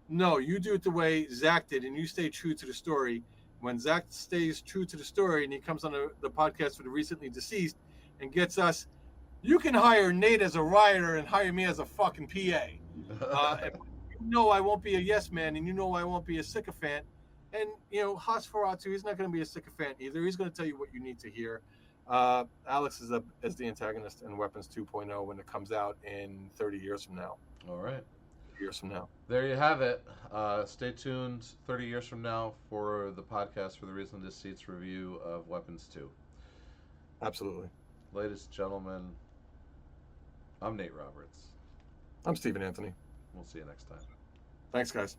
No, you do it the way Zach did and you stay true to the story. When Zach stays true to the story and he comes on the podcast for the recently deceased and gets us, you can hire Nate as a writer and hire me as a fucking PA. You know I won't be a yes man, and you know I won't be a sycophant. And HOS4A2, he's not going to be a sycophant either. He's going to tell you what you need to hear. Alex is the antagonist in Weapons 2.0 when it comes out in 30 years from now. All right. Years from now. There you have it. Stay tuned 30 years from now for the podcast for the Recently Deceased review of Weapons 2. Absolutely. Ladies and gentlemen, I'm Nate Roberts. I'm Stephen Anthony. We'll see you next time. Thanks, guys.